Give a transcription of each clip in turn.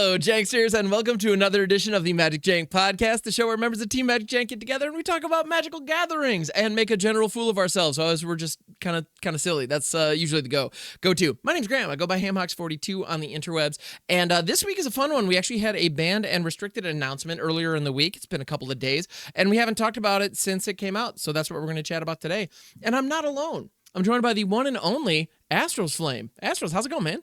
Hello, Janksters, and welcome to another edition of the MagicJank podcast, the show where members of Team MagicJank get together and we talk about magical gatherings and make a general fool of ourselves. So as we're just kind of silly. That's usually the go-to. My name's Graham. I go by HamHocks42 on the interwebs, and this week is a fun one. We actually had a banned and restricted announcement earlier in the week. It's been a couple of days, and we haven't talked about it since it came out. So that's what we're going to chat about today. And I'm not alone. I'm joined by the one and only Astralsflame. Astros, how's it going, man?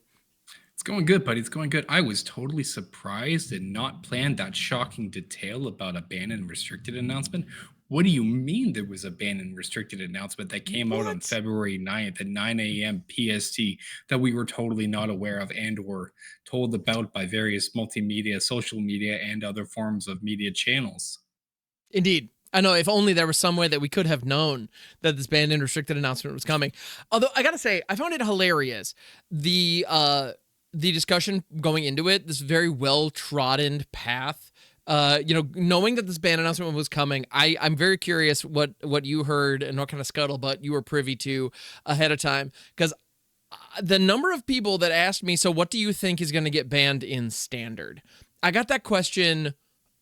It's going good, buddy. It's going good. I was totally surprised and not planned that shocking detail about a banned and restricted announcement. What do you mean there was a banned and restricted announcement that came out on February 9th at 9 a.m. PST that we were totally not aware of and or told about by various multimedia, social media, and other forms of media channels? Indeed. I know, if only there was some way that we could have known that this banned and restricted announcement was coming. Although, I gotta say, I found it hilarious. The discussion going into it, this very well-trodden path, knowing that this ban announcement was coming, I'm very curious what you heard and what kind of scuttlebutt you were privy to ahead of time, because the number of people that asked me, so what do you think is going to get banned in Standard? I got that question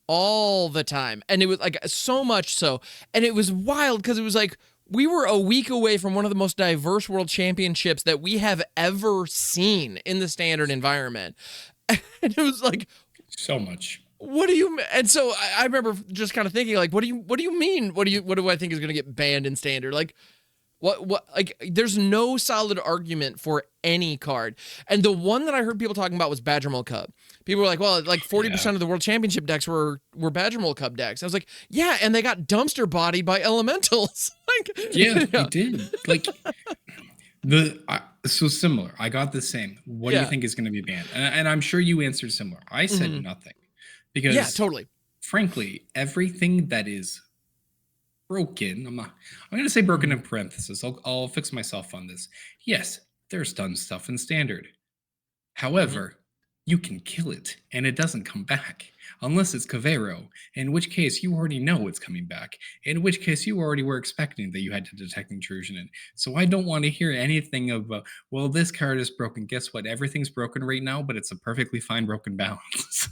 all the time, and it was like so much so, and it was wild because it was like, we were a week away from one of the most diverse world championships that we have ever seen in the Standard environment. And it was like, so much. What do you, and so I remember just kind of thinking, like, what do you mean? What do I think is going to get banned in Standard? Like, what, like, there's no solid argument for any card. And the one that I heard people talking about was Badgermole Cub. People were like, well, like 40% of the World Championship decks were Badgermole Cub decks. I was like, yeah, and they got dumpster bodied by elementals. Like, yeah, they did. Like, so similar. I got the same. What do you think is going to be banned? And I'm sure you answered similar. I said nothing. Because, totally. Frankly, everything that is broken, I'm going to say broken in parentheses. I'll fix myself on this. Yes, there's done stuff in Standard. However, you can kill it and it doesn't come back unless it's Cavero, in which case you already know it's coming back, in which case you already were expecting that you had to detect intrusion in. So I don't want to hear anything of, well, this card is broken. Guess what? Everything's broken right now, but it's a perfectly fine broken balance.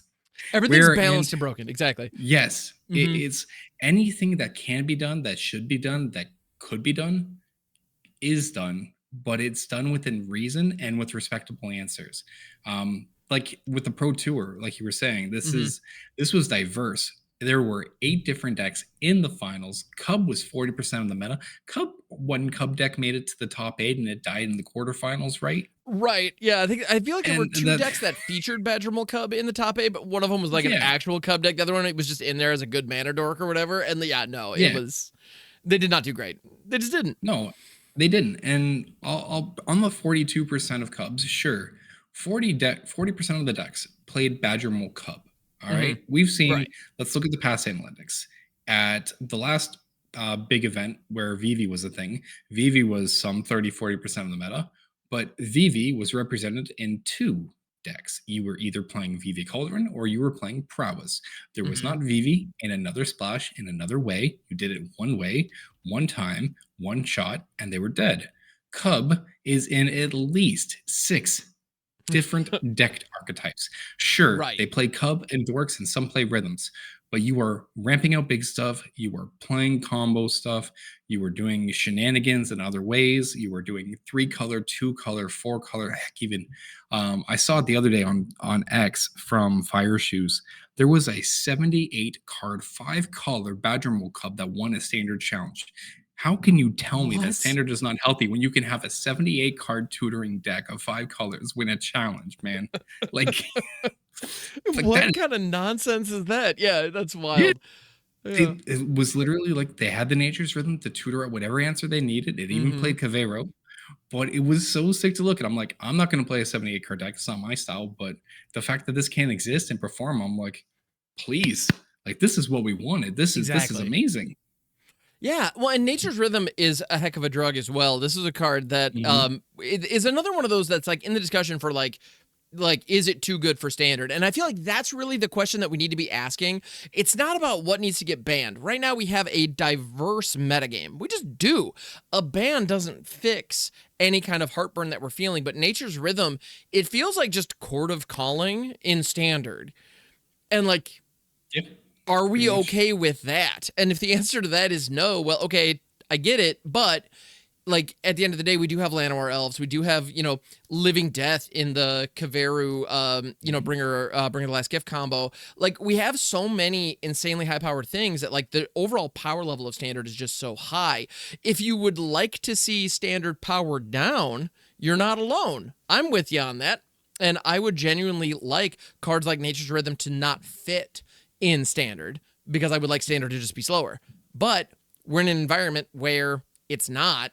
Everything's balanced and broken. Exactly. Yes. It's anything that can be done, that should be done, that could be done, is done, but it's done within reason and with respectable answers. Like with the Pro Tour, like you were saying, this was diverse. There were 8 different decks in the finals. Cub was 40% of the meta. One Cub deck made it to the top 8 and it died in the quarterfinals, right? Right. Yeah, I feel like there were 2 decks that featured Badgermole Cub in the top 8, but one of them was like an actual Cub deck. The other one, it was just in there as a good mana dork or whatever. And it was, they did not do great. They just didn't. No, they didn't. And I'll on the 42% of Cubs, sure, 40% of the decks played Badgermole Cub. All right. We've seen, let's look at the past analytics. At the last big event where Vivi was a thing, Vivi was some 30-40% of the meta, but Vivi was represented in 2 decks. You were either playing Vivi Cauldron or you were playing Prowess. There was not Vivi in another splash in another way. You did it one way, one time, one shot, and they were dead. Cub is in at least 6 different decked archetypes. Sure, they play Cub and Dorks and some play Rhythms, but you are ramping out big stuff. You are playing combo stuff. You were doing shenanigans in other ways. You were doing 3-color, 2-color, 4-color, heck, even. I saw it the other day on X from Fire Shoes. There was a 78-card, 5-color Badgermole Cub that won a Standard challenge. How can you tell me that Standard is not healthy when you can have a 78-card tutoring deck of 5 colors win a challenge, man? Like, what kind of nonsense is that? Yeah, that's wild. Yeah. It was literally like they had the Nature's Rhythm to tutor out whatever answer they needed. It even played Cavero, but it was so sick to look at. I'm like, I'm not going to play a 78-card deck. It's not my style, but the fact that this can't exist and perform, I'm like, please, like, this is what we wanted. This is amazing. Yeah, well, and Nature's Rhythm is a heck of a drug as well. This is a card that is another one of those that's like in the discussion for like like, is it too good for standard? And I feel like that's really the question that we need to be asking. It's not about what needs to get banned. Right now we have a diverse metagame. We just do. A ban doesn't fix any kind of heartburn that we're feeling, but Nature's Rhythm, it feels like just Chord of Calling in standard. And like, Yeah, are we pretty much. okay with that? And if the answer to that is no, well, okay, I get it, but like at the end of the day, we do have Llanowar elves. We do have, you know, Living Death in the Kaveru, you know, Bringer the Last Gift combo. Like we have so many insanely high powered things that like the overall power level of standard is just so high. If you would like to see standard power down, you're not alone. I'm with you on that. And I would genuinely like cards like Nature's Rhythm to not fit in standard because I would like standard to just be slower. But we're in an environment where it's not.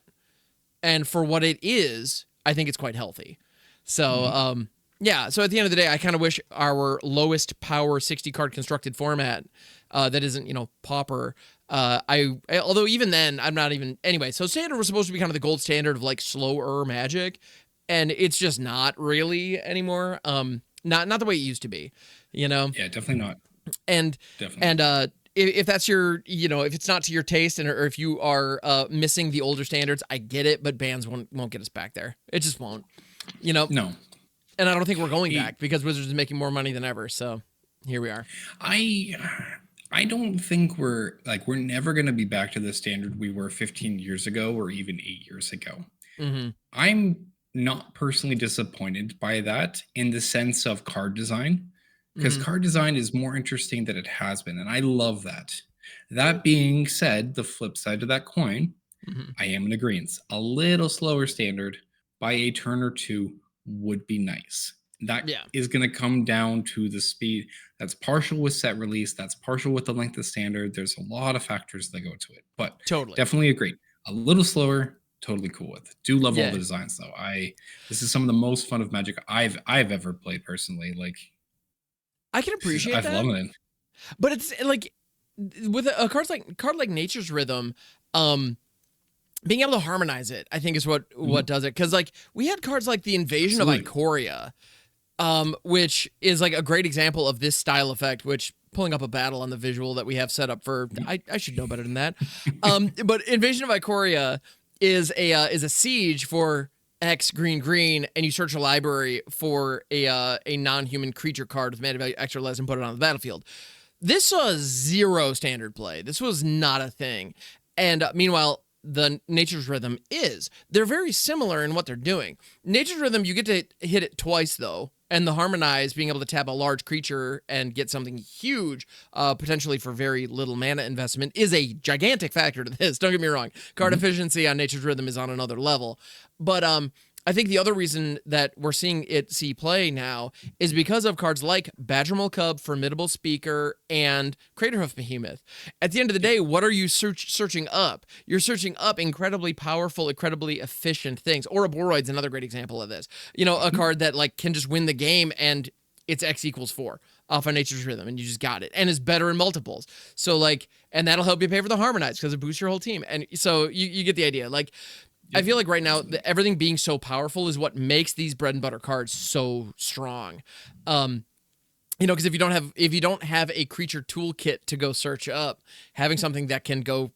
And for what it is, I think it's quite healthy. So, yeah. So at the end of the day, I kind of wish our lowest power 60 card constructed format that isn't, you know, Pauper. Although even then, I'm not even anyway. So standard was supposed to be kind of the gold standard of like slower Magic, and it's just not really anymore. Not the way it used to be, you know. Yeah, definitely not. And Definitely. If that's your, you know, if it's not to your taste, or if you are missing the older standards, I get it, but bans won't get us back there. It just won't, you know. No. And I don't think we're going back because Wizards is making more money than ever. So here we are. I don't think we're never going to be back to the standard we were 15 years ago or even 8 years ago. I'm not personally disappointed by that in the sense of card design, because card design is more interesting than it has been, and I love that. That being said, the flip side of that coin, I am in agreement. A little slower standard by a turn or two would be nice. That is going to come down to the speed. That's partial with set release. That's partial with the length of standard. There's a lot of factors that go to it, but definitely agree. A little slower, totally cool with. Do love all the designs though. This is some of the most fun of Magic I've ever played personally. Like, I can appreciate that. I love it. But it's like with a card like Nature's Rhythm, being able to harmonize it, I think is what does it. Because like we had cards like the Invasion of Ikoria, which is like a great example of this style effect, which pulling up a battle on the visual that we have set up for, I should know better than that. But Invasion of Ikoria is a siege for X green, and you search a library for a non-human creature card with mana value extra less and put it on the battlefield. This saw zero standard play. This was not a thing. And meanwhile, the Nature's Rhythm is. They're very similar in what they're doing. Nature's Rhythm, you get to hit it twice, though. And the Harmonize, being able to tap a large creature and get something huge, potentially for very little mana investment, is a gigantic factor to this. Don't get me wrong. Card efficiency on Nature's Rhythm is on another level. But I think the other reason that we're seeing it see play now is because of cards like Badgermole Cub, Formidable Speaker, and Craterhoof Behemoth. At the end of the day, what are you searching up? You're searching up incredibly powerful, incredibly efficient things. Ouroboros another great example of this. You know, a card that like can just win the game and it's X equals 4 off of Nature's Rhythm, and you just got it. And is better in multiples. So like, and that'll help you pay for the Harmonize because it boosts your whole team. And so you get the idea. Like, I feel like right now, everything being so powerful is what makes these bread and butter cards so strong. You know, because if you don't have a creature toolkit to go search up, having something that can go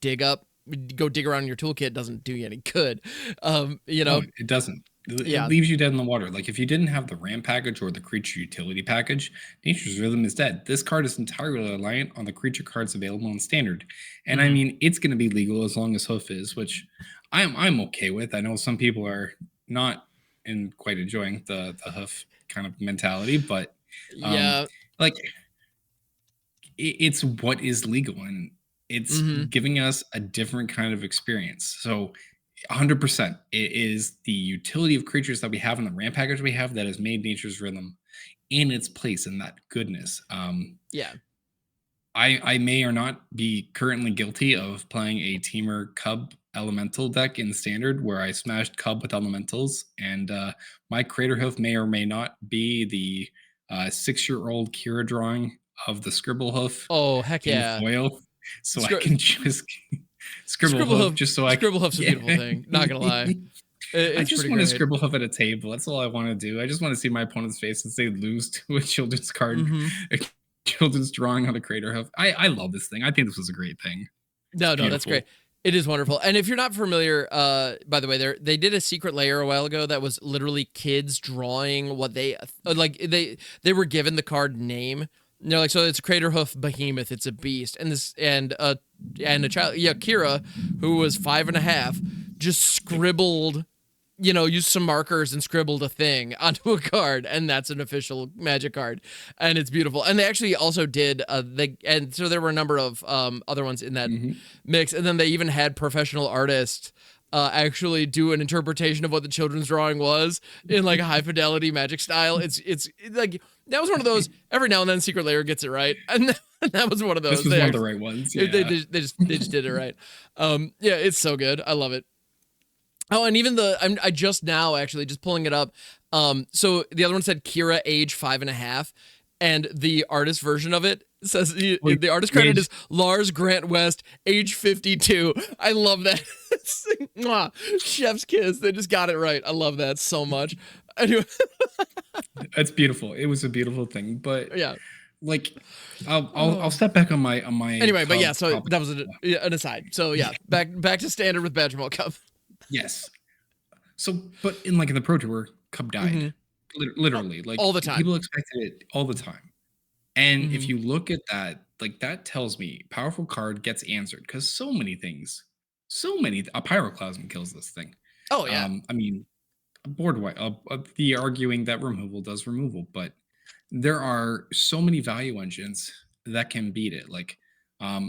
dig around your toolkit doesn't do you any good. You know, no, it doesn't. It leaves you dead in the water. Like if you didn't have the ramp package or the creature utility package, Nature's Rhythm is dead. This card is entirely reliant on the creature cards available in standard. And I mean, it's going to be legal as long as Hoof is, which I'm okay with. I know some people are not quite enjoying the Hoof kind of mentality, but like it's what is legal, and it's giving us a different kind of experience. So 100%. It is the utility of creatures that we have in the ramp package we have that has made Nature's Rhythm in its place in that goodness. I may or not be currently guilty of playing a Teamer Cub Elemental deck in Standard where I smashed Cub with Elementals, and my Craterhoof may or may not be the 6-year-old Kira drawing of the Scribblehoof. Oh, heck yeah. Foil, so I can just... Scribblehoof, just so I can... Scribblehoof's a beautiful thing, not gonna lie. I It's just pretty want to great. scribble up at a table. That's all I want to do. I just want to see my opponent's face as they lose to a children's card, Hmm. a children's drawing on a crater hoof. I love this thing. I think this was a great thing. It's No, that's great. beautiful. It is wonderful. And if you're not familiar, by the way, they did a secret layer a while ago that was literally kids drawing what they like. They were given the card name. They're like, so it's a crater hoof behemoth. It's a beast, and a child, yeah, Kira, who was 5.5, just scribbled, used some markers and scribbled a thing onto a card, and that's an official Magic card, and it's beautiful. And they actually also did and so there were a number of other ones in that mix, and then they even had professional artists actually do an interpretation of what the children's drawing was in like a high fidelity Magic style. It's like that was one of those. Every now and then, Secret Layer gets it right, and that was one of those. This was one of the right ones. Yeah. They just did it right. Yeah, it's so good. I love it. Oh, and even I just now actually just pulling it up. So the other one said Kira age 5.5, and the artist version of it says the artist credit is Lars Grant West, age 52. I love that. Mwah. Chef's kiss. They just got it right. I love that so much. Anyway. That's beautiful. It was a beautiful thing, but yeah. Like, I'll step back on my anyway, but yeah. So that was an aside. So yeah, back to standard with Badger Cup. Yes. So, but in the Pro Tour, Cub died. Literally, like all the time. People expected it all the time. And if you look at that, that tells me powerful card gets answered because so many things, a Pyroclasm kills this thing. Oh yeah. I mean, board white. The arguing that removal does removal, but there are so many value engines that can beat it. Like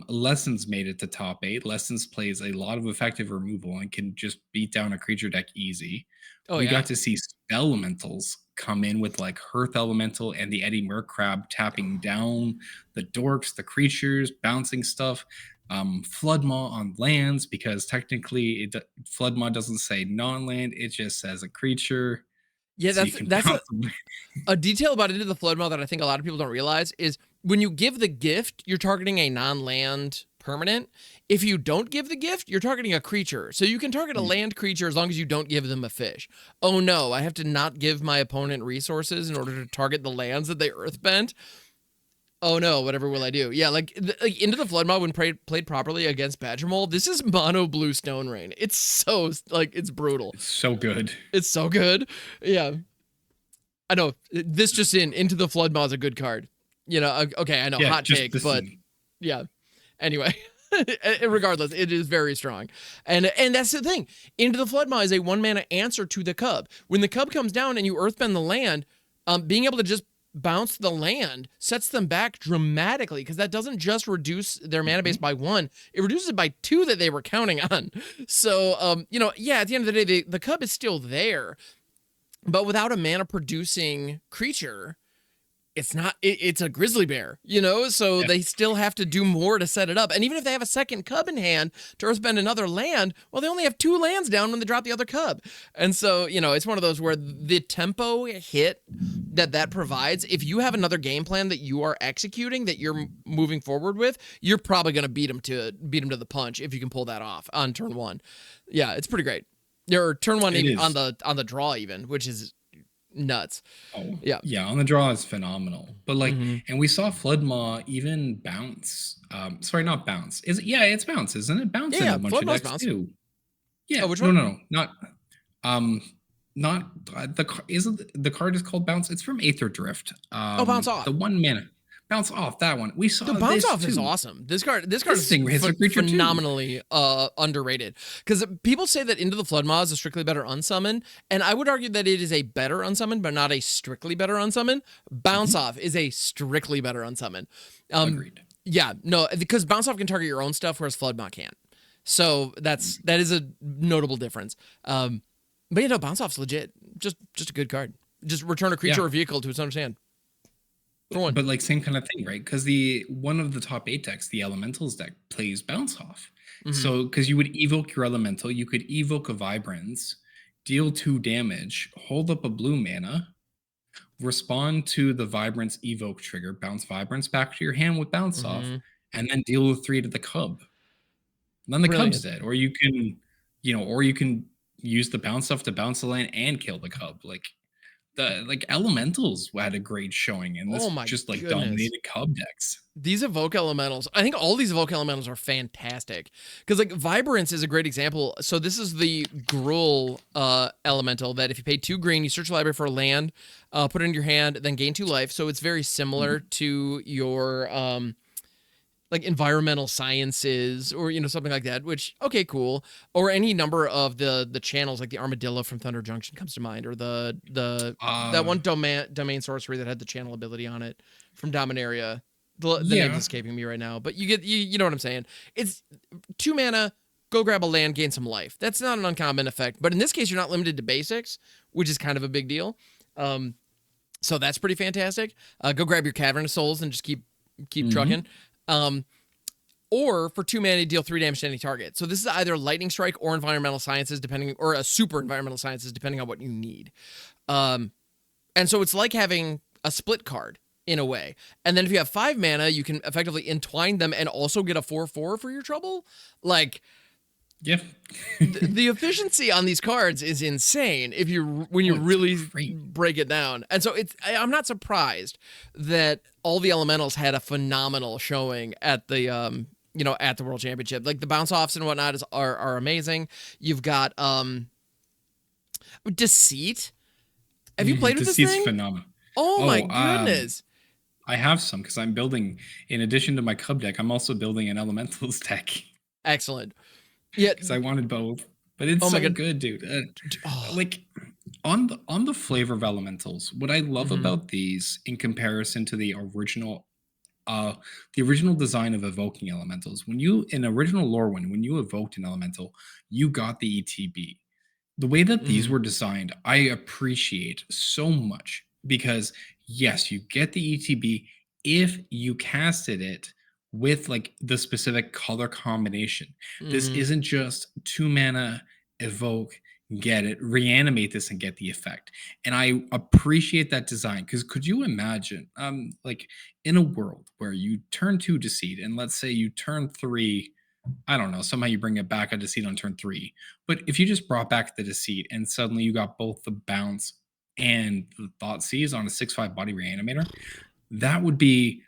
Lessons made it to top 8. Lessons plays a lot of effective removal and can just beat down a creature deck easy. We got to see spell elementals come in with like Hearth Elemental and the Eddie Mercrab tapping down the dorks, the creatures, bouncing stuff. Floodmaw on lands, because technically Floodmaw doesn't say non-land, it just says a creature. Yeah, so that's a detail about Into the Floodmaw that I think a lot of people don't realize is when you give the gift, you're targeting a non-land permanent. If you don't give the gift, you're targeting a creature. So you can target a land creature as long as you don't give them a fish. Oh no, I have to not give my opponent resources in order to target the lands that they earthbent. Oh no, whatever will I do? Yeah, like Into the Floodmaw when played properly against Badger Mole, this is mono blue Stone Rain. It's so it's brutal. It's so good. It's so good. Yeah. I know this just Into the Floodmaw is a good card. Okay, I know, hot take, but yeah. Anyway, regardless, it is very strong. And that's the thing. Into the Floodmaw is a 1-mana answer to the Cub. When the Cub comes down and you earthbend the land, being able to just bounce the land sets them back dramatically, because that doesn't just reduce their mana base by 1, it reduces it by 2 that they were counting on. So at the end of the day, the Cub is still there, but without a mana producing creature, it's a grizzly bear, so they still have to do more to set it up. And even if they have a second Cub in hand to earthbend another land, well, they only have 2 lands down when they drop the other Cub. And so, it's one of those where the tempo hit that provides, if you have another game plan that you are executing, that you're moving forward with, you're probably going to beat them to the punch if you can pull that off on turn 1. Yeah, it's pretty great. Or turn 1 even on the draw even, which is nuts. Yeah, on the draw is phenomenal. But and we saw Floodmaw even bounce. Sorry, not bounce. It's bounce, isn't it? Bounce in a bunch of decks too. Yeah. Which one? No, not the card is called Bounce. It's from Aether Drift. Bounce Off. The 1 mana. Bounce Off, that one. We saw the Bounce Off is awesome. This card is phenomenally underrated, because people say that Into the Floodmaw is a strictly better unsummon, and I would argue that it is a better unsummon, but not a strictly better unsummon. Bounce Off is a strictly better unsummon. Agreed. Yeah, no, because Bounce Off can target your own stuff, whereas Floodmaw can't. So that is a notable difference. But Bounce Off's legit. Just a good card. Just return a creature or vehicle to its owner's hand. But same kind of thing, right? Because one of the top 8 decks, the Elementals deck, plays Bounce Off. So because you would evoke your Elemental, you could evoke a Vibrance, deal 2 damage, hold up a blue mana, respond to the Vibrance evoke trigger, bounce Vibrance back to your hand with Bounce Off, and then deal 3 to the Cub. And then the Cub's dead. Or you can, use the bounce stuff to bounce the land and kill the cub. Like elementals had a great showing, and Oh this my just like goodness. dominated cub decks. These evoke elementals, I think all these evoke elementals are fantastic, because like Vibrance is a great example. So this is the Gruul elemental that if you pay 2 green, you search the library for a land, put it in your hand, then gain 2 life. So it's very similar to your like environmental sciences, or something like that, which, okay, cool. Or any number of the channels, like the armadillo from Thunder Junction comes to mind, or the that one domain sorcery that had the channel ability on it from Dominaria. The name's Yeah. escaping me right now, but you know what I'm saying. It's 2 mana, go grab a land, gain some life. That's not an uncommon effect, but in this case you're not limited to basics, which is kind of a big deal. So that's pretty fantastic. Go grab your Cavern of Souls and just keep trucking. Or for 2 mana, deal 3 damage to any target. So this is either Lightning Strike or Environmental Sciences, or a Super Environmental Sciences, depending on what you need. And so it's like having a split card in a way. And then if you have 5 mana, you can effectively entwine them and also get a 4/4 for your trouble. Like, yeah, the efficiency on these cards is insane when you really break it down. And so I'm not surprised that all the elementals had a phenomenal showing at the at the World Championship. Like the bounce offs and whatnot are amazing. You've got Deceit. Have you played with this thing? Deceit's phenomenal. Oh my goodness. I have some, because I'm building, in addition to my cub deck, I'm also building an elementals deck. Excellent. Yeah, because I wanted both, but it's so good, dude. Like on the flavor of elementals, what I love about these in comparison to the original design of evoking elementals, in original Lorwyn, when you evoked an elemental, you got the ETB. The way that these were designed, I appreciate so much, because yes, you get the ETB if you casted it with like the specific color combination. This isn't just 2 mana, evoke, get it, reanimate this and get the effect. And I appreciate that design, because could you imagine like in a world where you turn 2 Deceit, and let's say you turn 3, I don't know, somehow you bring it back a Deceit on turn 3. But if you just brought back the Deceit and suddenly you got both the bounce and the Thoughtseize on a 6/5 body reanimator, that would be,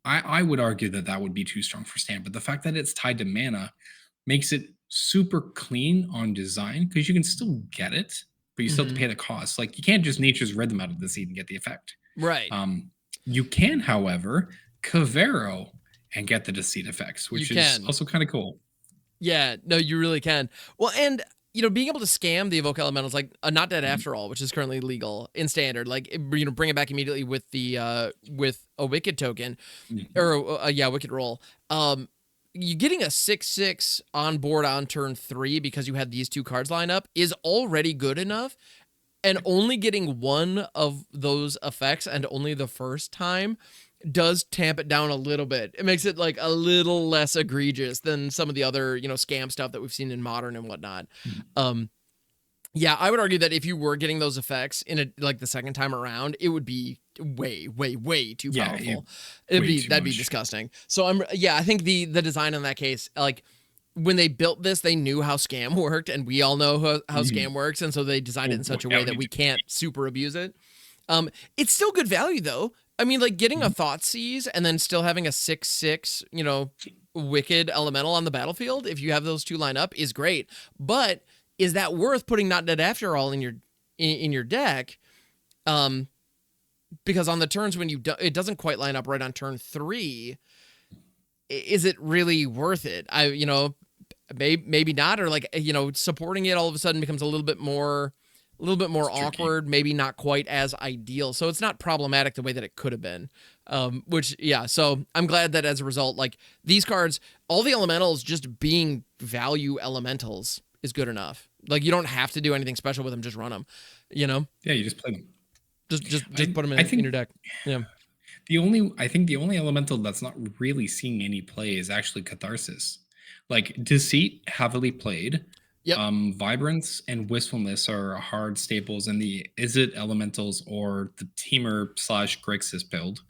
I would argue that would be too strong for stand. But the fact that it's tied to mana makes it super clean on design, because you can still get it, but you still have to pay the cost. Like you can't just Nature's Rhythm out of the seed and get the effect. Right. You can, however, Cavero and get the Deceit effects, which is also kind of cool. Yeah, no, you really can. Well, and being able to scam the evoke elementals, like Not Dead After All, which is currently legal in standard, like bring it back immediately with the with a Wicked token, or Wicked roll. You getting a 6/6 on board on turn 3 because you had these 2 cards line up is already good enough, and only getting one of those effects, and only the first time, does tamp it down a little bit. It makes it like a little less egregious than some of the other, scam stuff that we've seen in Modern and whatnot. Yeah, I would argue that if you were getting those effects in like the second time around, it would be way, way, way too powerful. That'd be disgusting. So I think the design in that case, like when they built this, they knew how scam worked, and we all know how scam works, and so they designed it in such a way that we can't super abuse it. It's still good value though. I mean, like getting a Thoughtseize and then still having a 6/6, Wicked elemental on the battlefield, if you have those 2 line up, is great. But is that worth putting Not Dead After All in your deck? Because on the turns when it doesn't quite line up right on turn 3, is it really worth it? Maybe not, or like supporting it all of a sudden becomes a little bit more awkward, maybe not quite as ideal. So it's not problematic the way that it could have been. So I'm glad that as a result, like these cards, all the elementals just being value elementals is good enough. Like you don't have to do anything special with them, just run them, Yeah, you just play them. Just put them in your deck. Yeah. I think the only elemental that's not really seeing any play is actually Catharsis. Like Deceit, heavily played. Yep. Vibrance and Wistfulness are hard staples in the Izzet elementals or the Teamer / Grixis build.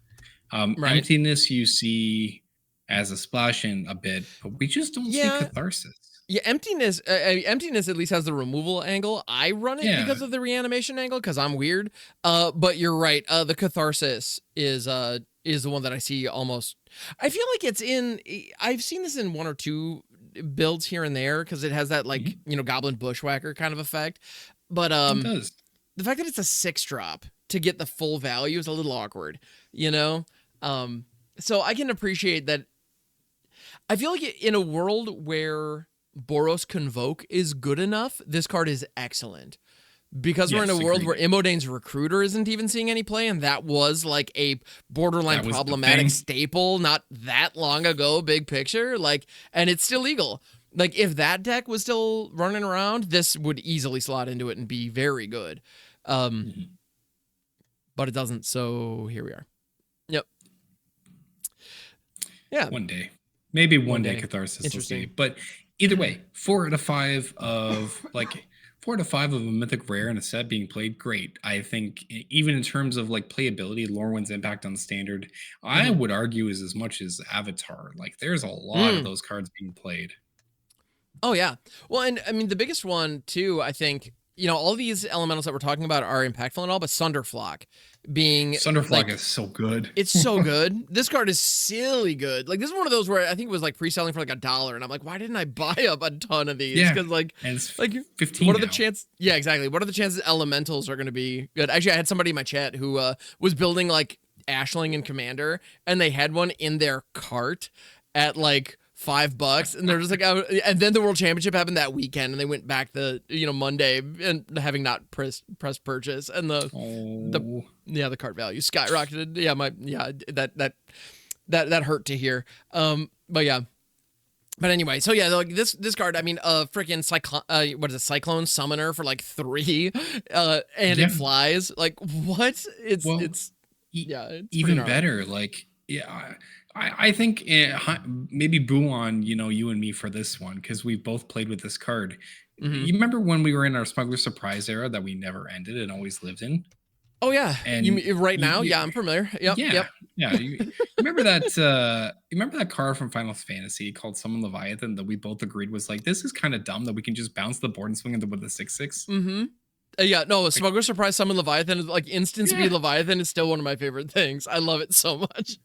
Emptiness you see as a splash in a bit, but we just don't see Catharsis. Yeah, emptiness. Emptiness at least has the removal angle. I run it Yeah, because of the reanimation angle because I'm weird. But you're right. The catharsis is the one that I see almost. I feel like it's in. I've seen this in one or two builds here and there because it has that like mhm, goblin bushwhacker kind of effect. But it does. the fact that it's a 6-drop to get the full value is a little awkward. You know. So I can appreciate that. I feel like in a world where Boros Convoke is good enough, this card is excellent. Because we're in a Yes, world agreed. where Imodane's Recruiter isn't even seeing any play, and that was like a borderline That was the problematic thing. staple not that long ago, big picture. Like, and it's still legal. Like, if that deck was still running around, this would easily slot into it and be very good. Mhm. But it doesn't, so here we are. Yep. Yeah. One day, maybe One one day, day. catharsis will see. Interesting. But either way, 4 out of 5 of like 4 out of 5 of a mythic rare in a set being played, great. I think even in terms of like playability, Lorwyn's impact on standard, I Mhm. would argue is as much as Avatar. Like there's a lot of Mm. those cards being played. Oh yeah. Well, and I mean the biggest one too, I think, all these elementals that we're talking about are impactful and all, but Sunderflock being Thunderflock like is so good. it's so good. This card is silly good. Like this is one of those where I think it was like pre-selling for like $1 and I'm like, why didn't I buy up a ton of these? Yeah, Cuz and it's like 15 what are the now. chances? Yeah, exactly. What are the chances elementals are going to be good? Actually, I had somebody in my chat who was building like Ashling and Commander and they had one in their cart at like $5 and they're just like and then the world championship happened that weekend and they went back the Monday and having not press purchase and the Oh, the cart value skyrocketed. That hurt to hear. But yeah. But anyway, so yeah, like this card, I mean, freaking what is it, Cyclone Summoner for like 3, and yeah. it flies. Like what? Well, It's e- yeah, it's pretty even gnarly. better. Like, yeah, I think maybe boo on you and me for this one because we both played with this card. Hmm. You remember when we were in our Smuggler Surprise era that we never ended and always lived in? Oh yeah, you And mean right now? you, Yeah, I'm familiar. Yep, yeah, yep. yeah. You remember that? You remember that card from Final Fantasy called Summon Leviathan that we both agreed was like this is kind of dumb that we can just bounce the board and swing into with a 6/6. Mm-hmm. Yeah, no, Like, Smuggler Surprise Summon Leviathan is like instant yeah, speed Leviathan is still one of my favorite things. I love it so much.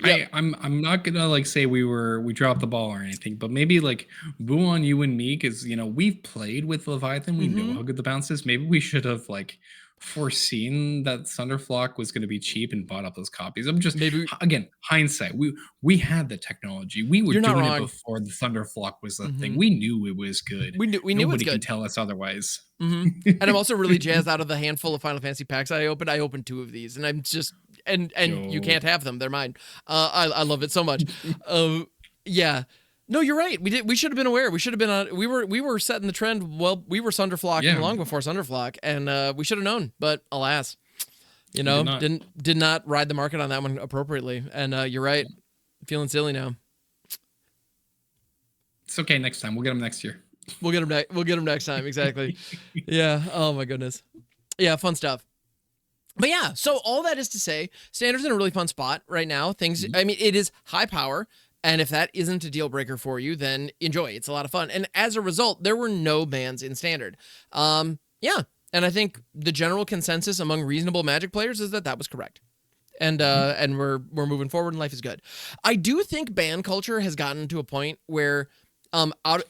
Yep. I'm not gonna like say we dropped the ball or anything, but maybe like boo on you and me because we've played with Leviathan, we know Mm-hmm. how good the bounce is. Maybe we should have like foreseen that Thunderflock was going to be cheap and bought up those copies. I'm just Maybe again hindsight. We had the technology. We were you're not doing it wrong. before the Thunderflock was a thing. Mm-hmm. We knew it was good. We knew it's Nobody can good. tell us otherwise. Mm-hmm. And I'm also really jazzed out of the handful of Final Fantasy packs I opened. I opened 2 of these, and I'm just and you Yo. can't have them. They're mine. I love it so much. Yeah. No, you're right. We should have been aware. We should have been on. We were setting the trend. Well, we were Sunderflocking Yeah, long before Sunderflock, and we should have known. But alas, we did not. did not ride the market on that one appropriately. And you're right. Feeling silly now. It's okay. Next time we'll get them next year. We'll get him. We'll get him next time. Exactly. Yeah. Oh my goodness. Yeah. Fun stuff. But yeah, so all that is to say, Standard's in a really fun spot right now. I mean, it is high power. And if that isn't a deal breaker for you, then enjoy. It's a lot of fun. And as a result, there were no bans in Standard. Yeah. And I think the general consensus among reasonable Magic players is that was correct. And we're moving forward and life is good. I do think ban culture has gotten to a point where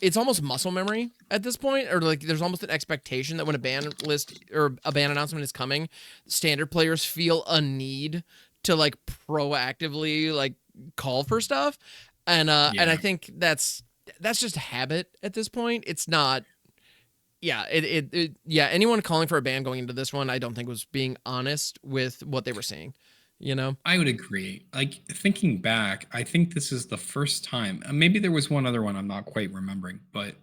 it's almost muscle memory at this point, or like there's almost an expectation that when a ban list or a ban announcement is coming, Standard players feel a need to like proactively like call for stuff, and I think that's just habit at this point. It's not. Yeah, yeah. Anyone calling for a ban going into this one, I don't think was being honest with what they were saying. I would agree. Like thinking back, I think this is the first time. Maybe there was one other one I'm not quite remembering, but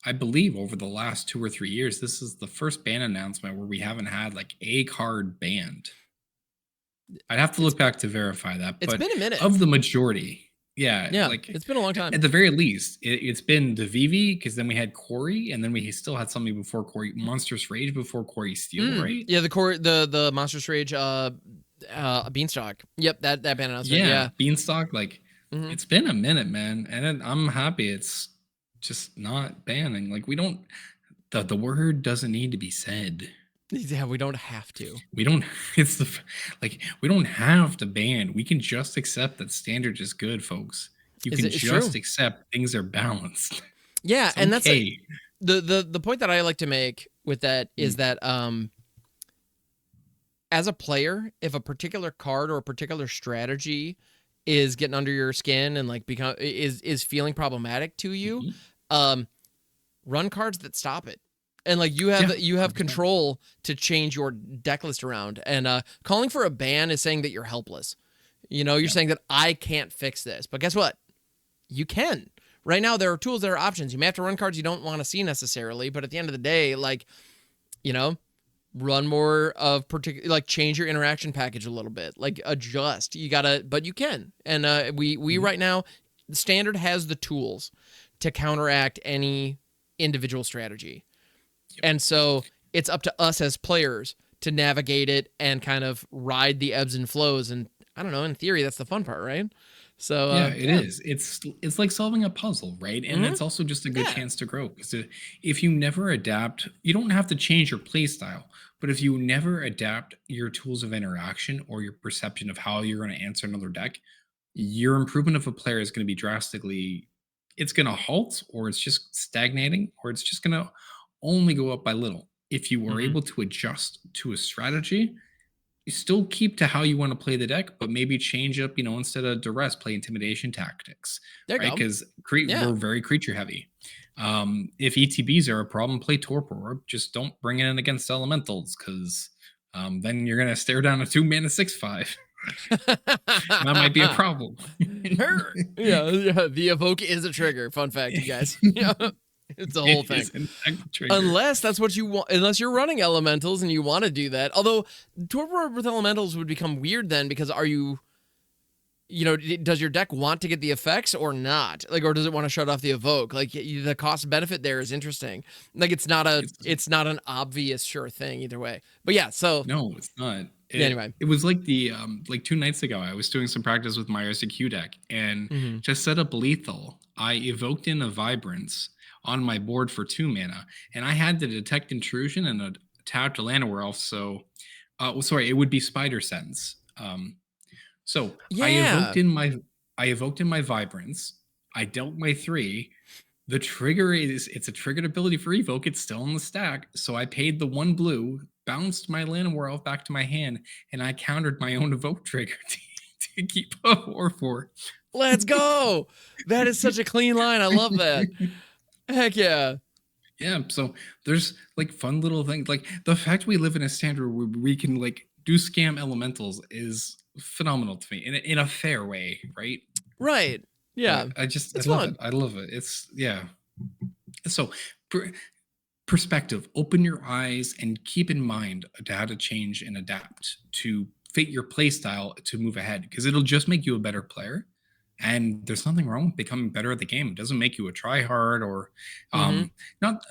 I believe over the last 2 or 3 years, this is the first ban announcement where we haven't had like a card banned. I'd have to It's look back to verify that, it's but been a minute. of the majority, yeah, Yeah, like it's been a long time. at the very least, it's been the Vivi because then we had Corey, and then we still had something before Corey, Monstrous Rage before Corey Steel, right? Yeah, the Monstrous Rage Beanstalk. Yep, that ban announcement. Yeah, Yeah. Beanstalk. Like Hmm. it's been a minute, man, and I'm happy. just not banning. Like we don't. The word doesn't need to be said. Yeah, we don't have to. We don't. It's like we don't have to ban. We can just accept that standard is good, folks. You can It's just true. accept things are balanced. Yeah, It's and that's okay. the point that I like to make with that is Mm. that as a player, if a particular card or a particular strategy is getting under your skin and like is feeling problematic to you, Mhm. um, run cards that stop it. And like Yeah, you have 100%. control to change your deck list around. And calling for a ban is saying that you're helpless. You know, you're Yeah. saying that I can't fix this. But guess what? You can. Right now, there are tools, there are options. You may have to run cards you don't want to see necessarily, but at the end of the day, like, you know, run more of particular, like change your interaction package a little bit, like adjust. You gotta, but you can. And we Mhm. right now, the standard has the tools to counteract any individual strategy, Yep. and so it's up to us as players to navigate it and kind of ride the ebbs and flows. And I don't know, in theory, that's the fun part, right? So Yeah, it yeah, is. It's like solving a puzzle, right? And hmm it's also just a good yeah, chance to grow because if you never adapt, you don't have to change your play style. But if you never adapt your tools of interaction or your perception of how you're going to answer another deck, your improvement of a player is going to be drastically. It's going to halt, or it's just stagnating, or it's just going to only go up by little. If you are hmm able to adjust to a strategy, you still keep to how you want to play the deck, but maybe change up, instead of duress, play intimidation tactics, there you right? go. Because Yeah. we're very creature heavy. If ETBs are a problem, play Torpor Orb. Just don't bring it in against elementals because then you're going to stare down a 2 mana 6/5. And that might be a problem. Yeah, yeah, the evoke is a trigger. Fun fact, you guys. Yeah, it's a whole It thing. is an attack trigger. Unless that's what you want, unless you're running elementals and you want to do that. Although torpor with elementals would become weird then because are you, does your deck want to get the effects or not? Like, or does it want to shut off the evoke? Like the cost benefit there is interesting. Like It's it's not an obvious sure thing either way. But yeah, so No, it's not. yeah, It anyway. it was like the like 2 nights ago, I was doing some practice with my RCQ deck, and hmm to set up lethal, I evoked in a vibrance on my board for 2 mana, and I had to detect intrusion and a tapped Llanowar Elf. So, sorry, it would be Spider Sense. So Yeah. I evoked in my vibrance. I dealt my 3. The trigger it's a triggered ability for evoke. It's still in the stack. So I paid the 1 blue, bounced my Llanowar Elf back to my hand, and I countered my own evoke trigger to keep a 4/4. Let's go. That is such a clean line. I love that. Heck yeah. Yeah, so there's like fun little things. Like the fact we live in a standard where we can like do scam elementals is phenomenal to me in a fair way, right? Right. Yeah. But I It's love it. fun. I love it. It's yeah. So per- perspective, open your eyes and keep in mind how to change and adapt to fit your play style to move ahead because it'll just make you a better player. And there's nothing wrong with becoming better at the game. It doesn't make you a tryhard or hmm not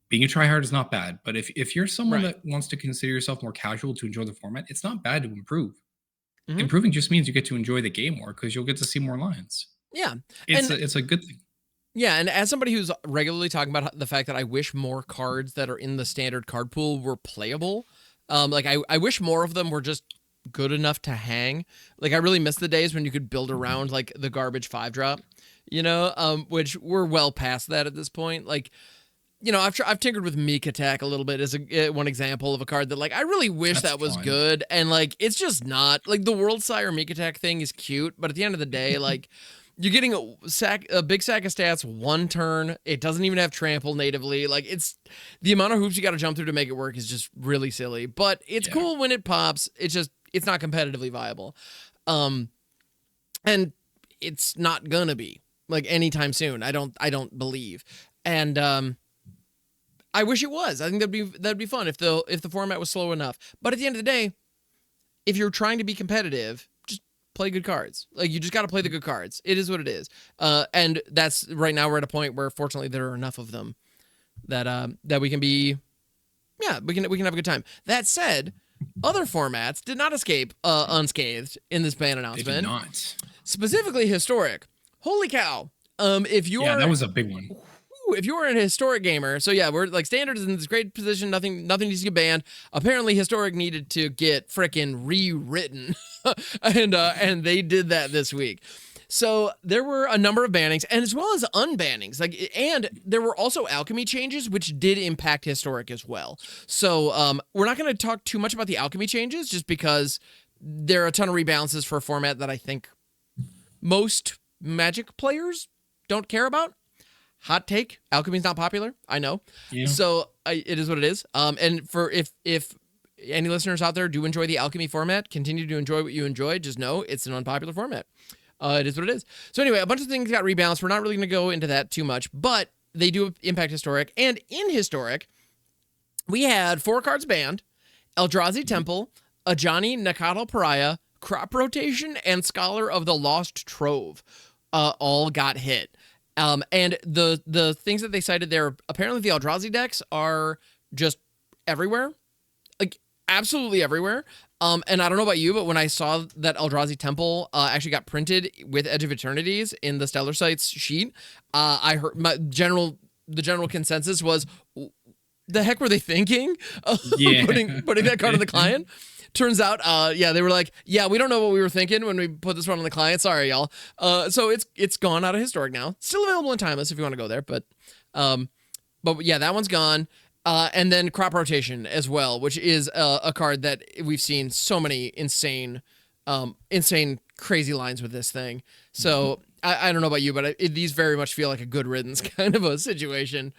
being a tryhard is not bad. But if you're someone Right. that wants to consider yourself more casual to enjoy the format, it's not bad to improve. hmm Improving just means you get to enjoy the game more because you'll get to see more lines. Yeah. And It's a good thing. yeah, and as somebody who's regularly talking about the fact that I wish more cards that are in the standard card pool were playable, like I wish more of them were just good enough to hang. Like I really miss the days when you could build Mhm. around like the garbage 5 drop, which we're well past that at this point. Like, I've tinkered with Meek Attack a little bit as one example of a card that like I really wish That's that was fun. good, and like it's just not. Like the World Sire Meek Attack thing is cute, but at the end of the day, like you're getting a big sack of stats 1 turn. It doesn't even have trample natively. Like it's the amount of hoops you got to jump through to make it work is just really silly. But it's Yeah. cool when it pops. It's not competitively viable, um, and it's not gonna be like anytime soon. I don't believe, and I wish it was. I think that'd be fun if the format was slow enough. But at the end of the day, if you're trying to be competitive, just play good cards. Like you just got to play the good cards. It is what it is. And that's right now we're at a point where fortunately there are enough of them that we can be, yeah, we can have a good time. That said, other formats did not escape unscathed in this ban They did announcement. not. Specifically historic. Holy cow. If Yeah, that you're was a big one. if you were an historic gamer, so yeah, we're like standard is in this great position. Nothing needs to get banned. Apparently, historic needed to get frickin' rewritten, and they did that this week. So there were a number of bannings, and as well as unbannings. And there were also alchemy changes, which did impact historic as well. So we're not going to talk too much about the alchemy changes, just because there are a ton of rebalances for a format that I think most Magic players don't care about. Hot take: alchemy's not popular. I know. Yeah. So it is what it is. And for if any listeners out there do enjoy the alchemy format, continue to enjoy what you enjoy. Just know it's an unpopular format. It is what it is. So anyway, a bunch of things got rebalanced. We're not really going to go into that too much, but they do impact historic. And in historic, we had 4 cards banned: Eldrazi Temple, Ajani Nakatal Pariah, Crop Rotation, and Scholar of the Lost Trove. All got hit. And the things that they cited there, apparently the Eldrazi decks are just everywhere. Like, absolutely everywhere. And I don't know about you, but when I saw that Eldrazi Temple actually got printed with Edge of Eternities in the Stellar Sites sheet, I heard the general consensus was, the heck were they thinking? Putting that card on the client? Turns out, they were like, yeah, we don't know what we were thinking when we put this one on the client. Sorry, y'all. So it's gone out of historic now. Still available in Timeless if you want to go there, but yeah, that one's gone. And then Crop Rotation as well, which is a card that we've seen so many insane crazy lines with this thing. So I don't know about you, but these very much feel like a good riddance kind of a situation.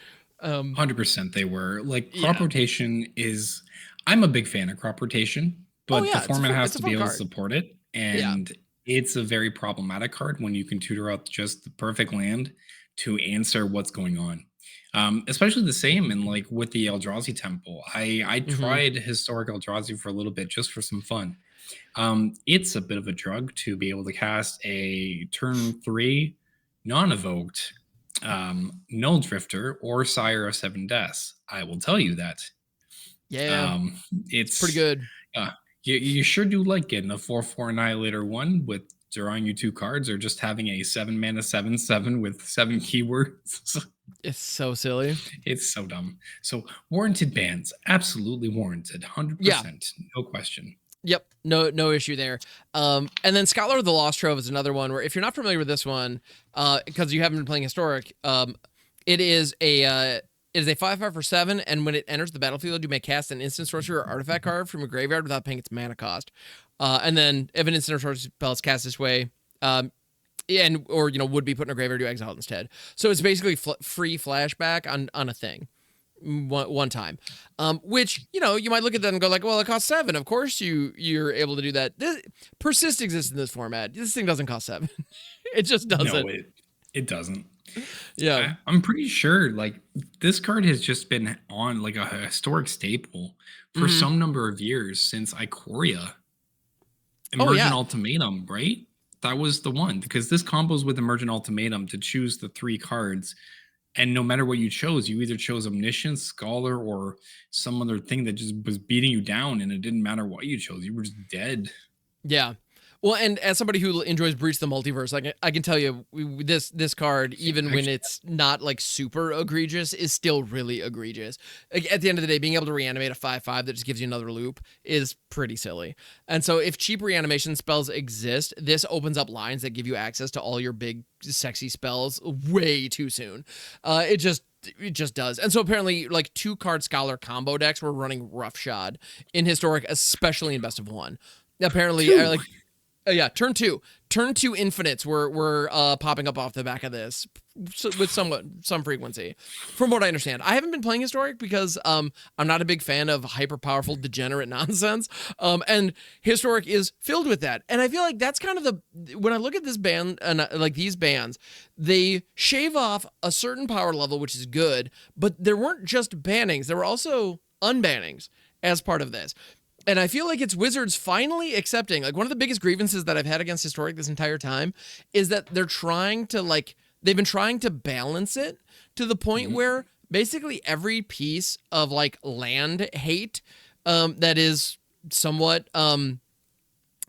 100% they were. Like, Crop Rotation is... I'm a big fan of Crop Rotation, but the format has to be able to support it. And it's a very problematic card when you can tutor out just the perfect land to answer what's going on. Especially the same in like with the Eldrazi Temple. I tried historic Eldrazi for a little bit just for some fun. It's a bit of a drug to be able to cast a turn 3 non-evoked Null Drifter or Sire of 7 Deaths. I will tell you that. Yeah, it's pretty good. You sure do like getting a 4/4 Annihilator 1 with drawing you 2 cards, or just having a 7 mana 7/7 with 7 keywords. It's so silly. It's so dumb. So warranted bans, absolutely warranted, 100%, no question. Yep, no issue there. And then Scholar of the Lost Trove is another one where, if you're not familiar with this one, because you haven't been playing historic, it is a 5/5 for 7, and when it enters the battlefield, you may cast an instant sorcery or artifact card from your graveyard without paying its mana cost. And then if an instant or sorcery spell is cast this way, would be put in a graveyard, you exile it instead. So it's basically free flashback on a thing. One time, which, you might look at that and go like, well, it costs 7. Of course you're able to do that. Persist exists in this format. This thing doesn't cost 7. It just doesn't. No, it doesn't. Yeah, I'm pretty sure like this card has just been on like a historic staple for some number of years since Ikoria. Emergent Ultimatum, right? That was the one, because this combos with Emergent Ultimatum to choose the 3 cards. And no matter what you chose, you either chose Omniscience, Scholar, or some other thing that just was beating you down, and it didn't matter what you chose. You were just dead. Yeah. Well, and as somebody who enjoys Breach the Multiverse, like, I can tell you, this card, even when it's not like super egregious, is still really egregious. Like, at the end of the day, being able to reanimate a 5/5 that just gives you another loop is pretty silly. And so if cheap reanimation spells exist, this opens up lines that give you access to all your big, sexy spells way too soon. It just does. And so apparently, like, 2-card Scholar combo decks were running roughshod in historic, especially in Best of 1. Apparently, turn two infinites were popping up off the back of this with some frequency, from what I understand. I haven't been playing historic because I'm not a big fan of hyper powerful degenerate nonsense, and historic is filled with that. And I feel like that's kind of when I look at this ban and like these bans, they shave off a certain power level, which is good, but there weren't just bannings, there were also unbannings as part of this. And I feel like it's Wizards finally accepting, like, one of the biggest grievances that I've had against historic this entire time is that they've been trying to balance it to the point where basically every piece of like land hate that is somewhat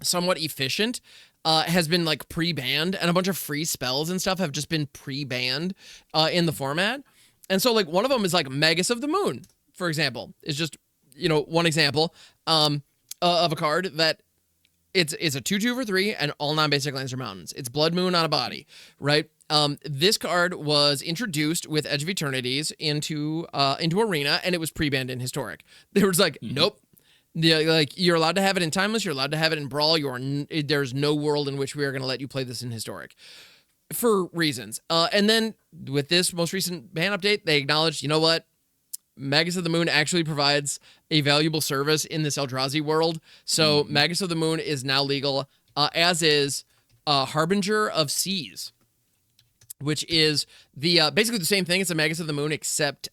efficient has been like pre-banned, and a bunch of free spells and stuff have just been pre-banned in the format. And so like one of them is like Magus of the Moon, for example, is just, one example of a card that it's a 2/2 for 3 and all non-basic lands are mountains. It's Blood Moon on a body, right? This card was introduced with Edge of Eternities into Arena, and it was pre-banned in Historic. They were like, nope. Like you're allowed to have it in Timeless, you're allowed to have it in Brawl. There's no world in which we are going to let you play this in Historic for reasons. And then with this most recent ban update, they acknowledged, you know what? Magus of the Moon actually provides a valuable service in this Eldrazi world. So Magus of the Moon is now legal, as is Harbinger of Seas, which is the basically the same thing. It's a Magus of the Moon, except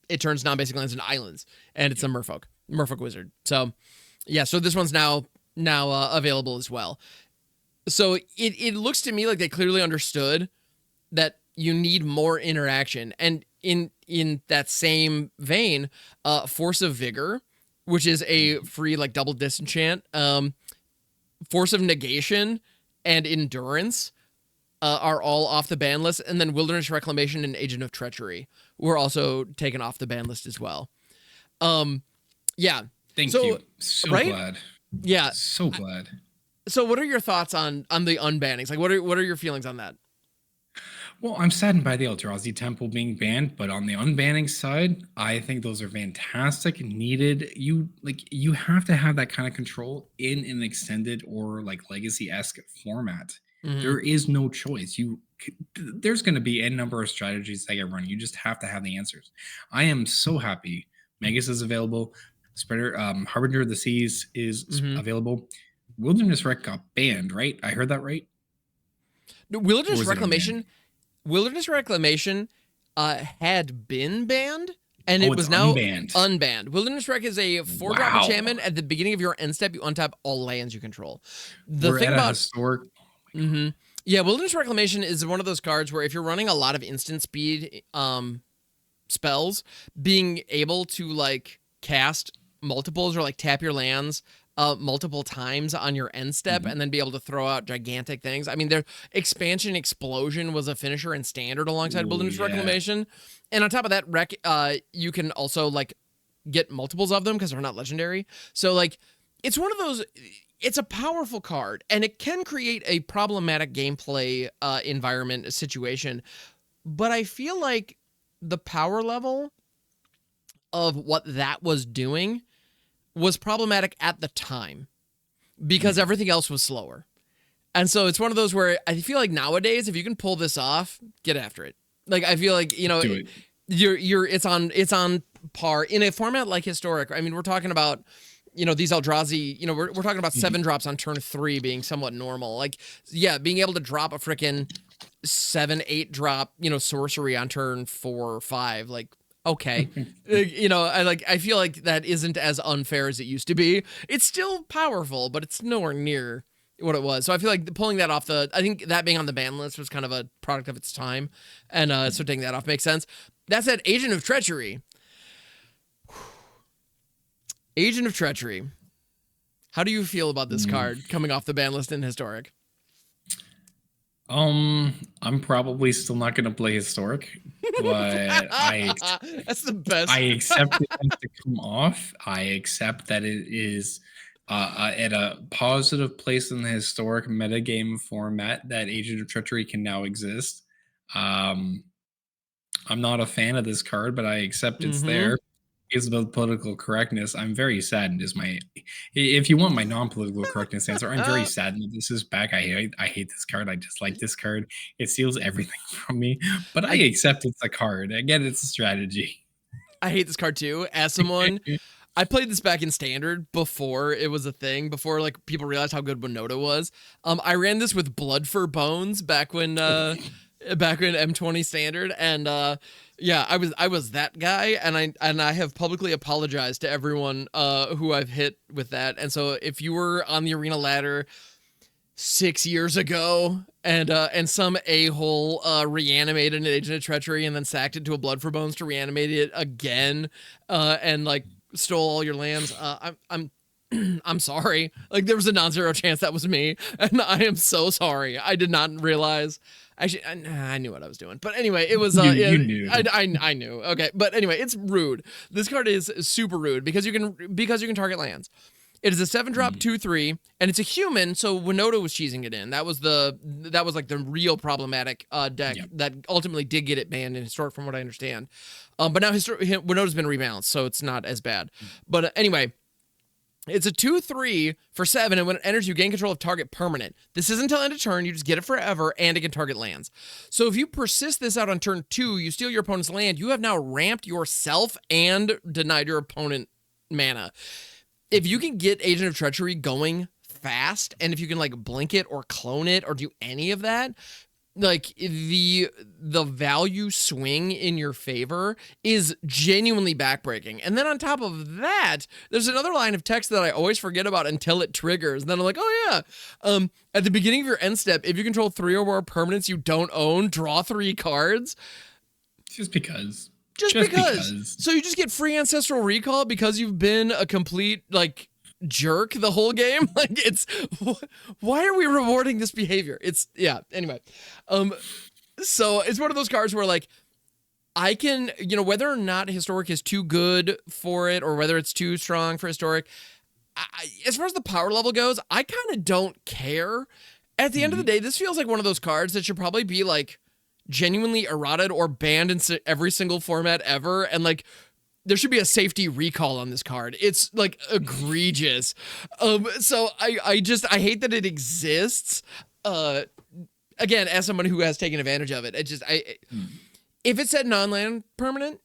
it turns non-basic lands into islands, and it's a Merfolk Wizard. So yeah, so this one's now available as well. So it looks to me like they clearly understood that you need more interaction. And in that same vein, Force of Vigor, which is a free like double disenchant, Force of Negation and Endurance are all off the ban list, and then Wilderness Reclamation and Agent of Treachery were also taken off the ban list as well. Yeah. Thank you. So glad. Yeah. So glad. So what are your thoughts on the unbannings? Like what are your feelings on that? Well, I'm saddened by the Eldrazi Temple being banned, but on the unbanning side, I think those are fantastic, needed. You have to have that kind of control in an extended or like legacy-esque format. There is no choice. There's going to be a number of strategies that get run. You just have to have the answers. I am so happy Magus is available. Spreader, Harbinger of the Seas is available. Wilderness Rec got banned, right? I heard that right? No, Wilderness Reclamation had been banned, and it was now unbanned. Wilderness Rec is a 4-drop enchantment. At the beginning of your end step, you untap all lands you control. The thing about historic. Yeah, Wilderness Reclamation is one of those cards where if you're running a lot of instant speed spells, being able to like cast multiples or like tap your lands multiple times on your end step and then be able to throw out gigantic things. I mean, their Expansion Explosion was a finisher in Standard alongside Wilderness Reclamation. And on top of that, you can also like get multiples of them because they're not legendary. So like it's one of those, it's a powerful card and it can create a problematic gameplay environment situation. But I feel like the power level of what that was doing was problematic at the time because everything else was slower. And so it's one of those where I feel like nowadays, if you can pull this off, get after it. Like, I feel like, it's on par in a format like Historic. I mean, we're talking about, these Eldrazi, we're talking about 7 drops on turn 3 being somewhat normal. Like, yeah, being able to drop a freaking 7-8 drop, sorcery on turn 4 or 5, like, okay. I feel like that isn't as unfair as it used to be. It's still powerful, but it's nowhere near what it was. So I feel like pulling that off I think that being on the ban list was kind of a product of its time. And so taking that off makes sense. That said, Agent of Treachery. Agent of Treachery. How do you feel about this card coming off the ban list in Historic? I'm probably still not going to play Historic, but that's the best. I accept it has to come off. I accept that it is at a positive place in the Historic metagame format that Agent of Treachery can now exist. I'm not a fan of this card, but I accept it's there. Is about political correctness. I'm very saddened. If you want my non-political correctness answer, I'm very saddened that this is back. I hate this card. I dislike this card. It steals everything from me. But I accept it's a card. Again, it's a strategy. I hate this card too. As someone, I played this back in Standard before it was a thing. Before like people realized how good Winota was. I ran this with Blood for Bones back when M20 Standard, and yeah, I was that guy, and I have publicly apologized to everyone who I've hit with that. And so if you were on the arena ladder 6 years ago and some a-hole reanimated an Agent of Treachery and then sacked it to a Blood for Bones to reanimate it again and like stole all your lands, I'm I'm sorry. Like there was a non-zero chance that was me, and I am so sorry. I did not realize. Actually, I knew what I was doing, but anyway, it was. You knew. I knew. Okay, but anyway, it's rude. This card is super rude because you can target lands. It is a 7-drop 2/3, and it's a human. So Winota was cheesing it in. That was like the real problematic deck that ultimately did get it banned in Historic, from what I understand. But now Winota's been rebalanced, so it's not as bad. But anyway. It's a 2/3 for 7, and when it enters, you gain control of target permanent. This isn't until end of turn, you just get it forever, and it can target lands. So if you persist this out on turn 2, you steal your opponent's land, you have now ramped yourself and denied your opponent mana. If you can get Agent of Treachery going fast, and if you can like blink it or clone it or do any of that, like the value swing in your favor is genuinely backbreaking. And then on top of that, there's another line of text that I always forget about until it triggers. And then I'm like, oh yeah. At the beginning of your end step, if you control 3 or more permanents you don't own, draw 3 cards. Just because. So you just get free Ancestral Recall because you've been a complete like jerk the whole game. Like it's, why are we rewarding this behavior? It's anyway. So it's one of those cards where like I can, whether or not Historic is too good for it or whether it's too strong for Historic, as far as the power level goes, I kind of don't care. At the end of the day, this feels like one of those cards that should probably be like genuinely errated or banned in every single format ever, and like there should be a safety recall on this card. It's like egregious. So I hate that it exists. Again, as someone who has taken advantage of it, if it said non-land permanent,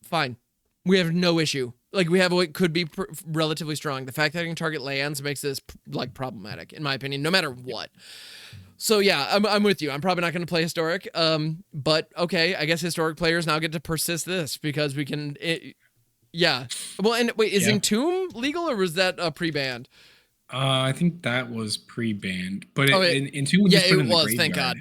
fine. We have no issue. Like we have what could be relatively strong. The fact that it can target lands makes this like problematic, in my opinion, no matter what. So yeah, I'm with you. I'm probably not going to play Historic. But okay, I guess Historic players now get to persist this because we can. Well, and wait, is Entomb legal or was that pre-banned? I think that was pre-banned, but Entomb was just put in the graveyard. Thank God.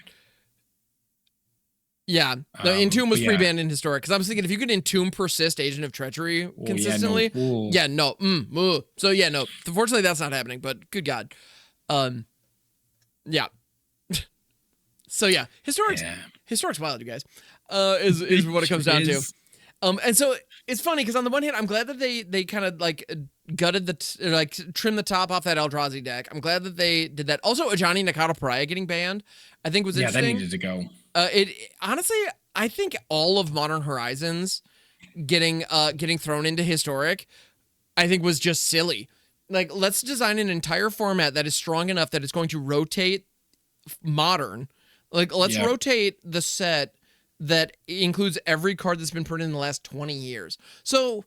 Yeah, the Entomb was pre-banned in Historic because I was thinking if you could Entomb persist Agent of Treachery consistently, So yeah, no. Unfortunately, that's not happening. But good God, yeah. So yeah, Historic's wild, you guys. Is what it comes down to. And so it's funny because on the one hand, I'm glad that they kind of like gutted trimmed the top off that Eldrazi deck. I'm glad that they did that. Also, Ajani Nakata Pariah getting banned, I think was interesting. Yeah, that needed to go. Honestly, I think all of Modern Horizons getting thrown into Historic, I think was just silly. Like, let's design an entire format that is strong enough that it's going to rotate Modern. Like, let's rotate the set that includes every card that's been printed in the last 20 years. So,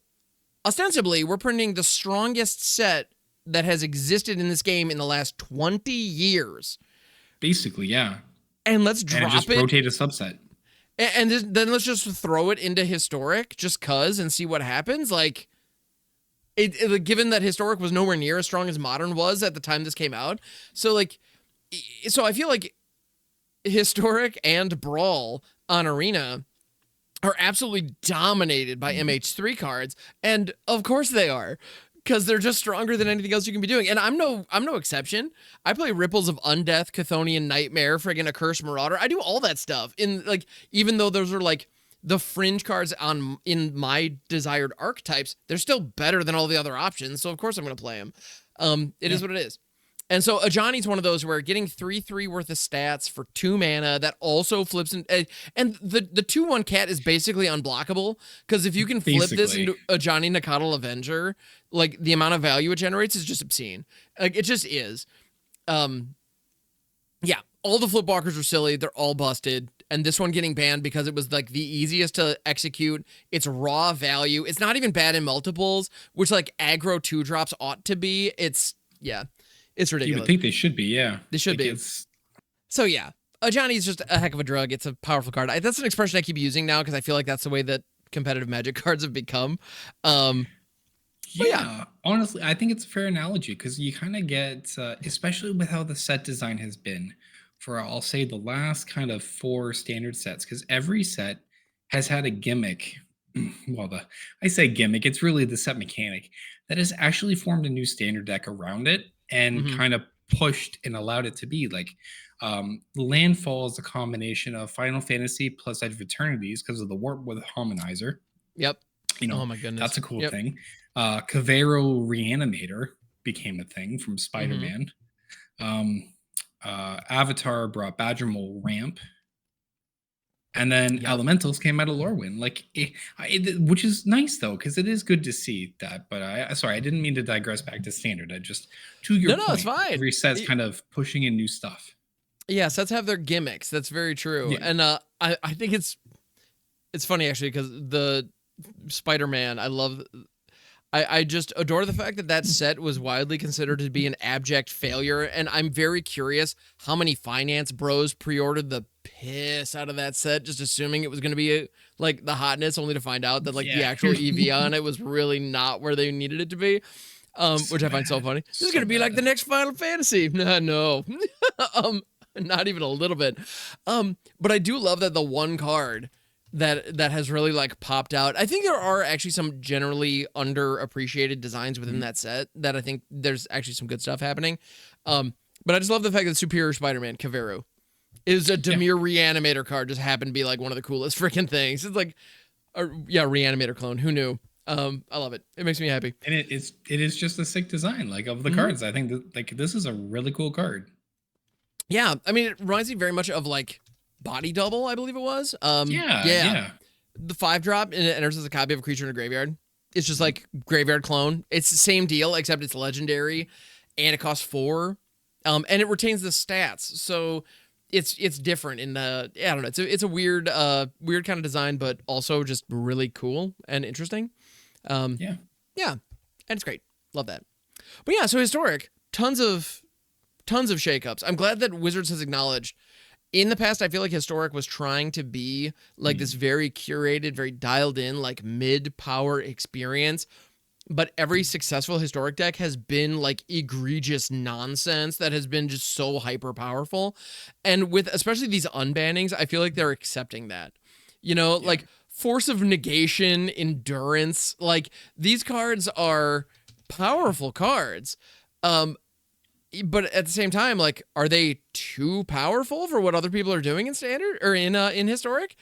ostensibly, we're printing the strongest set that has existed in this game in the last 20 years. Basically, yeah. And let's drop it. Rotate a subset. And then let's just throw it into Historic just cuz and see what happens. Like, given that Historic was nowhere near as strong as Modern was at the time this came out. So I feel like Historic and Brawl on Arena are absolutely dominated by MH3 cards, and of course they are, because they're just stronger than anything else you can be doing. And I'm no exception. I play Ripples of Undeath, Chthonian Nightmare, friggin' Accursed Marauder. I do all that stuff. Even though those are like the fringe cards in my desired archetypes, they're still better than all the other options. So of course I'm gonna play them. It is what it is. And so Ajani's one of those where getting 3/3 worth of stats for 2 mana that also flips and the 2/1 cat is basically unblockable, because if you can flip this into Ajani Nakatl Avenger, like the amount of value it generates is just obscene. Like it just is. Yeah, all the flip walkers are silly. They're all busted. And this one getting banned because it was like the easiest to execute. It's raw value. It's not even bad in multiples, which like aggro 2-drops ought to be. It's ridiculous. You would think they should be, yeah. They should be. So yeah, Ajani's just a heck of a drug. It's a powerful card. That's an expression I keep using now because I feel like that's the way that competitive Magic cards have become. Yeah, honestly, I think it's a fair analogy because you kind of get, especially with how the set design has been for, I'll say, the last kind of 4 standard sets, because every set has had a gimmick well, I say gimmick, it's really the set mechanic that has actually formed a new standard deck around it and Hmm. kind of pushed and allowed it to be like landfall is a combination of Final Fantasy plus Edge of Eternities because of the warp with Harmonizer. Yep. You know, Oh my that's goodness. a cool Yep. thing. Cavero Reanimator became a thing from Hmm. Spider-Man. Um, Avatar brought Badger Mole Ramp, and then Yep. Elementals came out of Lorwyn, like which is nice though, because it is good to see that. But sorry, I didn't mean to digress back to standard. I just, to your No, no, it's point, fine. every set's kind of pushing in new stuff. Yeah, sets have their gimmicks. That's very true. Yeah, And I think it's funny actually because the Spider-Man, I just adore the fact that that set was widely considered to be an abject failure, and I'm very curious how many finance bros pre-ordered the piss out of that set, just assuming it was going to be like the hotness, only to find out that like the yeah, actual EV on it was really not where they needed it to be. so Which I find so bad, funny. This is so going to be like the bad. next Final Fantasy. No, um, not even a little bit. But I do love that the one card that has really like popped out. I think there are actually some generally underappreciated designs within Mhm. that set that I think there's actually some good stuff happening. But I just love the fact that Superior Spider-Man Kaveru is a Yeah, Demir Reanimator card. Just happened to be like one of the coolest freaking things. It's like yeah, Reanimator clone. Who knew? I love it. It makes me happy. and it is just a sick design, like of the Hmm. cards. I think that like this is a really cool card. Yeah, I mean, it reminds me very much of like Body Double, I believe it was. Yeah, Yeah, yeah. the 5-drop and it enters as a copy of a creature in a graveyard. It's just like graveyard clone. It's the same deal except it's legendary, and it costs 4, and it retains the stats. So it's different in the I don't know. It's a weird kind of design, but also just really cool and interesting. Um, Yeah. yeah, and it's great. Love that. But yeah, so historic, tons of shakeups. I'm glad that Wizards has acknowledged. In the past, I feel like Historic was trying to be like this Mhm. very curated, very dialed in, like mid power experience. But every successful Historic deck has been like egregious nonsense that has been just so hyper powerful. And with especially these unbannings, I feel like they're accepting that. You know, Yeah. like Force of Negation, Endurance, like these cards are powerful cards. Um, but at the same time, like, are they too powerful for what other people are doing in standard or in historic?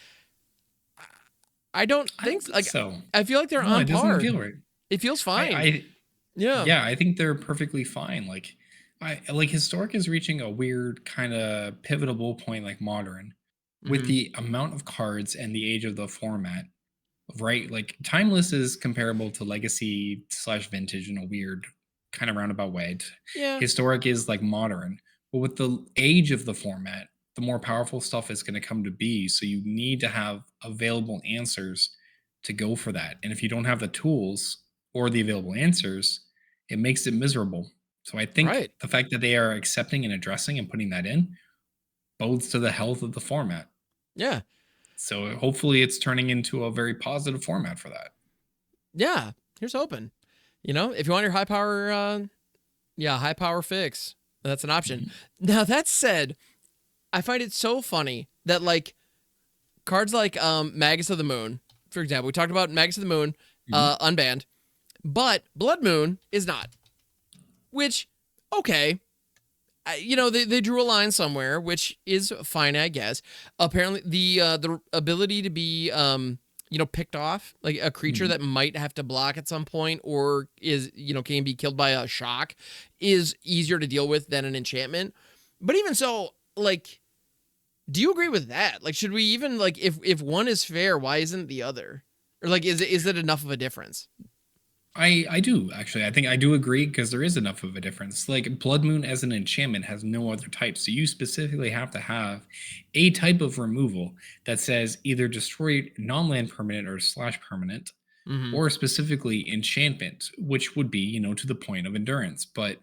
I don't I think don't think like so. I feel like they're No, on it doesn't par. feel right. It feels I fine. I Yeah. yeah, I think they're perfectly fine. Like I like historic is reaching a weird kind of pivotal point like modern with Mm-hmm. the amount of cards and the age of the format, right? Like timeless is comparable to legacy slash vintage in a weird kind of roundabout way. Yeah. Historic is like modern, but with the age of the format, the more powerful stuff is going to come to be. So you need to have available answers to go for that. And if you don't have the tools or the available answers, it makes it miserable. So I think Right. the fact that they are accepting and addressing and putting that in bodes to the health of the format. Yeah. So hopefully it's turning into a very positive format for that. Yeah. Here's hoping. You know, if you want your high power, high power fix, that's an option. Mhm. Now that said, I find it so funny that like cards like Magus of the Moon, for example, we talked about Magus of the Moon, Mhm. unbanned, but Blood Moon is not. Which, okay, you know they drew a line somewhere, which is fine, I guess. Apparently, the ability to be picked off like a creature Mhm. that might have to block at some point or is can be killed by a shock is easier to deal with than an enchantment. But even so, like, do you agree with that? Like, should we even like if one is fair, why isn't the other? Or like, is it enough of a difference? I do actually. I think I do agree because there is enough of a difference. Like Blood Moon as an enchantment has no other type, so you specifically have to have a type of removal that says either destroy non-land permanent or slash permanent, Mm-hmm. or specifically enchantment, which would be to the point of endurance. But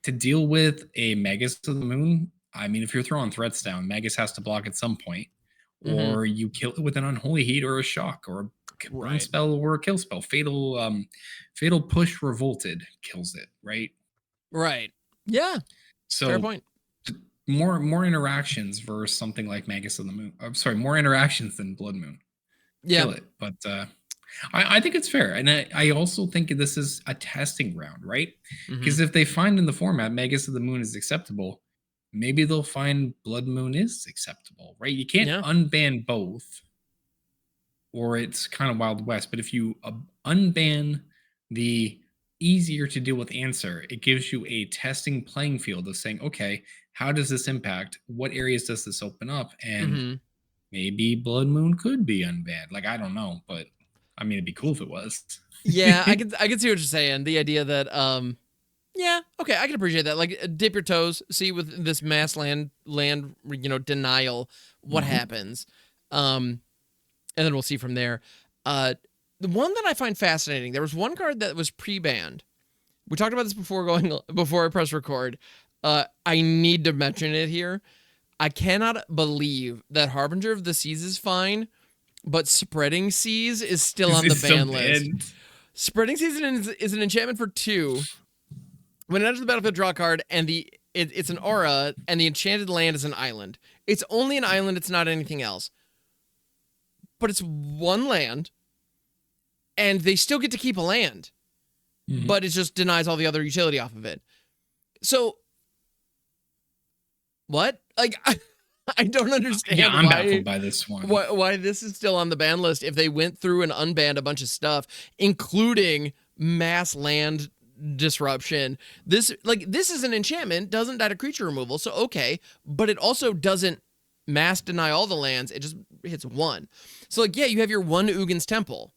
to deal with a Magus of the Moon, I mean, if you're throwing threats down, Magus has to block at some point, Mm-hmm. or you kill it with an unholy heat or a shock or a burn Right. spell or a kill spell. Fatal push revolted kills it, right? Right. Yeah. Fair So point. more interactions versus something like Magus of the Moon. I'm sorry, more interactions than Blood Moon. Yeah. Kill it. But I think it's fair. And I also think this is a testing ground, right? Mm-hmm. Because if they find in the format Magus of the Moon is acceptable, maybe they'll find Blood Moon is acceptable, right? You can't Yeah. unban both, or it's kind of Wild West. But if you unban the easier to deal with answer, it gives you a testing playing field of saying, okay, how does this impact? What areas does this open up? And Mm-hmm. maybe Blood Moon could be unbanned. Like, I don't know, but I mean, it'd be cool if it was. Yeah, I can see what you're saying. The idea that yeah, okay, I can appreciate that. Like dip your toes, see with this mass land denial what happens. And then we'll see from there. The one that I find fascinating, there was one card that was pre-banned. We talked about this before I press record. I need to mention it here. I cannot believe that Harbinger of the Seas is fine, but Spreading Seas is still on the ban list. Spreading Seas is an enchantment for 2. When it enters the battlefield, draw a card, and it's an aura, and the enchanted land is an island. It's only an island, it's not anything else. But it's 1 land, and they still get to keep a land. But it just denies all the other utility off of it. So, what? Like, I don't understand. Yeah, I'm baffled by this one. Why this is still on the ban list if they went through and unbanned a bunch of stuff, including mass land disruption. This is an enchantment, doesn't die to creature removal, so okay, but it also doesn't mass deny all the lands, it just hits 1. So like, yeah, you have your 1 Ugin's Temple.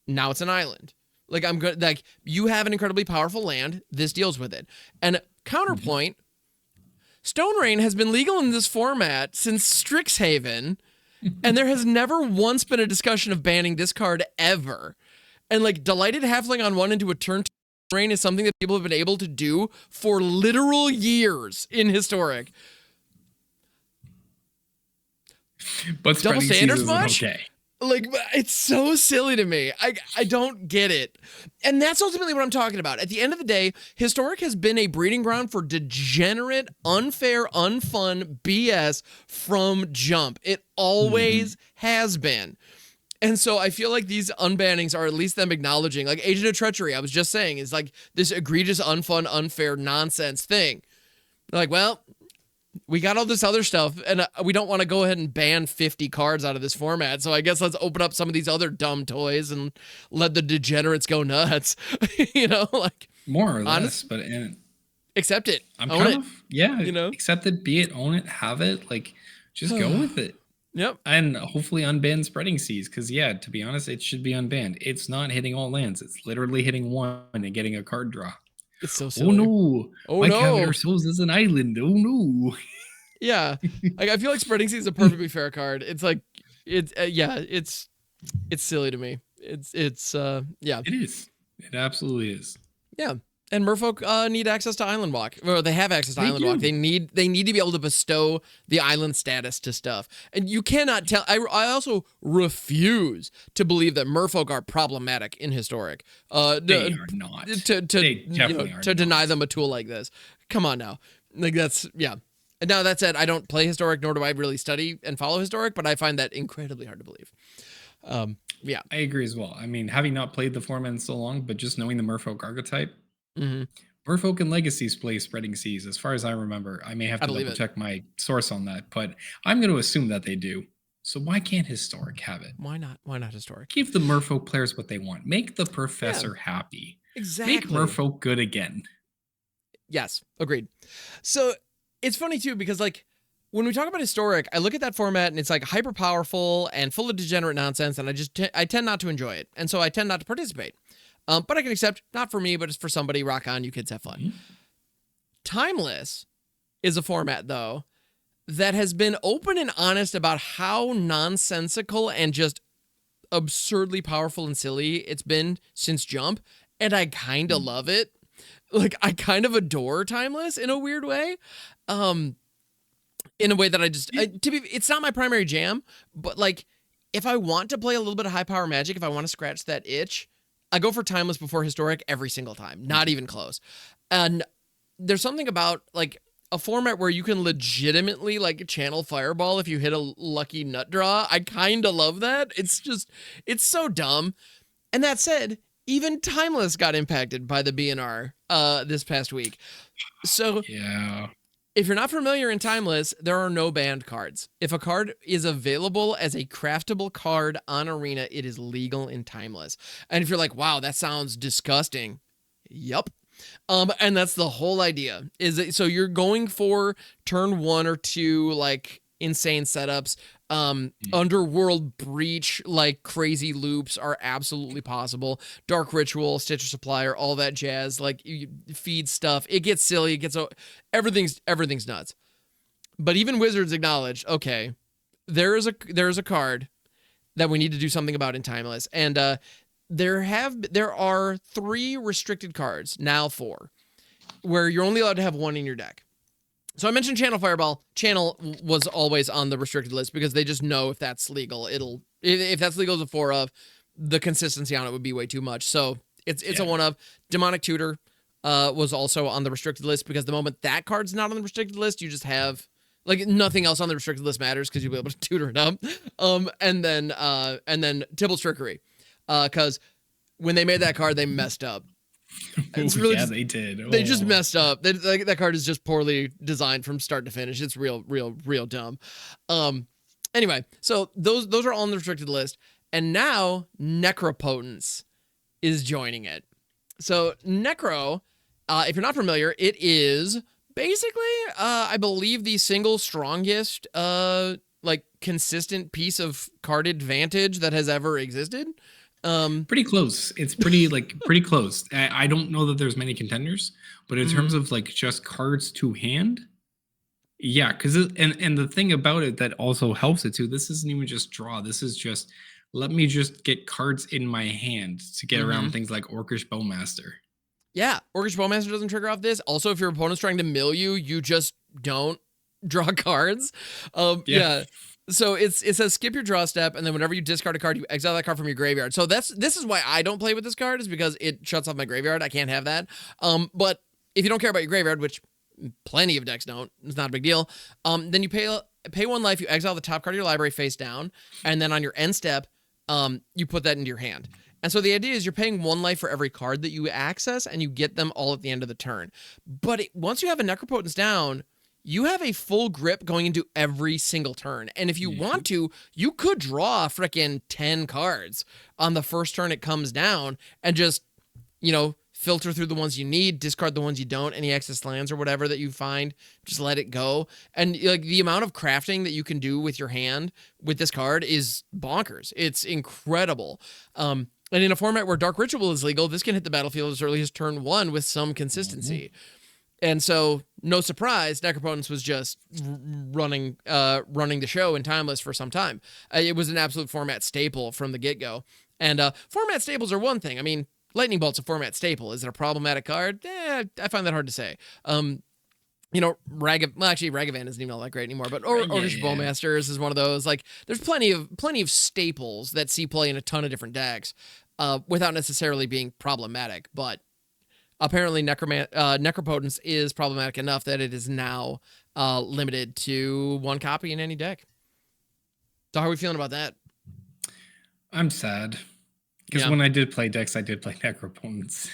Now it's an island. Like, I'm good. Like, you have an incredibly powerful land. This deals with it. And counterpoint, Stone Rain has been legal in this format since Strixhaven, and there has never once been a discussion of banning this card ever. And like, Delighted Halfling on 1 into a turn 2 Rain is something that people have been able to do for literal years in Historic. But Double standards much? Okay. Like, it's so silly to me. I don't get it. And that's ultimately what I'm talking about. At the end of the day, Historic has been a breeding ground for degenerate, unfair, unfun BS from jump. It always has been. And so I feel like these unbannings are at least them acknowledging, like Agent of Treachery, I was just saying, is like this egregious, unfun, unfair nonsense thing. They're like, well, we got all this other stuff, and we don't want to go ahead and ban 50 cards out of this format, so I guess let's open up some of these other dumb toys and let the degenerates go nuts. Like, more or less, but accept it. I'm own kind it. of, yeah, accept it, be it, own it, have it, like, just go with it. Yep. And hopefully unban Spreading Seas, because yeah, to be honest, it should be unbanned. It's not hitting all lands. It's literally hitting 1 and getting a card draw. It's so silly. Oh no! My Cavalier Souls is an island. Oh no! Yeah, like, I feel like Spreading Seas is a perfectly fair card. It's like, it's silly to me. It's yeah. It is. It absolutely is. Yeah. And Merfolk need access to Island Walk. Or they have access to Island Walk. They need to be able to bestow the island status to stuff. And you cannot tell. I also refuse to believe that Merfolk are problematic in Historic. They are not. To deny them a tool like this. Come on now. Like, that's, yeah. Now, that said, I don't play Historic, nor do I really study and follow Historic, but I find that incredibly hard to believe. Yeah. I agree as well. I mean, having not played the format in so long, but just knowing the Merfolk archetype, Merfolk and Legacies play Spreading Seas, as far as I remember. I may have to double check my source on that, but I'm going to assume that they do. So why can't Historic have it? Why not? Why not Historic? Give the Merfolk players what they want. Make the professor happy. Exactly. Make Merfolk good again. Yes, agreed. So it's funny too, because like, when we talk about Historic, I look at that format and it's like hyper powerful and full of degenerate nonsense, and I tend not to enjoy it, and so I tend not to participate. But I can accept, not for me, but it's for somebody. Rock on, you kids have fun. Timeless is a format, though, that has been open and honest about how nonsensical and just absurdly powerful and silly it's been since Jump, and I kind of love it. Like, I kind of adore Timeless in a weird way. In a way that it's not my primary jam, but like, if I want to play a little bit of high power Magic, if I want to scratch that itch, I go for Timeless before Historic every single time, not even close. And there's something about like a format where you can legitimately like channel Fireball if you hit a lucky nut draw. I kind of love that. It's so dumb. And that said, even Timeless got impacted by the BNR this past week. So Yeah. if you're not familiar in Timeless, there are no banned cards. If a card is available as a craftable card on Arena, it is legal in Timeless. And if you're like, wow, that sounds disgusting. Yup. And that's the whole idea. Is it, so you're going for turn 1 or 2, like insane setups. Underworld breach, like crazy loops are absolutely possible. Dark Ritual, Stitcher Supplier, all that jazz, like you feed stuff. It gets silly. It gets everything's nuts. But even Wizards acknowledged, okay, there is a card that we need to do something about in Timeless, and there are 3 restricted cards, now 4, where you're only allowed to have 1 in your deck. So I mentioned Channel Fireball. Channel was always on the restricted list because they just know if that's legal, if that's legal as a 4 of, the consistency on it would be way too much. So it's a 1 of. Demonic Tutor was also on the restricted list because the moment that card's not on the restricted list, you just have like nothing else on the restricted list matters because you'll be able to tutor it up. And then Tibble's Trickery, because when they made that card, they messed up. It's really they did. They just messed up. That card is just poorly designed from start to finish. It's real dumb. Anyway, so those are all on the restricted list, and now Necropotence is joining it. So Necro, if you're not familiar, it is basically, I believe, the single strongest, like consistent piece of card advantage that has ever existed. Pretty close. It's pretty close. I don't know that there's many contenders, but in terms of like just cards to hand, yeah. Because and the thing about it that also helps it too. This isn't even just draw. This is just let me just get cards in my hand to get around things like Orcish Bowmaster. Yeah, Orcish Bowmaster doesn't trigger off this. Also, if your opponent's trying to mill you, you just don't draw cards. Yeah. So it says skip your draw step, and then whenever you discard a card, you exile that card from your graveyard. So this is why I don't play with this card, is because it shuts off my graveyard. I can't have that. But if you don't care about your graveyard, which plenty of decks don't, it's not a big deal. Then you pay 1 life, you exile the top card of your library face down, and then on your end step, you put that into your hand. And so the idea is you're paying 1 life for every card that you access, and you get them all at the end of the turn. But once you have a Necropotence down, you have a full grip going into every single turn. And if you want to, you could draw frickin' 10 cards on the first turn it comes down and just, filter through the ones you need, discard the ones you don't, any excess lands or whatever that you find, just let it go. And like the amount of crafting that you can do with your hand with this card is bonkers. It's incredible. And in a format where Dark Ritual is legal, this can hit the battlefield as early as turn 1 with some consistency. And so, no surprise, Necropotence was just running the show in Timeless for some time. It was an absolute format staple from the get-go. And format staples are one thing. I mean, Lightning Bolt's a format staple. Is it a problematic card? I find that hard to say. Ragavan isn't even all that great anymore, but Orcish Bowmasters is one of those. Like, there's plenty of staples that see play in a ton of different decks without necessarily being problematic, but apparently, Necropotence is problematic enough that it is now limited to 1 copy in any deck. So how are we feeling about that? I'm sad. Because when I did play decks, I did play Necropotence.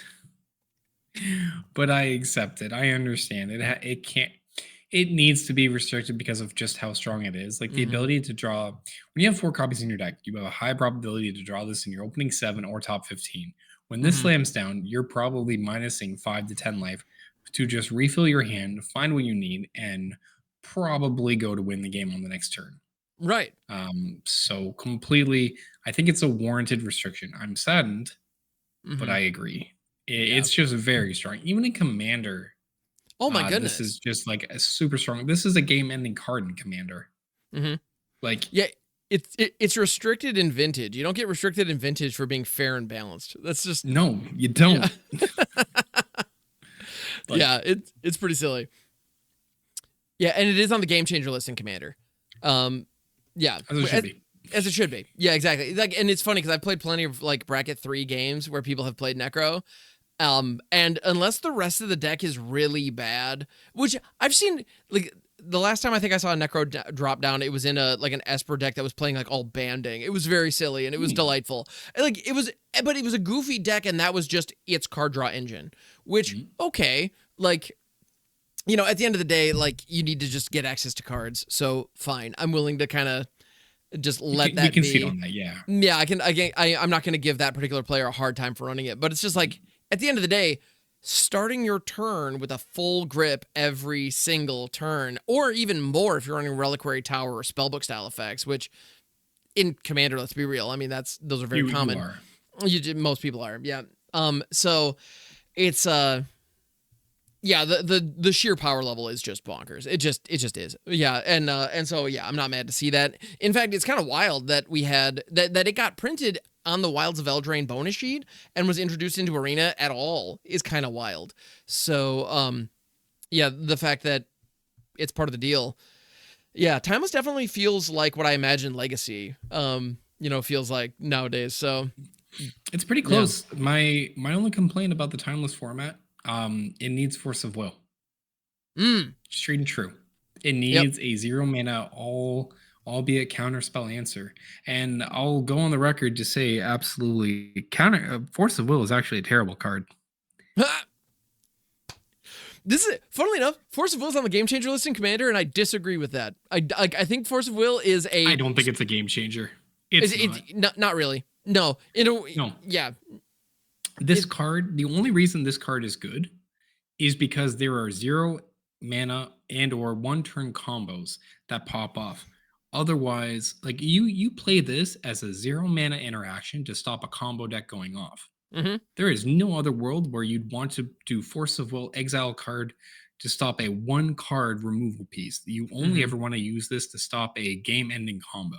But I accept it. I understand it. It needs to be restricted because of just how strong it is. Like the ability to draw, when you have 4 copies in your deck, you have a high probability to draw this in your opening 7 or top 15. When this slams down, you're probably minusing 5 to 10 life to just refill your hand, find what you need, and probably go to win the game on the next turn. Right. So completely, I think it's a warranted restriction. I'm saddened, but I agree. It's just very strong. Even in Commander. Oh my goodness. This is just like a super strong. This is a game-ending card in Commander. Like, yeah. It's restricted in Vintage. You don't get restricted in Vintage for being fair and balanced. That's just no, you don't. Yeah, it's pretty silly. Yeah, and it is on the Game Changer list in Commander. Yeah, as it should be. Yeah, exactly. Like, and it's funny because I've played plenty of like bracket 3 games where people have played Necro. And unless the rest of the deck is really bad, which I've seen, like the last time I think I saw a Necro drop down, it was in an Esper deck that was playing like all banding. It was very silly and it was delightful. Like but it was a goofy deck, and that was just its card draw engine. Which okay, like, you know, at the end of the day, like, you need to just get access to cards. So fine, I'm willing to kind of just let that be. We can see on that, yeah. Yeah, I'm not going to give that particular player a hard time for running it, but it's just like, at the end of the day, starting your turn with a full grip every single turn, or even more if you're running Reliquary Tower or Spellbook style effects, which in Commander, let's be real, I mean, those are very common. Most people are, yeah. So it's yeah, the sheer power level is just bonkers. It just is. Yeah, and so yeah, I'm not mad to see that. In fact, it's kind of wild that we had that it got printed on the Wilds of Eldraine bonus sheet and was introduced into Arena at all is kind of wild. So yeah, the fact that it's part of the deal. Yeah, Timeless definitely feels like what I imagine Legacy feels like nowadays. So it's pretty close. Yeah. My only complaint about the Timeless format, it needs Force of Will. Straight and true. It needs a 0 mana albeit counterspell answer. And I'll go on the record to say absolutely Force of Will is actually a terrible card. This is, funnily enough, Force of Will is on the Game Changer list in Commander, and I disagree with that. I think Force of Will is I don't think it's a game changer. It's not really. No. No. Yeah. This card, the only reason this card is good is because there are 0 mana and or 1-turn combos that pop off. Otherwise, like you play this as a 0 mana interaction to stop a combo deck going off. There is no other world where you'd want to do Force of Will, exile card to stop a 1-card removal piece. You only ever want to use this to stop a game-ending combo.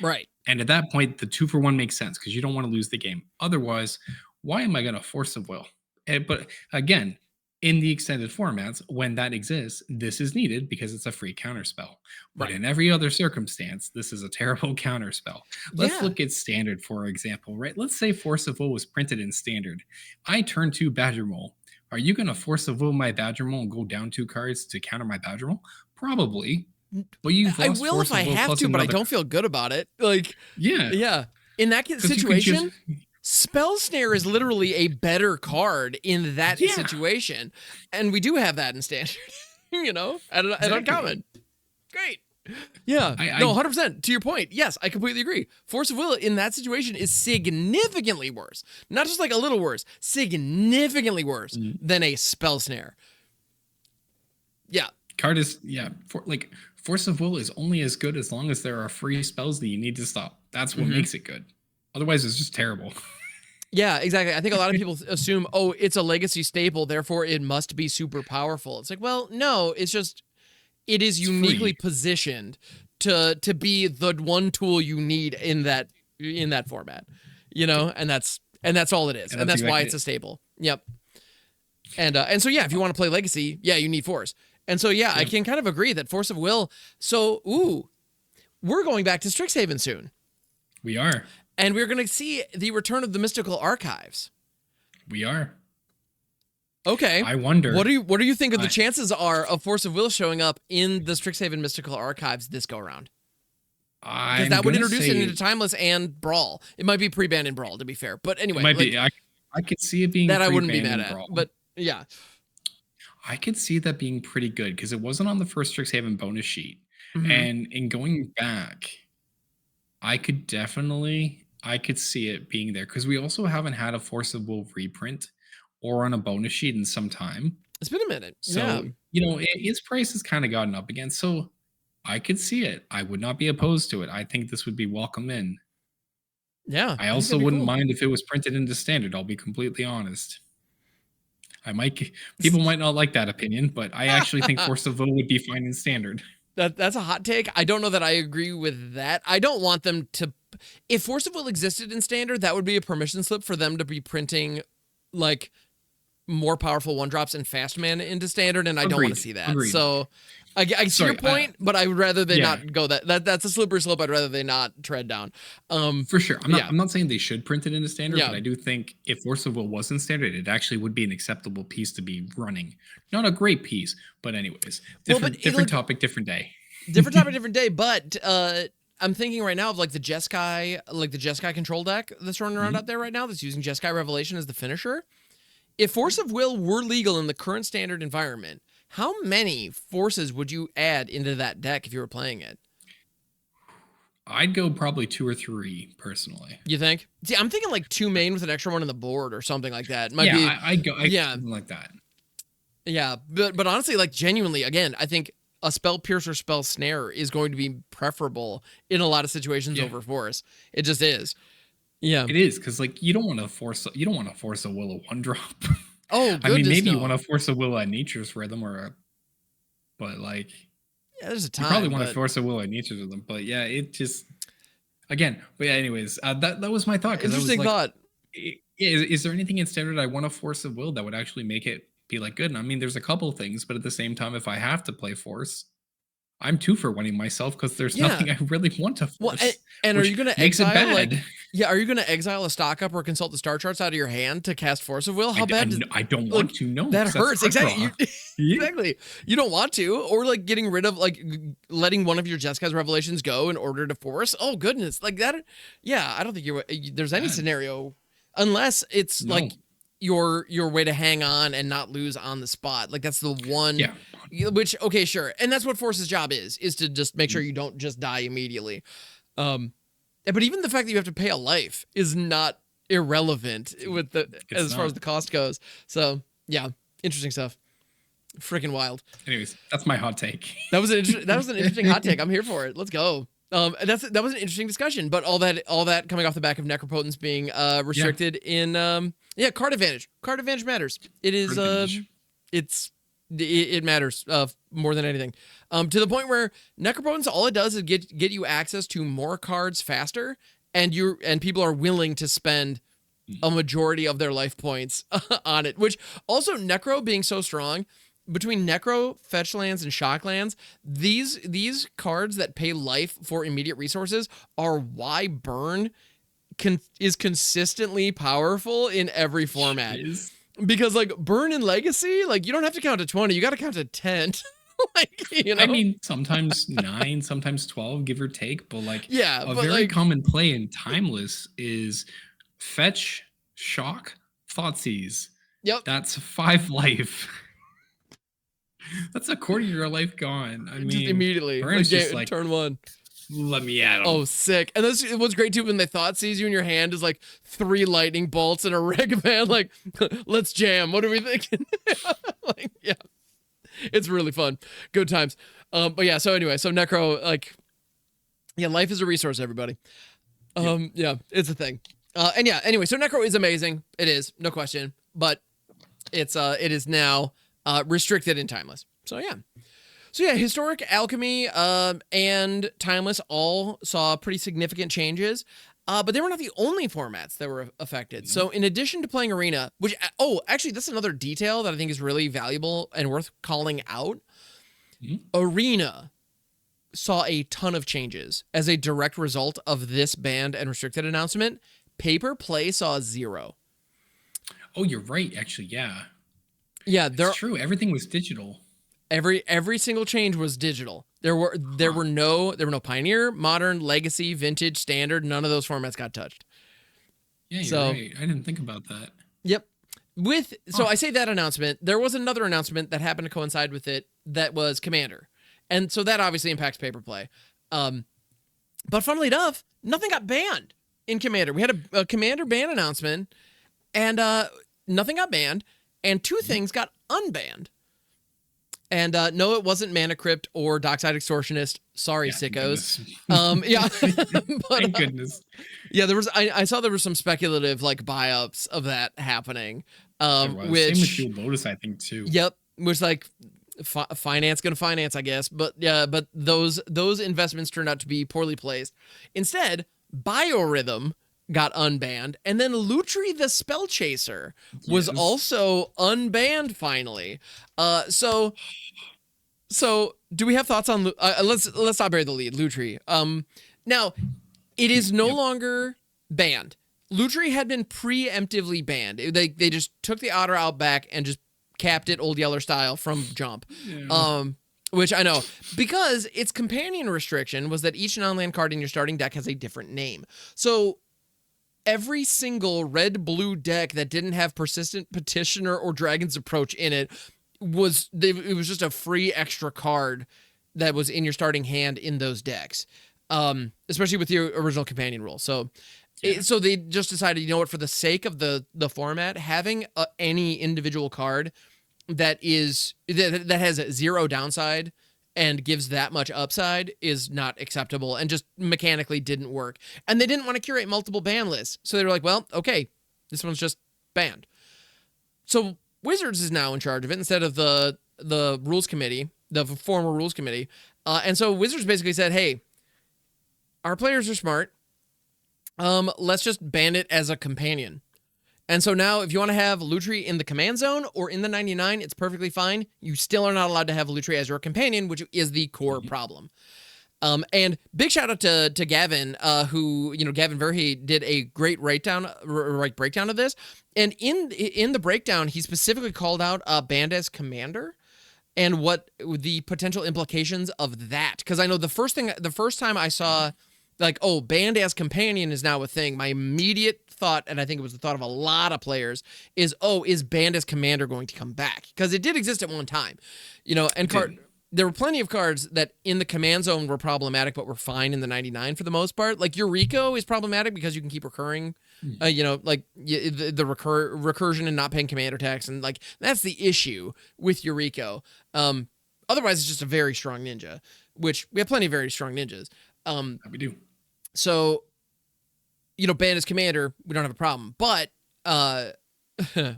Right. And at that point, the 2-for-1 makes sense because you don't want to lose the game. Otherwise, why am I going to Force of Will? But again, in the extended formats, when that exists, this is needed because it's a free counterspell. But in every other circumstance, this is a terrible counterspell. Let's look at Standard, for example, right? Let's say Force of Will was printed in Standard. I turn 2 Badger Mole. Are you going to Force of Will my Badger Mole and go down 2 cards to counter my Badger Mole? Probably. But I will if I have to, but I don't feel good about it. Like, yeah. In that situation, Spell Snare is literally a better card in that situation, and we do have that in Standard. At Uncommon. Great. Yeah. No, 100%. To your point, yes, I completely agree. Force of Will in that situation is significantly worse. Not just like a little worse, significantly worse than a Spell Snare. Yeah. Card is Force of Will is only as good as long as there are free spells that you need to stop. That's what makes it good. Otherwise, it's just terrible. Yeah, exactly. I think a lot of people assume, oh, it's a Legacy staple, therefore it must be super powerful. It's like, well, no, it's just it is uniquely positioned to be the one tool you need in that format. And that's all it is. And that's why it's a staple. Yep. And so yeah, if you want to play Legacy, yeah, you need Force. And so, yeah, I can kind of agree that Force of Will. So, we're going back to Strixhaven soon. We are. And we're going to see the return of the Mystical Archives. We are. Okay. I wonder. What do you think of the chances are of Force of Will showing up in the Strixhaven Mystical Archives this go around? Because that would introduce it into Timeless and Brawl. It might be pre-banned in Brawl, to be fair. But anyway. It might be. I could see it being that I wouldn't be mad at. Brawl. But, yeah. I could see that being pretty good because it wasn't on the first Strixhaven bonus sheet. And in going back, I could see it being there because we also haven't had a Force of Will reprint or on a bonus sheet in some time. It's been a minute. So, its price has kind of gotten up again. So I could see it. I would not be opposed to it. I think this would be welcome in. Yeah. I also wouldn't mind if it was printed into Standard. I'll be completely honest. People might not like that opinion, but I actually think Force of Will would be fine in Standard. That's a hot take. I don't know that I agree with that. I don't want them to. If Force of Will existed in Standard, that would be a permission slip for them to be printing like more powerful 1-drops and fast mana into Standard, and I don't want to see that. Agreed. So I see your point, but I would rather they yeah. not go that's a slippery slope. I'd rather they not tread down. For sure. I'm not saying they should print it into standard, Yeah. but I do think if Force of Will was in standard, it actually would be an acceptable piece to be running. Not a great piece, but anyways, different topic, different day. Different topic, different day. But I'm thinking right now of like the Jeskai control deck that's running around out there right now that's using Jeskai Revelation as the finisher. If Force of Will were legal in the current standard environment, how many forces would you add into that deck if you were playing it? I'd go probably 2 or 3 personally. You think? See, I'm thinking like 2 main with an extra one on the board or something like that. I'd go something like that. Yeah, but honestly, like genuinely, again, I think a Spell Pierce or Spell Snare is going to be preferable in a lot of situations over Force. It just is. Yeah, it is because like you don't want to force a will of 1-drop. Oh, I mean, maybe you want to force a will at Nature's Rhythm but like, yeah, there's a time. You probably want to force a will at Nature's Rhythm, but yeah, it just again. But yeah, anyways, that was my thought. Interesting thought. Is there anything in standard I want to force a will that would actually make it be like good? And I mean, there's a couple things, but at the same time, if I have to play force, I'm 2 for winning myself because there's nothing I really want to force. Well, and are you going to exile bad. are you going to exile a stock up or consult the star charts out of your hand to cast Force of Will? How bad? I don't want to. No, that hurts. Exactly. Exactly. You don't want to, or like getting rid of like letting one of your Jeskai's Revelations go in order to force. Oh goodness, like that. Yeah, I don't think there's any scenario unless it's like your way to hang on and not lose on the spot. Like that's the one. Yeah. Which, okay, sure. And that's what Force's job is to just make sure you don't just die immediately. But even the fact that you have to pay a life is not irrelevant with as far as the cost goes. So yeah, interesting stuff. Freaking wild. Anyways, that's my hot take. That was an interesting hot take. I'm here for it. Let's go. That was an interesting discussion, but all that coming off the back of Necropotence being restricted in card advantage. Card advantage matters. It is it matters more than anything. To the point where Necropotence, all it does is get you access to more cards faster, and people are willing to spend a majority of their life points on it. Which also Necro being so strong, between Necro, fetch lands, and shock lands, these cards that pay life for immediate resources are why burn is consistently powerful in every format. Jeez. Because like burn in Legacy, like you don't have to count to 20, you got to count to 10. Like, you know? I mean, sometimes 9, sometimes 12, give or take, but like a very common play in Timeless is fetch, shock, Thoughtseize. Yep. That's 5 life. That's a quarter of your life gone. I mean, just immediately. Burn's just like turn 1. Let me at him. Oh, sick. And that's what's great too when the Thoughtseize you in your hand is like 3 lightning bolts and a reg band. Like, let's jam. What are we thinking? Like, yeah. It's really fun. Good times. But yeah, so anyway, so Necro, like, yeah, life is a resource, everybody. Yeah, it's a thing. And yeah, anyway, so Necro is amazing. It is, no question. But it is now restricted in Timeless. So yeah. So yeah, Historic, Alchemy, and Timeless all saw pretty significant changes, but they were not the only formats that were affected. Mm-hmm. So in addition to playing Arena, which, actually, that's another detail that I think is really valuable and worth calling out. Mm-hmm. Arena saw a ton of changes as a direct result of this banned and restricted announcement. Paper Play saw 0. Oh, you're right, actually, yeah. Yeah, it's true. Everything was digital. Every single change was digital. There were no Pioneer, Modern, Legacy, Vintage, Standard. None of those formats got touched. Yeah, you're right. I didn't think about that. Yep. I say that announcement. There was another announcement that happened to coincide with it that was Commander, and so that obviously impacts Paper Play. But funnily enough, nothing got banned in Commander. We had a Commander ban announcement, and nothing got banned, and 2 things got unbanned. And no, it wasn't Mana Crypt or Dockside Extortionist. Sorry, sickos. Yeah, but, thank goodness. Yeah, there was. I saw there was some speculative like buy-ups of that happening. Which same with Shield Lotus, I think too. Yep, which like finance gonna finance, I guess. But yeah, but those investments turned out to be poorly placed. Instead, Biorhythm got unbanned, and then Lutri the Spell Chaser was also unbanned finally. So Do we have thoughts on let's not bury the lead, Lutri. Now it is no longer banned. Lutri had been preemptively banned. They just took the otter out back and just capped it old Yeller style from jump. Which I know, because its companion restriction was that each non-land card in your starting deck has a different name. So every single red-blue deck that didn't have Persistent Petitioner or Dragon's Approach in it was just a free extra card that was in your starting hand in those decks, especially with your original companion rule. So so they just decided, you know what, for the sake of the format, having any individual card that has 0 downside and gives that much upside is not acceptable, and just mechanically didn't work. And they didn't want to curate multiple ban lists, so they were like, well, okay, this one's just banned. So Wizards is now in charge of it instead of the rules committee, the former rules committee. And so Wizards basically said, hey, our players are smart. Let's just ban it as a companion. And so now, if you want to have Lutri in the command zone or in the 99, it's perfectly fine. You still are not allowed to have Lutri as your companion, which is the core problem. And big shout out to Gavin, who, Gavin Verhey did a great breakdown of this. And in the breakdown, he specifically called out banned as commander and what the potential implications of that. Because I know the first time I saw, like, oh, banned as companion is now a thing, my immediate thought, and I think it was the thought of a lot of players, is, oh, is banned as commander going to come back? Because it did exist at one time, and there were plenty of cards that in the command zone were problematic, but were fine in the 99 for the most part. Like Yuriko is problematic because you can keep recurring, like the recursion and not paying commander tax, and like that's the issue with Yuriko. Otherwise, it's just a very strong ninja, which we have plenty of very strong ninjas. We do. So, banned as commander, we don't have a problem. But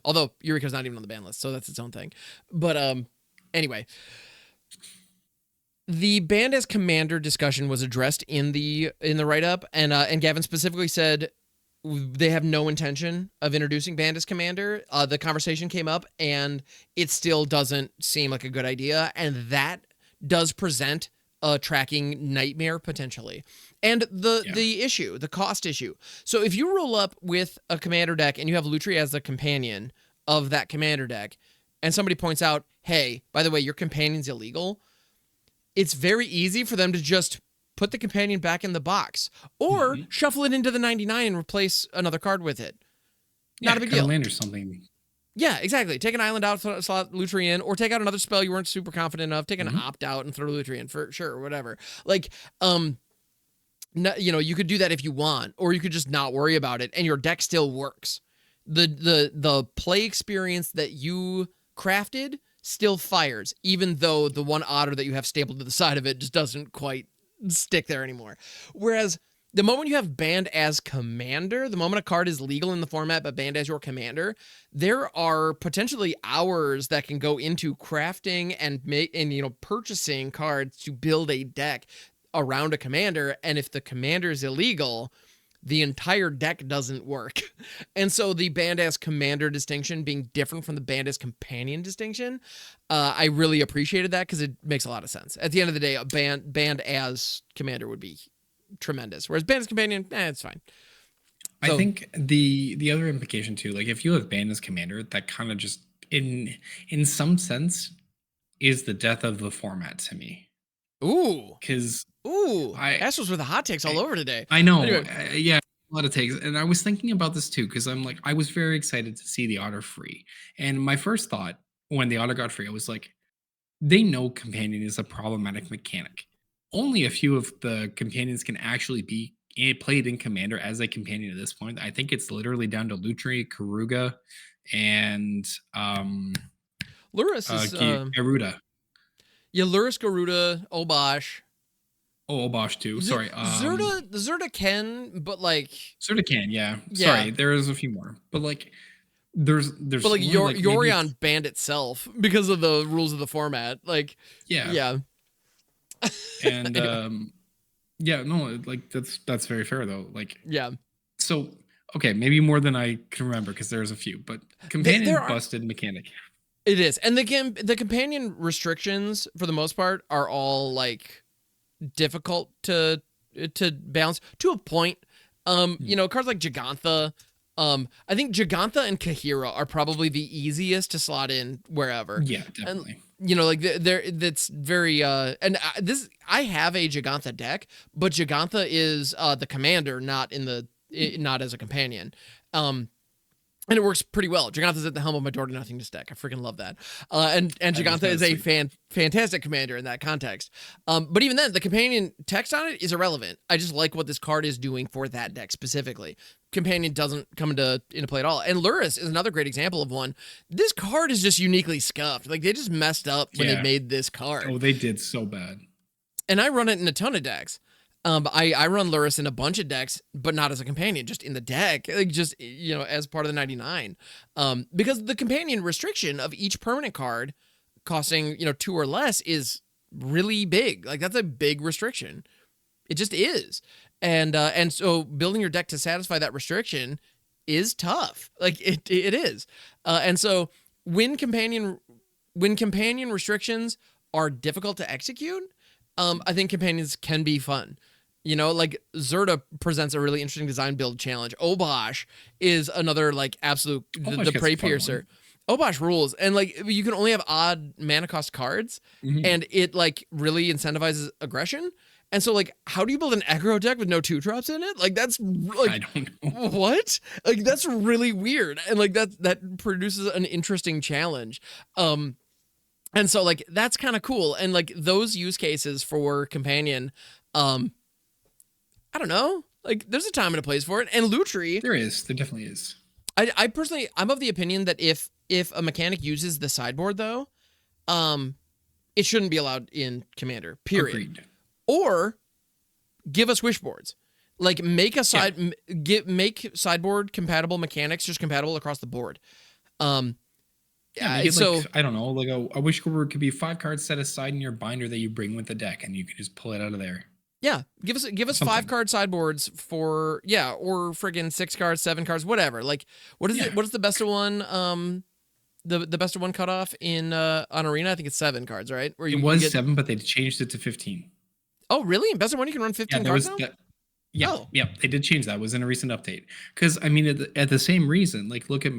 although Yuriko's not even on the ban list, so that's its own thing. But anyway, the banned as commander discussion was addressed in the write-up, and Gavin specifically said they have no intention of introducing banned as commander. The conversation came up, and it still doesn't seem like a good idea, and that does present a tracking nightmare potentially. And the cost issue. So if you roll up with a commander deck and you have Lutri as the companion of that commander deck, and somebody points out, hey, by the way, your companion's illegal, it's very easy for them to just put the companion back in the box or shuffle it into the 99 and replace another card with it. Not a big deal. Land or something. Yeah, exactly. Take an island out, slot Lutri in, or take out another spell you weren't super confident of. Take an opt out and throw Lutri in for sure, or whatever. Like, you could do that if you want, or you could just not worry about it, and your deck still works. The play experience that you crafted still fires, even though the one otter that you have stapled to the side of it just doesn't quite stick there anymore. Whereas the moment you have banned as commander, the moment a card is legal in the format but banned as your commander, there are potentially hours that can go into crafting and purchasing cards to build a deck around a commander. And if the commander is illegal, the entire deck doesn't work. And so the banned as commander distinction being different from the banned as companion distinction, I really appreciated that because it makes a lot of sense. At the end of the day, a banned as commander would be tremendous, whereas banned as companion, it's fine. So, I think the other implication too, like if you have banned as commander, that kind of just in some sense is the death of the format to me. Because Astros with the hot takes all over today. I know. Anyway. Yeah, a lot of takes. And I was thinking about this too, because I'm like, I was very excited to see the otter free. And my first thought when the otter got free, I was like, they know companion is a problematic mechanic. Only a few of the companions can actually be played in commander as a companion at this point. I think it's literally down to Lutri, Karuga, and Lurrus is Garuda. Yeah, Lurrus, Garuda, Obosh. Oh, Obosh too. Sorry. Zerda can, but like Zerda can, yeah. Sorry, there's a few more. But like there's but like Yorion banned itself because of the rules of the format. Like yeah. And like that's very fair though. Like so okay, maybe more than I can remember because there's a few, but companion busted mechanic. It is. And the companion restrictions for the most part are all like difficult to balance to a point. You know, cards like Gigantha, I think Gigantha and Kahira are probably the easiest to slot in wherever. Yeah, And definitely. you know, like that's very and I have a Gigantha deck, but Gigantha is the commander, not in the not as a companion. And it works pretty well. Gigantha's at the helm of my Door to Nothingness deck. I freaking love that. And That is Gigantha really is a sweet. fantastic commander in that context. But even then, the companion text on it is irrelevant. I just like what this card is doing for that deck specifically. Companion doesn't come into play at all. And Luris is another great example of one. This card is just uniquely scuffed. Like they just messed up when they Yeah. made this card. Oh, they did so bad. And I run it in a ton of decks. I run Luris in a bunch of decks, but not as a companion, just in the deck, like just, you know, as part of the 99. Because the companion restriction of each permanent card costing, you know, 2 or less is really big. Like that's a big restriction. It just is. And so building your deck to satisfy that restriction is tough. Like it is. And so when companion restrictions are difficult to execute, I think companions can be fun. You know, like Zerta presents a really interesting design build challenge. Obosh is another like absolute Obosh the gets prey a fun piercer. one. Obosh rules, and like you can only have odd mana cost cards, Mhm. and it like really incentivizes aggression. And so like, how do you build an aggro deck with no 2-drops in it? Like that's I like don't know. what? Like that's really weird, and like that produces an interesting challenge. And so like that's kind of cool, and like those use cases for companion, I don't know. Like, there's a time and a place for it. And Lutri, There is. There definitely is. I personally, I'm of the opinion that if a mechanic uses the sideboard though, it shouldn't be allowed in Commander. Period. Agreed. Or give us wishboards. Like make a Yeah. make sideboard compatible mechanics just compatible across the board. Yeah, make it So like, I don't know, like a wish board could be 5 cards set aside in your binder that you bring with the deck, and you can just pull it out of there. yeah, give us 5 Something. card sideboards for or friggin' 6 cards, 7 cards, whatever. Like what is Yeah. it? What is the best of one? The best of one cutoff in on Arena? I think it's 7 cards, right? Where It you was get 7, but they changed it to 15. Oh, really? In best of one you can run Yeah, 15 there cards was now? that. Yeah, Oh, yeah, they did change that. It was in a recent update. Because I mean, at the same reason, like look at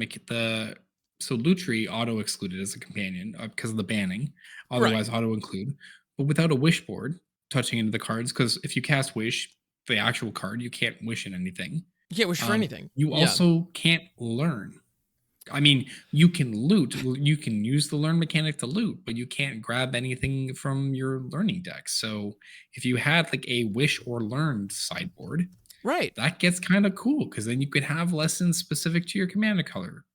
so Lutri auto excluded as a companion because of the banning. right. Otherwise, auto include, but without a wish board touching into the cards. Because if you cast wish, the actual card, you can't wish in anything. You can't wish for anything. You Yeah. also can't learn. I mean, you can loot. You can use the learn mechanic to loot, but you can't grab anything from your learning deck. So if you had like a wish or learned sideboard, Right. that gets kind of cool because then you could have lessons specific to your commander color.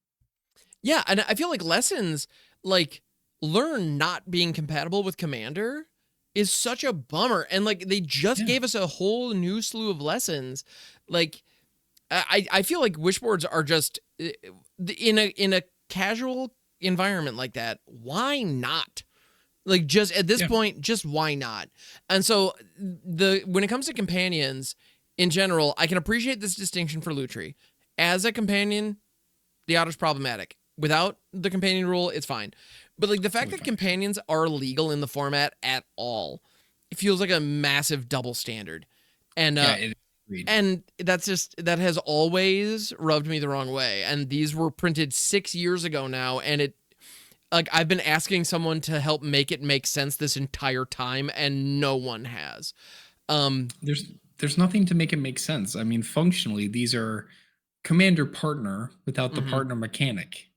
Yeah, and I feel like lessons like learn not being compatible with Commander is such a bummer. And like they just Yeah. gave us a whole new slew of lessons. Like I feel like wishboards are just in a casual environment like that. Why not? Like just at this Yeah. point, just why not? And so when it comes to companions in general, I can appreciate this distinction for Lutri. As a companion, the otter's problematic. Without the companion rule, it's fine. But like the fact Totally that fine. companions are legal in the format at all, it feels like a massive double standard. And Yeah, it agreed. and that has always rubbed me the wrong way. And these were printed 6 years ago now, and it like I've been asking someone to help make it make sense this entire time, and no one has. There's nothing to make it make sense. I mean, functionally, these are commander partner without the Mhm. partner mechanic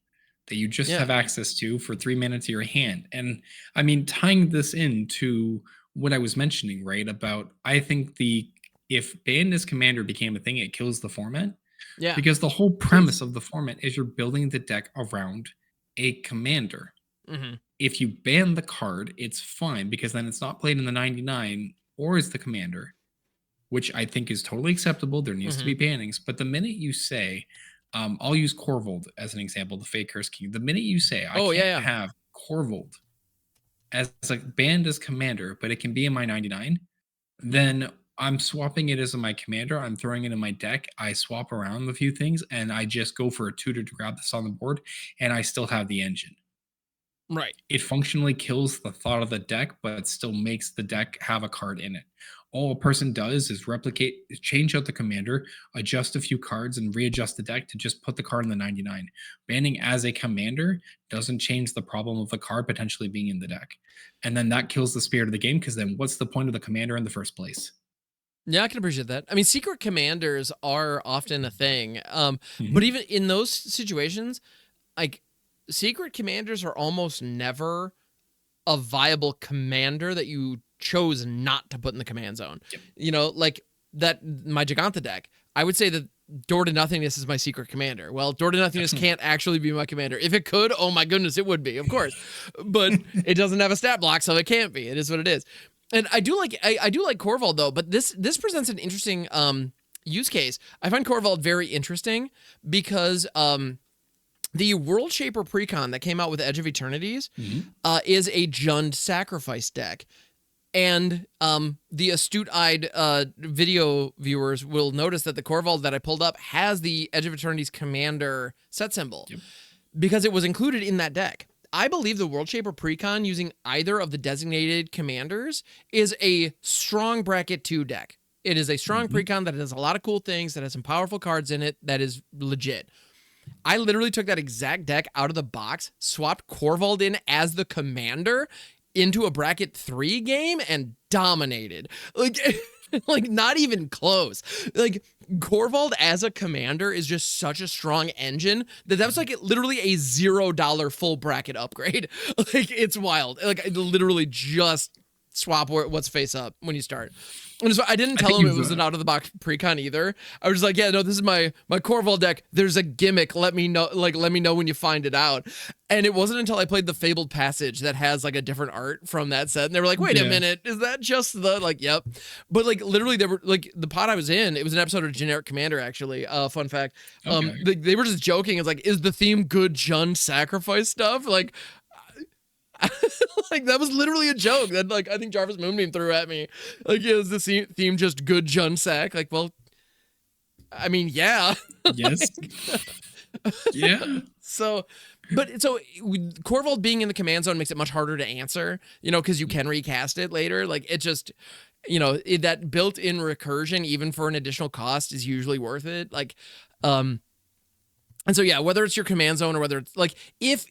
that you just Yeah. have access to for 3 minutes of your hand. And I mean, tying this into what I was mentioning, right? About I think the if banned as commander became a thing, it kills the format Yeah. because the whole Please. premise of the format is you're building the deck around a commander. Mhm. If you ban the card, it's fine because then it's not played in the 99 or is the commander, which I think is totally acceptable. There needs to be Mhm. bannings. But the minute you say, I'll use Corvold as an example, the Fake Curse King. The minute you say, I Oh, can't yeah. have Corvold as a banned as commander, but it can be in my 99, then I'm swapping it as my commander. I'm throwing it in my deck. I swap around a few things and I just go for a tutor to grab this on the board, and I still have the engine. Right. It functionally kills the thought of the deck, but it still makes the deck have a card in it. All a person does is change out the commander, adjust a few cards, and readjust the deck to just put the card in the 99. Banning as a commander doesn't change the problem of the card potentially being in the deck. And then that kills the spirit of the game, because then what's the point of the commander in the first place? Yeah, I can appreciate that. I mean, secret commanders are often a thing. But Mhm. even in those situations, like secret commanders are almost never a viable commander that you chose not to put in the command zone. Yep. You know, like that my Giganta deck. I would say that Door to Nothingness is my secret commander. Well, Door to Nothingness Definitely. can't actually be my commander. If it could, oh my goodness, it would be, of course. But it doesn't have a stat block, so it can't be. It is what it is. And I do like Corval though, but this presents an interesting use case. I find Corval very interesting because the World Shaper Precon that came out with Edge of Eternities Mhm. is a Jund sacrifice deck. And the astute-eyed video viewers will notice that the Corval that I pulled up has the Edge of Eternities commander set symbol because it was included in that deck. I believe the World Shaper Precon using either of the designated commanders is a strong bracket 2 deck. It is a strong precon that has a lot of cool things, that has some powerful cards in it, that is legit. I literally took that exact deck out of the box, swapped Corvald in as the commander into a bracket 3 game, and dominated. Like, like not even close. Like Corvald as a commander is just such a strong engine that was like literally a $0 full bracket upgrade. Like it's wild. Like I literally just swap what's face up when you start. And so I didn't tell him it was an out of the box precon either. I was just like, yeah, no, this is my Corval deck. There's a gimmick. Let me know, let me know when you find it out. And it wasn't until I played the Fabled Passage that has like a different art from that set. And they were like, wait a minute, is that just the like, yep. But like literally they were like the pod I was in, it was an episode of Generic Commander actually. Fun fact. They were just joking. It's like, is the theme good Jund sacrifice stuff? Like like that was literally a joke that like I think Jarvis Moonbeam threw at me. Like, is the theme just good Jund sack? Like, well, I mean, yeah. Yes. Yeah. So Corvald being in the command zone makes it much harder to answer, you know, because you can recast it later. Like it just, you know, that built-in recursion, even for an additional cost, is usually worth it. Like, and so yeah, whether it's your command zone or whether it's like if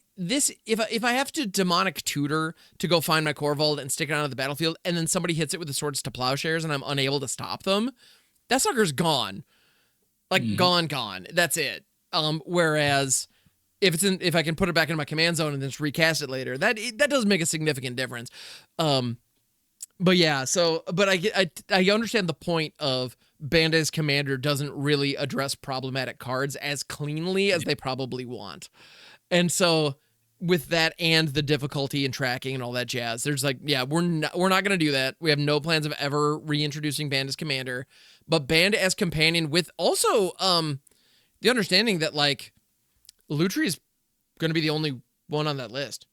I have to demonic tutor to go find my Corvald and stick it onto the battlefield, and then somebody hits it with the Swords to Plowshares and I'm unable to stop them, that sucker's gone. Like gone. That's it. Whereas if I can put it back in my command zone and then just recast it later, that does make a significant difference. But yeah, but I understand the point of Bandai's commander doesn't really address problematic cards as cleanly as they probably want. And so with that and the difficulty and tracking and all that jazz, there's like, yeah, we're not going to do that. We have no plans of ever reintroducing Band as commander, but Band as companion, with also the understanding that like Lutri is going to be the only one on that list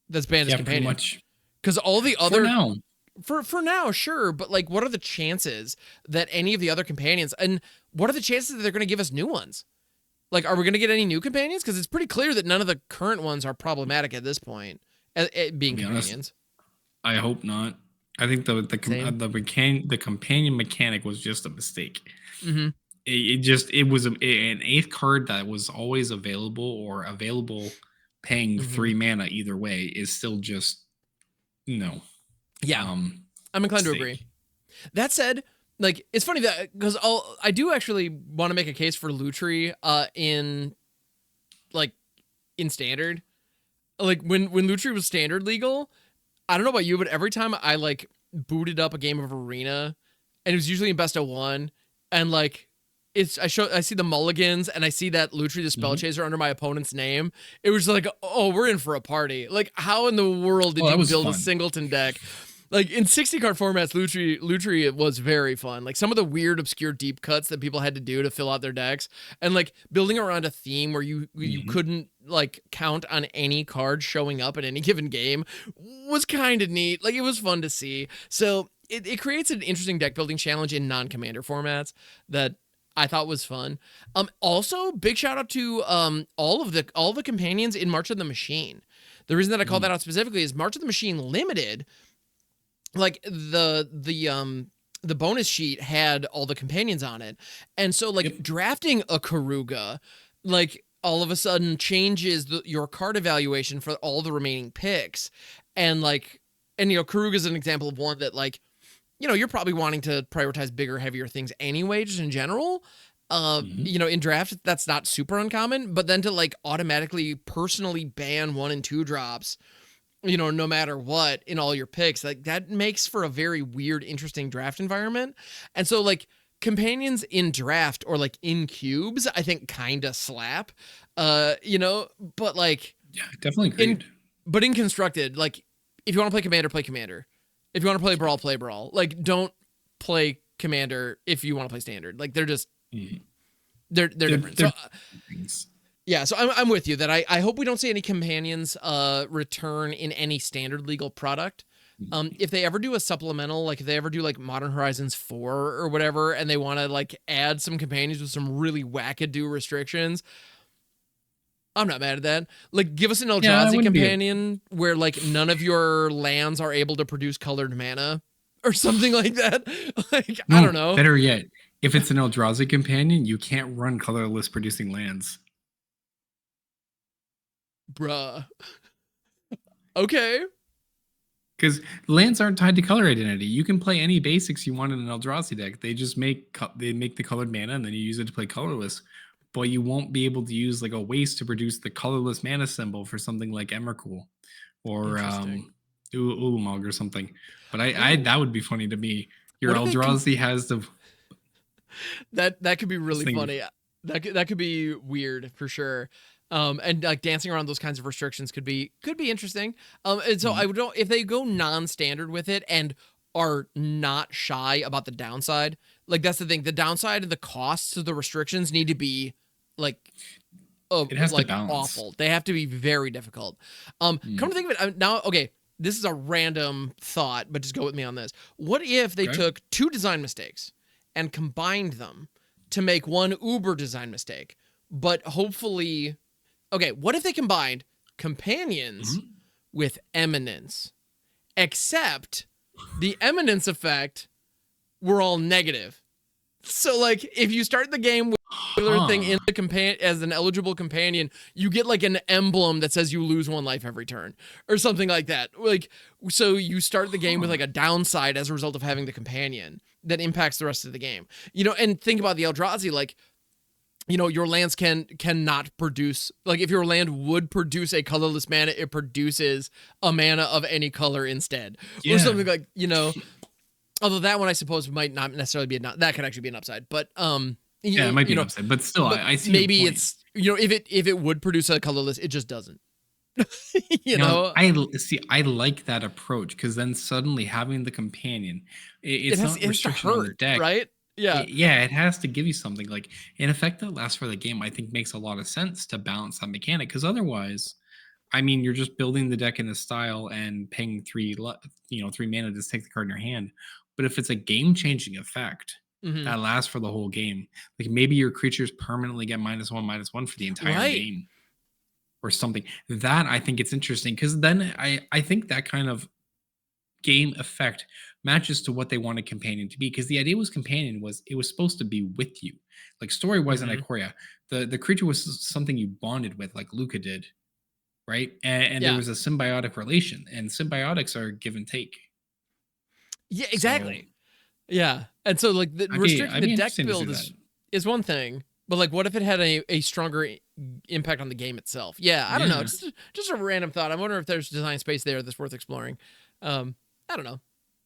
that's Band as companion. Because all the other for now, sure, but like, what are the chances that any of the other companions, and what are the chances that they're going to give us new ones? Like, are we going to get any new companions? Because it's pretty clear that none of the current ones are problematic at this point, being companions. Honest, I hope not. I think the companion mechanic was just a mistake. It was an 8th card that was always available paying 3 mana either way is still just no. Yeah, I'm inclined to agree. That said, like, it's funny that because I do actually want to make a case for Lutri in standard. Like when Lutri was standard legal, I don't know about you, but every time I like booted up a game of Arena, and it was usually in best of 1, and like I see the mulligans and I see that Lutri the Spell Chaser under my opponent's name. It was like, oh, we're in for a party. Like, how in the world did you build a singleton deck? Like in 60 card formats, Lutri it was very fun. Like some of the weird, obscure deep cuts that people had to do to fill out their decks, and like building around a theme where you couldn't like count on any card showing up in any given game was kind of neat. Like it was fun to see. So it creates an interesting deck building challenge in non-commander formats that I thought was fun. Also, big shout out to all the companions in March of the Machine. The reason that I called that out specifically is March of the Machine Limited, like the bonus sheet had all the companions on it. And so like drafting a Karuga, like all of a sudden changes your card evaluation for all the remaining picks. And like, and you know, Karuga is an example of one that like, you know, you're probably wanting to prioritize bigger, heavier things anyway, just in general. You know, in draft, that's not super uncommon, but then to like automatically personally ban 1 and 2 drops, you know, no matter what in all your picks, like that makes for a very weird, interesting draft environment. And so like companions in draft or like in cubes, I think kind of slap, you know, but like, yeah, definitely agreed. But in constructed, like if you want to play commander, play commander. If you want to play brawl, play brawl. Like don't play commander if you want to play standard. Like they're just, they're different. So, yeah, so I'm with you that I hope we don't see any companions return in any standard legal product. If they ever do a supplemental, like if they ever do like Modern Horizons 4 or whatever, and they want to like add some companions with some really wackadoo restrictions, I'm not mad at that. Like give us an Eldrazi companion where like none of your lands are able to produce colored mana or something like that. Like no, I don't know. Better yet, if it's an Eldrazi companion, you can't run colorless producing lands. Bruh. Okay. Because lands aren't tied to color identity. You can play any basics you want in an Eldrazi deck. They just make the colored mana, and then you use it to play colorless. But you won't be able to use like a waste to produce the colorless mana symbol for something like Emrakul or Ulamog or something. But I that would be funny to me. Your Eldrazi has the that could be really funny. That could be weird for sure. And like dancing around those kinds of restrictions could be interesting. And so I would know if they go non-standard with it and are not shy about the downside. Like that's the thing. The downside and the costs of the restrictions need to be like, it has like to balance. Awful. They have to be very difficult. Come to think of it now. Okay, this is a random thought, but just go with me on this. What if they took 2 design mistakes and combined them to make one uber design mistake, but hopefully, okay, what if they combined companions with eminence, except the eminence effect were all negative. So like if you start the game with thing in the as an eligible companion, you get like an emblem that says you lose 1 life every turn or something like that. Like, so you start the game with like a downside as a result of having the companion that impacts the rest of the game, you know. And think about the Eldrazi, like, you know, your lands cannot produce, like if your land would produce a colorless mana, it produces a mana of any color instead, or something like, you know. Although that one I suppose might not necessarily be that could actually be an upside, but it might be an upside, but still, I see. Maybe it's, you know, if it would produce a colorless, it just doesn't. you know, I like that approach because then suddenly having the companion, it's not restriction on the deck, right? Yeah, it has to give you something like an effect that lasts for the game. I think makes a lot of sense to balance that mechanic because otherwise, I mean, you're just building the deck in a style and paying 3 mana to take the card in your hand. But if it's a game-changing effect that lasts for the whole game, like maybe your creatures permanently get -1/-1 for the entire game, or something, that I think it's interesting because then I think that kind of game effect matches to what they wanted companion to be. Because the idea was companion was it was supposed to be with you, like story-wise in Ikoria, the creature was something you bonded with, like Luca did, right? And there was a symbiotic relation, and symbiotics are give and take. Yeah, exactly. So, yeah. And so like the restricting the deck build is one thing, but like what if it had a stronger impact on the game itself? Yeah, I don't know. Just a random thought. I wonder if there's design space there that's worth exploring. I don't know.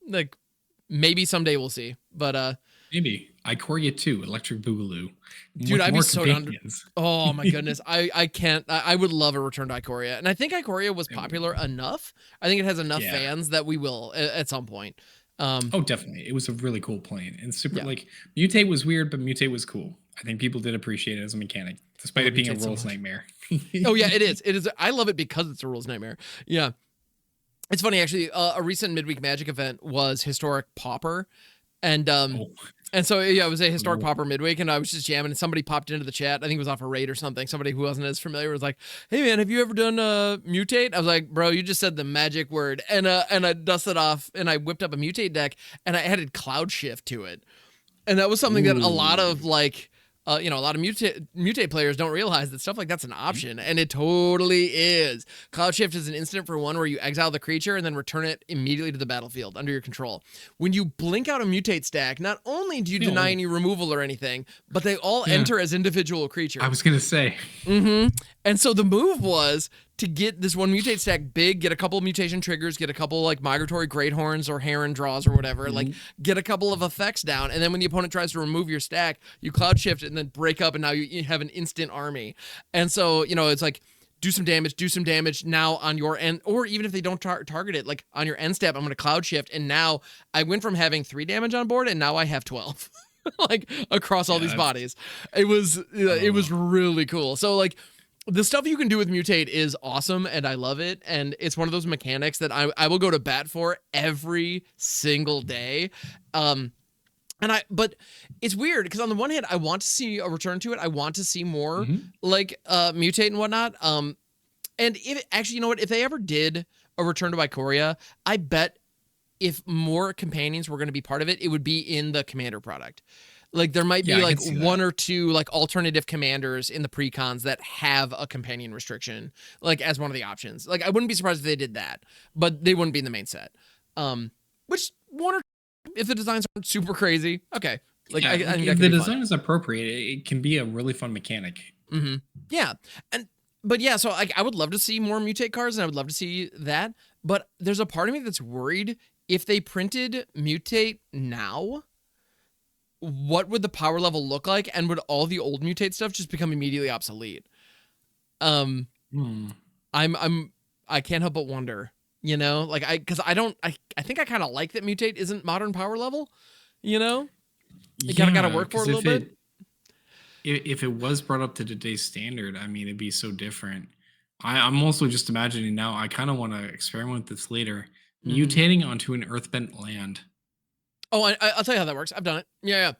Like maybe someday we'll see. But maybe Ikoria 2, Electric Boogaloo. Dude, I'd be so down. Oh my goodness. I can't. I would love a return to Ikoria. And I think Ikoria was popular enough. I think it has enough fans that we will at some point. Oh, definitely. It was a really cool plane and super like Mutate was weird, but Mutate was cool. I think people did appreciate it as a mechanic, despite it being a rules nightmare. Oh yeah, it is. It is. I love it because it's a rules nightmare. Yeah. It's funny, actually, a recent midweek Magic event was Historic Pauper. And And so, yeah, it was a historic popper midweek, and I was just jamming, and somebody popped into the chat. I think it was off a raid or something. Somebody who wasn't as familiar was like, "Hey, man, have you ever done mutate?" I was like, "Bro, you just said the magic word." And I dusted off, and I whipped up a mutate deck, and I added cloud shift to it. And that was something that a lot of, like, a lot of mutate players don't realize that stuff like that's an option, and it totally is. Cloud Shift is an instant for one where you exile the creature and then return it immediately to the battlefield under your control. When you blink out a mutate stack, not only do you deny any removal or anything, but they all enter as individual creatures. I was gonna say. And so the move was to get this one mutate stack big, get a couple of mutation triggers, get a couple like migratory greathorns or heron draws or whatever, like get a couple of effects down, and then when the opponent tries to remove your stack, you cloud shift and then break up, and now you have an instant army. And so, it's like do some damage now on your end, or even if they don't target it, like on your end step, I'm going to cloud shift, and now I went from having 3 damage on board, and now I have 12. Like across all these bodies. It was really cool. So like the stuff you can do with mutate is awesome, and I love it, and it's one of those mechanics that I will go to bat for every single day. But it's weird because on the one hand, I want to see a return to it. I want to see more like mutate and whatnot. And if actually, you know what? If they ever did a return to Ikoria, I bet if more companions were going to be part of it, it would be in the commander product. Like there might be like one or two like alternative commanders in the precons that have a companion restriction, like as one of the options. Like I wouldn't be surprised if they did that, but they wouldn't be in the main set. Which one or two, if the designs aren't super crazy, okay. Like I think if the design is appropriate, it can be a really fun mechanic. Yeah, but yeah, so I would love to see more mutate cards, and I would love to see that. But there's a part of me that's worried if they printed mutate now, what would the power level look like, and would all the old mutate stuff just become immediately obsolete? I can't help but wonder, like I think I kind of like that mutate isn't modern power level, it kind of got to work for a little bit. If it was brought up to today's standard, I mean, it'd be so different. I'm also just imagining now, I kind of want to experiment with this later, mutating onto an earthbent land. Oh, I'll tell you how that works. I've done it. Yeah.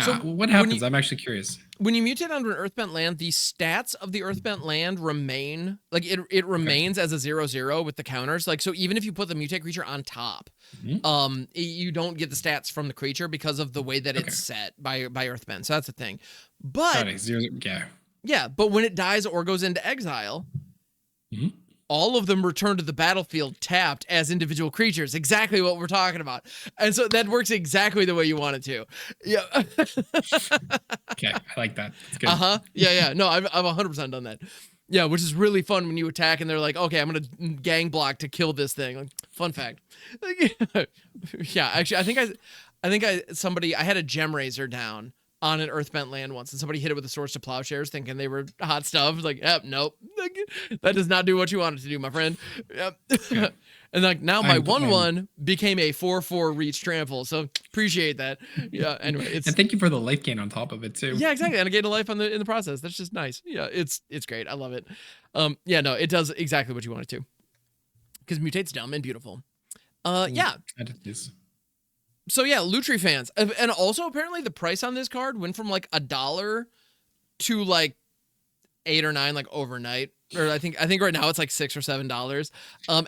So what happens? I'm actually curious. When you mutate onto an earthbent land, the stats of the earthbent land remain, like it remains as a 0/0 with the counters. Like, so even if you put the mutate creature on top, you don't get the stats from the creature because of the way that it's set by earthbent. So that's the thing. But but when it dies or goes into exile, all of them return to the battlefield tapped as individual creatures. Exactly what we're talking about. And so that works exactly the way you want it to. Yeah. Okay, I like that. That's good. Yeah. No, I've 100% done that. Yeah, which is really fun when you attack and they're like, okay, I'm going to gang block to kill this thing. Like, fun fact. Yeah, actually, I had a gem raiser down on an earthbent land once, and somebody hit it with a Swords to Plowshares thinking they were hot stuff. Like, nope. That does not do what you want it to do, my friend. Yep. And like now my 1/1 became a 4/4 reach trample. So appreciate that. Yeah. Anyway, and thank you for the life gain on top of it too. Yeah, exactly. And I gained a life in the process. That's just nice. Yeah, it's great. I love it. Yeah, no, it does exactly what you want it to. Because mutate's dumb and beautiful. Yeah. So yeah, Lutri fans. And also apparently the price on this card went from like $1 to like $8 or $9 like overnight. Or I think right now it's like $6 or $7.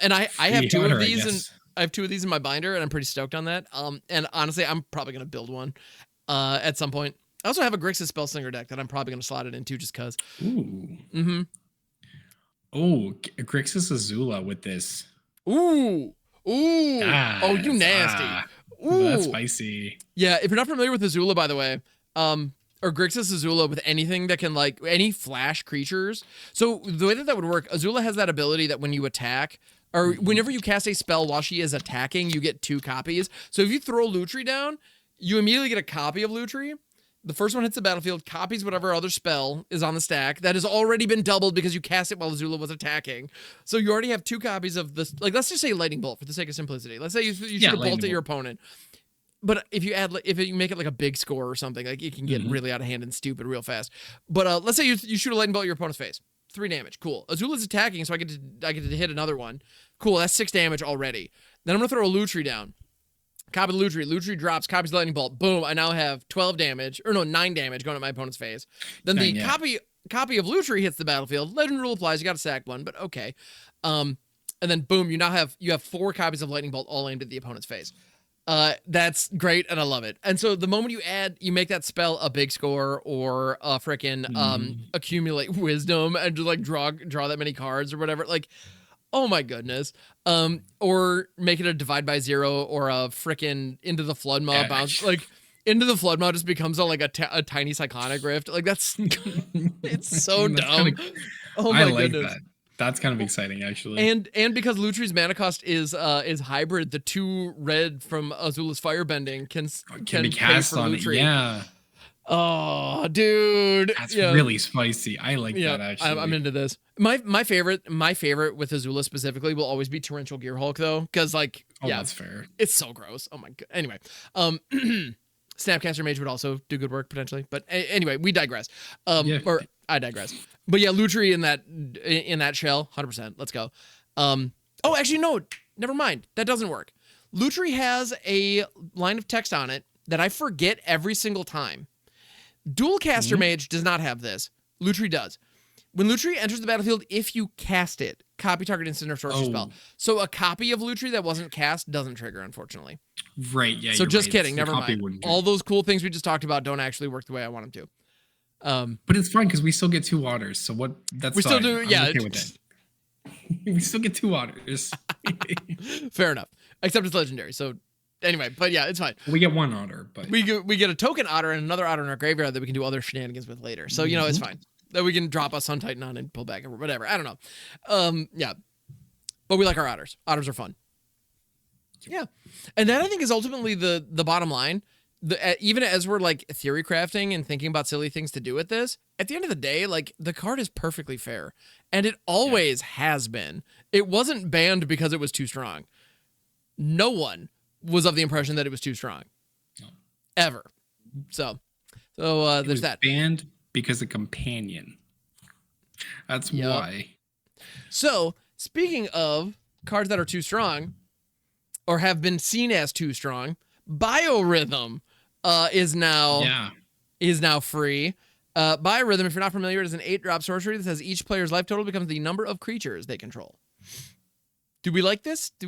And I have two of these, and I have 2 of these in my binder, and I'm pretty stoked on that. And honestly, I'm probably gonna build one at some point. I also have a Grixis Spellslinger deck that I'm probably gonna slot it into just cause. Ooh. Oh, Grixis Azula with this. Ooh. Oh, you nasty. Ooh. That's spicy. Yeah, if you're not familiar with Azula, by the way, or Grixis Azula with anything that can, like, any flash creatures. So the way that would work, Azula has that ability that when you attack, or whenever you cast a spell while she is attacking, you get 2 copies. So if you throw Lutri down, you immediately get a copy of Lutri. The first one hits the battlefield, copies whatever other spell is on the stack that has already been doubled because you cast it while Azula was attacking. So you already have 2 copies of this. Like, let's just say Lightning Bolt for the sake of simplicity. Let's say you shoot a bolt at your opponent. But if you make it like a big score or something, like it can get really out of hand and stupid real fast. But let's say you shoot a lightning bolt at your opponent's face, 3 damage, cool. Azula's attacking, so I get to hit another one, cool. That's 6 damage already. Then I'm gonna throw a Lutri down. Copy Lutri. Lutri drops, copies Lightning Bolt. Boom. I now have 12 damage. Or no, 9 damage going at my opponent's face. Then the copy of Lutri hits the battlefield. Legend rule applies. You got to sack one, but okay. And then boom, you have 4 copies of Lightning Bolt all aimed at the opponent's face. That's great, and I love it. And so the moment you make that spell a big score or a freaking accumulate wisdom and just like draw that many cards or whatever, like, oh my goodness. Or make it a divide by 0 or a freaking into the flood maw bounce. Like into the flood maw just becomes a tiny cyclonic rift. Like that's it's so dumb. Oh my goodness. That. That's kind of exciting, actually. And because Lutri's mana cost is hybrid, the 2 red from Azula's Firebending can be cast on Lutri. Yeah. Oh, dude, that's really spicy. I like that actually. I'm into this. My favorite with Azula specifically will always be Torrential Gearhulk though, because like that's fair. It's so gross. Oh my god. Anyway, Snapcaster Mage would also do good work potentially, but anyway, we digress. Or I digress. But yeah, Lutri in that shell, 100%. Let's go. Oh, actually no, never mind. That doesn't work. Lutri has a line of text on it that I forget every single time. Dualcaster Mage does not have this. Lutri does. When Lutri enters the battlefield, if you cast it, copy target instant or sorcery spell. So a copy of Lutri that wasn't cast doesn't trigger, unfortunately. Right, yeah. So just kidding, never mind. All those cool things we just talked about don't actually work the way I want them to. But it's fine because we still get 2 waters. So what? That's we fine. Still do, yeah. I'm okay with that. We still get 2 waters. Fair enough. Except it's legendary. So anyway, but yeah, it's fine. We get 1 otter, but we get a token otter and another otter in our graveyard that we can do other shenanigans with later. So it's fine. That we can drop a Sun Titan on and pull back or whatever. I don't know. Yeah. But we like our otters. Otters are fun. Yeah. And that I think is ultimately the bottom line. Even as we're like theory crafting and thinking about silly things to do with this, at the end of the day, like the card is perfectly fair. And it always has been. It wasn't banned because it was too strong. No one was of the impression that it was too strong. No. Ever. So there's that. Banned because a companion. That's why. So, speaking of cards that are too strong, or have been seen as too strong, Biorhythm is now free. Biorhythm, if you're not familiar, it is an 8-drop sorcery that says each player's life total becomes the number of creatures they control. Do we like this? How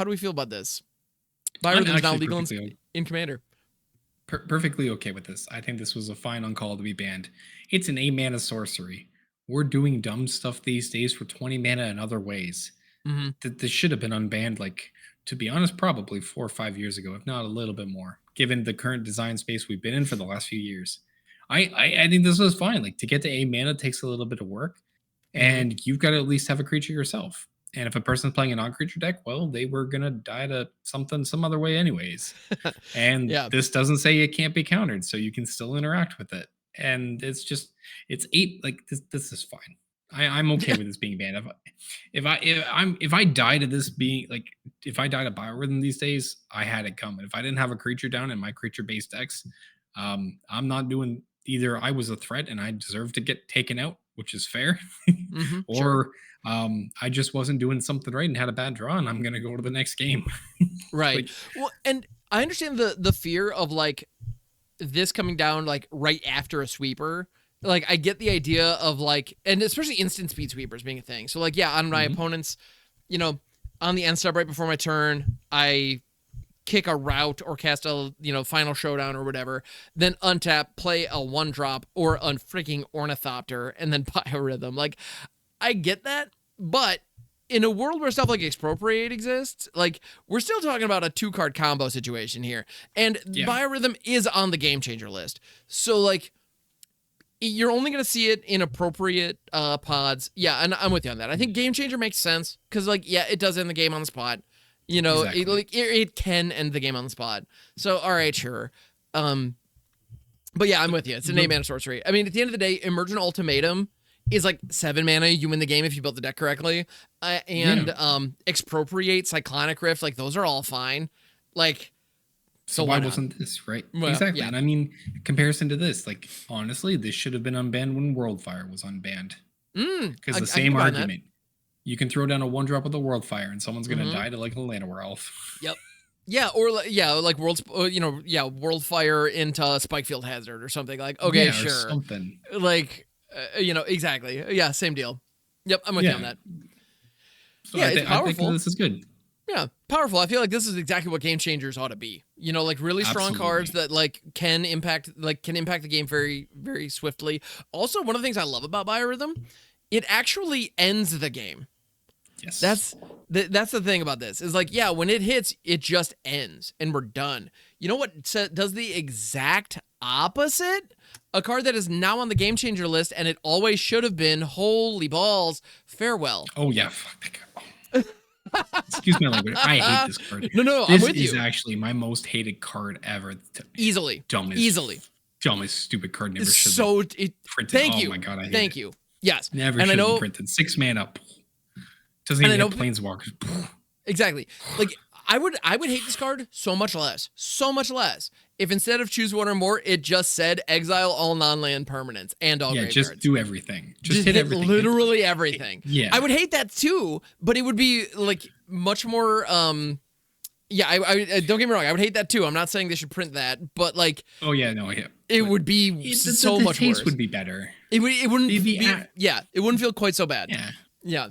do we feel about this? Biorhythm is now legal in Commander. Perfectly okay with this. I think this was a fine on call to be banned. It's an 8-mana sorcery. We're doing dumb stuff these days for 20 mana in other ways. This should have been unbanned, like, to be honest, probably 4 or 5 years ago, if not a little bit more, given the current design space we've been in for the last few years. I think this was fine. Like, to get to 8 mana takes a little bit of work, and you've got to at least have a creature yourself. And if a person's playing a non-creature deck, well, they were going to die to some other way anyways. And this doesn't say it can't be countered, so you can still interact with it. And it's 8, like, this is fine. I'm okay with this being banned. If I die to this being, like, if I die to Biorhythm these days, I had it coming. If I didn't have a creature down in my creature-based decks, I'm not doing either. I was a threat and I deserve to get taken out, which is fair, or I just wasn't doing something right and had a bad draw, and I'm gonna go to the next game. Right. Like, well, and I understand the fear of like this coming down like right after a sweeper. Like, I get the idea of like, and especially instant speed sweepers being a thing. So like, yeah, on my opponents, on the end step right before my turn, I kick a route or cast a final showdown or whatever, then untap, play a 1-drop or a freaking Ornithopter, and then Biorhythm. Like, I get that, but in a world where stuff like Expropriate exists, like, we're still talking about a 2-card combo situation here, and Biorhythm is on the Game Changer list. So like, you're only going to see it in appropriate pods. Yeah, and I'm with you on that. I think Game Changer makes sense because, like, yeah, it does end the game on the spot. Exactly. It can end the game on the spot. So, all right, sure. But yeah, I'm with you. It's an 8-mana sorcery. I mean, at the end of the day, Emergent Ultimatum is like 7 mana. You win the game if you build the deck correctly. Expropriate, Cyclonic Rift, like, those are all fine. Like, so why wasn't this right? Well, exactly. Yeah. And I mean, comparison to this, like, honestly, this should have been unbanned when Worldfire was unbanned. Because the same argument. You can throw down a 1-drop with a Worldfire and someone's going to die to like a Llanowar Elf. Yep. Yeah, or like World Fire into Spikefield Hazard or something. Like, okay, Yeah, or sure. something. Like, exactly. Yeah, same deal. Yep, I'm with you on that. So Yeah, it's I think powerful. this is good. Yeah, powerful. I feel like this is exactly what game changers ought to be. Like really strong cards Absolutely. that can impact the game very, very swiftly. Also, one of the things I love about Biorhythm, it actually ends the game. Yes. That's the thing about this is like, yeah, when it hits, it just ends and we're done. You know what does the exact opposite? A card that is now on the game changer list and it always should have been. Holy balls! Farewell. Oh yeah. Fuck that guy. Excuse my language. I hate this card. No, This I'm with is you. actually my most hated card ever. Easily. Dumbest stupid card never should So printed. Thank you. Oh my god, I hate Thank it. you. Yes. Never and should I have know printed. 6 mana. Doesn't even have planeswalkers. exactly. Like I would hate this card so much less. If instead of choose one or more, it just said exile all non-land permanents and all graveyards. Just do everything. Just hit everything. Literally everything. Yeah. I would hate that too, but it would be like much more yeah, I don't get me wrong, I would hate that too. I'm not saying they should print that, but like oh yeah, no, yeah. It would be so the much taste worse. would be better. It wouldn't it wouldn't feel quite so bad. Yeah.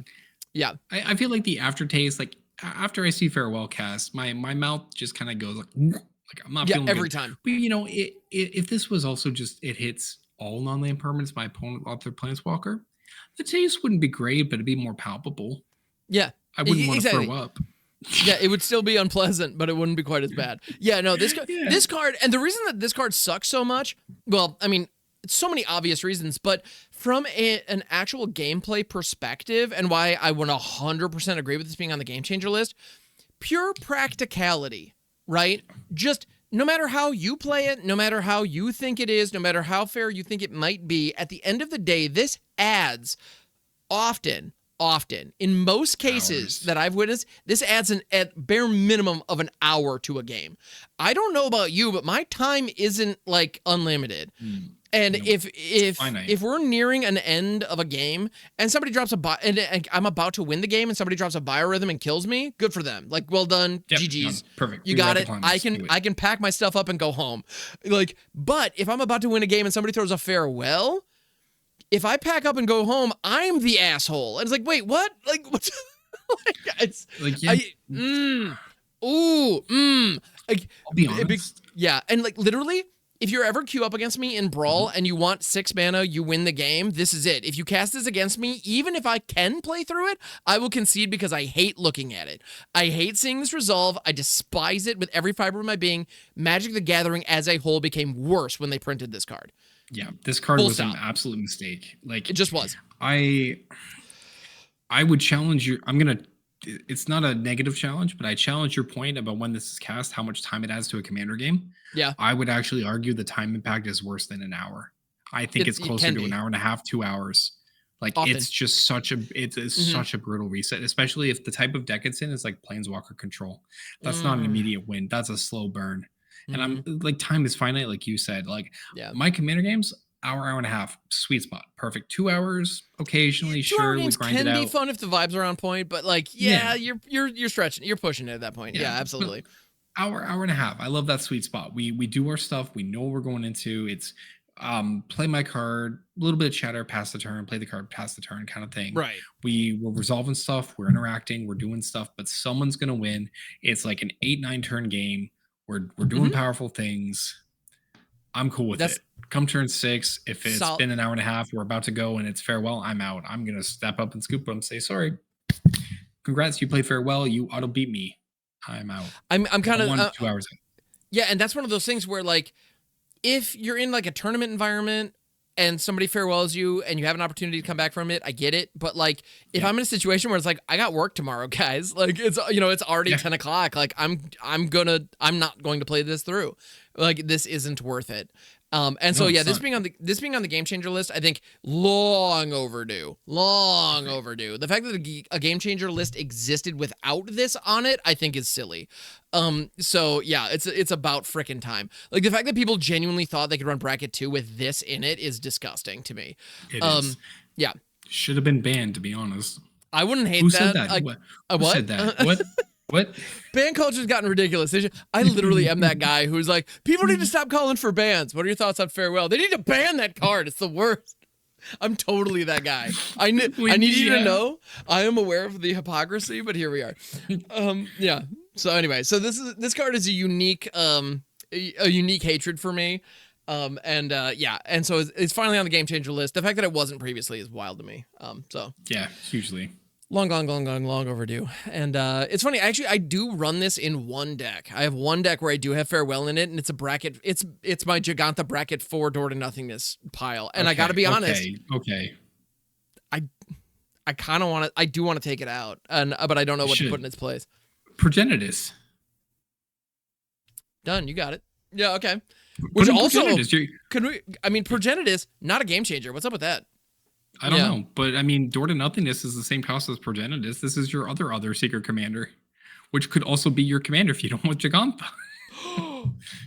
I feel like the aftertaste, like after I see Farewell cast, my mouth just kind of goes like I'm not feeling every good. time. But if this was also just it hits all non-land permanents, my opponent off their planeswalker, the taste wouldn't be great, but it'd be more palpable. Yeah. I wouldn't want to throw up. Yeah, it would still be unpleasant, but it wouldn't be quite as bad. Yeah, no, this card, and the reason that this card sucks so much, well, I mean, so many obvious reasons, but from an actual gameplay perspective, and why I would 100% agree with this being on the game changer list, pure practicality, right? Just no matter how you play it, no matter how you think it is, no matter how fair you think it might be, at the end of the day, this adds often, in most cases that I've witnessed, this adds at bare minimum of an hour to a game. I don't know about you, but my time isn't like unlimited. And if we're nearing an end of a game and somebody drops and I'm about to win the game and somebody drops a biorhythm and kills me, good for them. Like, well done, GG's. Perfect. You got it. I can pack my stuff up and go home. Like, but if I'm about to win a game and somebody throws a farewell, if I pack up and go home, I'm the asshole. And it's like, wait, what? Like, what's it's like, yeah. Like, I'll be honest. Yeah, and like literally, if you're ever queue up against me in Brawl and you want 6 mana, you win the game, this is it. If you cast this against me, even if I can play through it, I will concede because I hate looking at it. I hate seeing this resolve. I despise it with every fiber of my being. Magic the Gathering as a whole became worse when they printed this card. Yeah, this card was an absolute mistake. Like, it just was. I would challenge you. It's not a negative challenge, but I challenge your point about when this is cast, how much time it adds to a commander game. Yeah. I would actually argue the time impact is worse than an hour. I think it's closer to an hour and a half, 2 hours. Like, it's just such a brutal reset, especially if the type of deck it's in is like Planeswalker control. That's not an immediate win. That's a slow burn. And I'm like, time is finite, like you said. Like, my commander games, hour and a half, sweet spot, perfect. 2 hours occasionally, sure, we grind it out. Can be fun if the vibes are on point, but like, you're stretching, you're pushing it at that point. Yeah, absolutely. Hour and a half. I love that sweet spot. We do our stuff. We know what we're going into. It's play my card, a little bit of chatter, pass the turn, play the card, pass the turn kind of thing. Right. We're resolving stuff, we're interacting, we're doing stuff, but someone's gonna win. It's like an 8-9 turn game. We're doing powerful things. I'm cool with it. Come turn 6, if it's been an hour and a half, we're about to go and it's farewell, I'm out. I'm gonna step up and scoop them, say sorry. Congrats, you played farewell. You auto beat me. I'm out. I'm kind of 2 hours in. Yeah, and that's one of those things where like, if you're in like a tournament environment and somebody farewells you and you have an opportunity to come back from it, I get it. But like, if I'm in a situation where it's like, I got work tomorrow, guys, like it's, it's already 10 o'clock. Like I'm not going to play this through. Like, this isn't worth it. And so, this being on the game changer list, I think long overdue. The fact that a game changer list existed without this on it, I think is silly. So yeah, it's about frickin' time. Like, the fact that people genuinely thought they could run bracket 2 with this in it is disgusting to me. It is. Yeah. Should have been banned, to be honest. I wouldn't hate Who that. said that? Who said that? What? What? Ban culture's gotten ridiculous. I literally am that guy who's like, people need to stop calling for bans. What are your thoughts on farewell? They need to ban that card. It's the worst. I'm totally that guy. I need you to know I am aware of the hypocrisy, but here we are. Yeah. So anyway, so this card is a unique hatred for me. And so it's finally on the game changer list. The fact that it wasn't previously is wild to me. So yeah, hugely. Long overdue. And it's funny, actually, I do run this in one deck. I have one deck where I do have farewell in it, and it's a bracket. It's my Giganta bracket 4 door to nothingness pile. And I got to be honest. Okay. I kind of want to. I do want to take it out, but I don't know what to put in its place. Progenitus. Done. You got it. Yeah. Okay. Which also could we? I mean, Progenitus, not a game changer. What's up with that? I don't know, but I mean, Door to Nothingness is the same cost as Progenitus. This is your other secret commander, which could also be your commander if you don't want Giganta.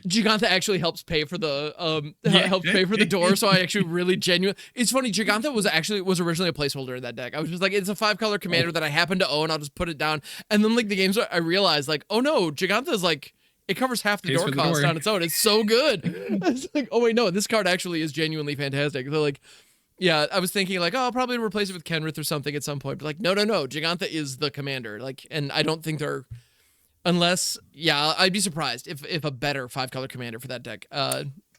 Giganta actually helps pay for the pay for the door, so I actually really genuine. It's funny, Giganta was originally a placeholder in that deck. I was just like, it's a 5-color commander that I happen to own. I'll just put it down, and then like the games, I realized like, oh no, Giganta is like, it covers half the door cost on its own. It's so good. It's like, oh wait, no, this card actually is genuinely fantastic. So like. Yeah, I was thinking like, oh, I'll probably replace it with Kenrith or something at some point. But like, no, Giganta is the commander. Like, and I don't think they're, unless, yeah, I'd be surprised if a better 5-color commander for that deck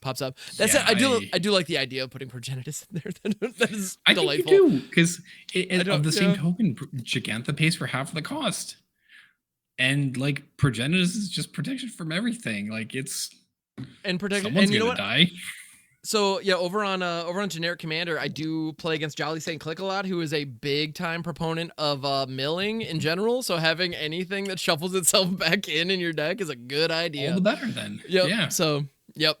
pops up. That's it. I do like the idea of putting Progenitus in there. That is delightful. I think you do, because of the same token, Giganta pays for half the cost, and like Progenitus is just protection from everything. Like it's protection. Someone's gonna die. So yeah, over on Generic Commander, I do play against Jolly Saint Click a lot, who is a big time proponent of milling in general. So having anything that shuffles itself back in your deck is a good idea. All the better then. Yep. Yeah. So yep.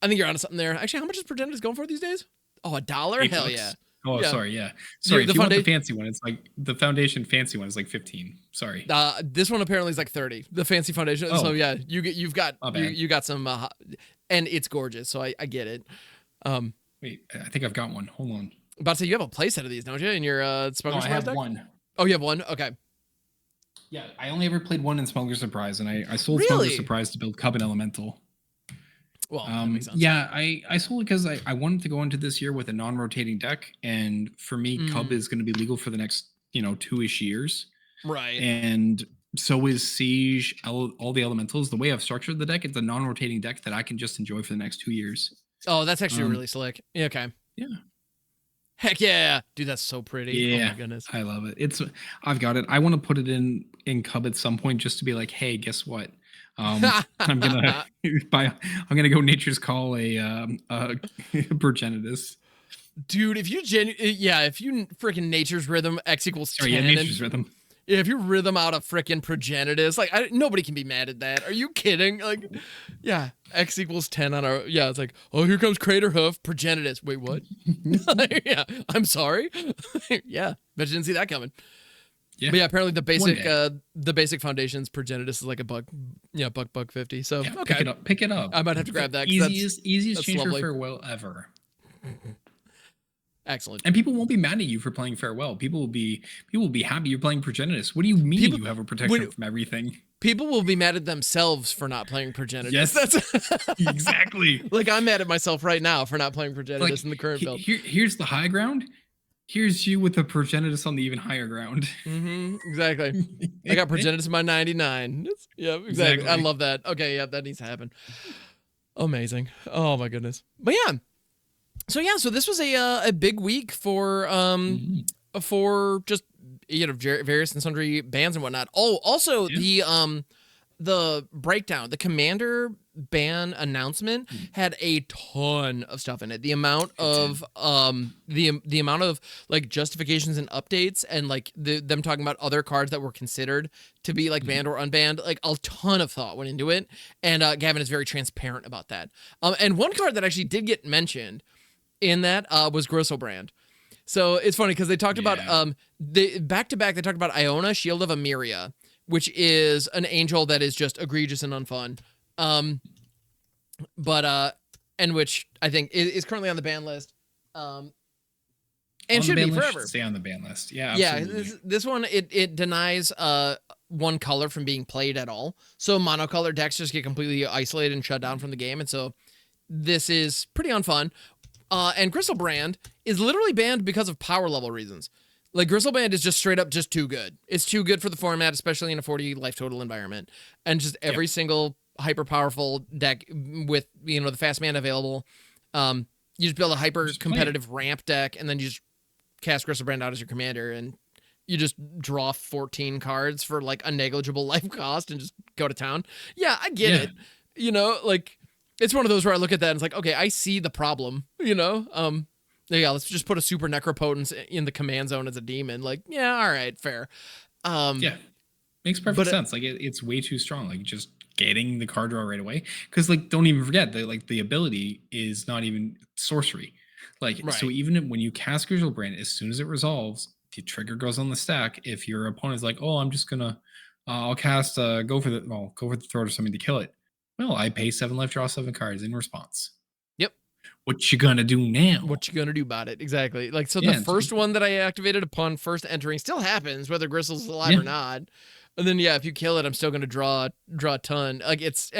I think you're onto something there. Actually, how much is Progenitus going for these days? Oh, $1? $8? Hell yeah. Oh, yeah. Sorry. Yeah. Sorry. If you want the fancy one, it's like the Foundation fancy one is like 15. Sorry. This one apparently is like 30. The fancy Foundation. Oh. So yeah, you've got some. And it's gorgeous, so I get it. Wait, I think I've got one. Hold on. About to say, you have a playset of these, don't you? In your Smuggler's Surprise deck? I have one. Oh, you have one? Okay. Yeah, I only ever played one in Smuggler's Surprise, and I sold Smuggler's Surprise to build Cub and Elemental. Well, that makes sense. Yeah, I sold it because I wanted to go into this year with a non-rotating deck, and for me, Cub is going to be legal for the next 2-ish years. Right. And so is Siege, all the elementals. The way I've structured the deck, it's a non-rotating deck that I can just enjoy for the next 2 years. Oh, that's actually really slick. Yeah, okay. Yeah. Heck yeah. Dude, that's so pretty. Yeah. Oh my goodness. I love it. I've got it. I want to put it in Cub at some point just to be like, hey, guess what? I'm gonna go Nature's Call a Progenitus. Dude, if you freaking Nature's Rhythm X equals 10. Yeah, Nature's Rhythm. Yeah, if you rhythm out a freaking Progenitus, like nobody can be mad at that. Are you kidding? Like, yeah, X equals 10 on our. Yeah, it's like, oh, here comes Crater Hoof, Progenitus. Wait, what? Yeah, I'm sorry. Yeah, bet you didn't see that coming. Yeah, but yeah, apparently the basic Foundation's Progenitus is like $1. Yeah, $1.50. So yeah, okay, pick it up. I might have to grab that. Easiest change for farewell ever. Excellent. And people won't be mad at you for playing farewell. People will be happy you're playing Progenitus. What do you mean you have a protection from everything? People will be mad at themselves for not playing Progenitus. Yes, that's exactly. Like I'm mad at myself right now for not playing Progenitus in the current build. Here's the high ground. Here's you with the Progenitus on the even higher ground. Exactly. I got Progenitus in my 99. Yeah, exactly. I love that. Okay, yeah, that needs to happen. Amazing. Oh my goodness. But yeah. So this was a big week for just various and sundry bans and whatnot. Oh, also the breakdown, the commander ban announcement had a ton of stuff in it. The amount of the amount of like justifications and updates and like them talking about other cards that were considered to be like banned or unbanned, like a ton of thought went into it. And Gavin is very transparent about that. And one card that actually did get mentioned in that was Grossobrand. So it's funny because they talked about back to back. They talked about Iona, Shield of Emiria, which is an angel that is just egregious and unfun. But and which I think is currently on the ban list. and On the should be ban list, should forever. stay on the ban list. Yeah, Yeah, absolutely. this one it denies one color from being played at all. So monocolor decks just get completely isolated and shut down from the game, and so this is pretty unfun. And Griselbrand is literally banned because of power level reasons. Like Griselbrand is just straight up just too good. It's too good for the format, especially in a 40 life total environment. And just every single hyper powerful deck with the fast mana available. You just build a hyper competitive ramp deck, and then you just cast Griselbrand out as your commander, and you just draw 14 cards for like a negligible life cost and just go to town. Yeah, I get it. Like it's one of those where I look at that and it's like, okay, I see the problem, yeah, let's just put a super necropotence in the command zone as a demon. Like, yeah, all right, fair. Yeah, makes perfect sense. Like it's way too strong. Like just getting the card draw right away. Because like, don't even forget that like the ability is not even sorcery. Like so, even when you cast Griselbrand, as soon as it resolves, the trigger goes on the stack. If your opponent's like, oh, I'm just gonna, I'll cast go for the throat or something to kill it. Well, I pay 7 life, draw 7 cards in response. Yep. What you gonna do now? What you gonna do about it? Exactly. Like, so the first one that I activated upon first entering still happens, whether Gristle's alive or not. And then, yeah, if you kill it, I'm still gonna draw a ton. Like it's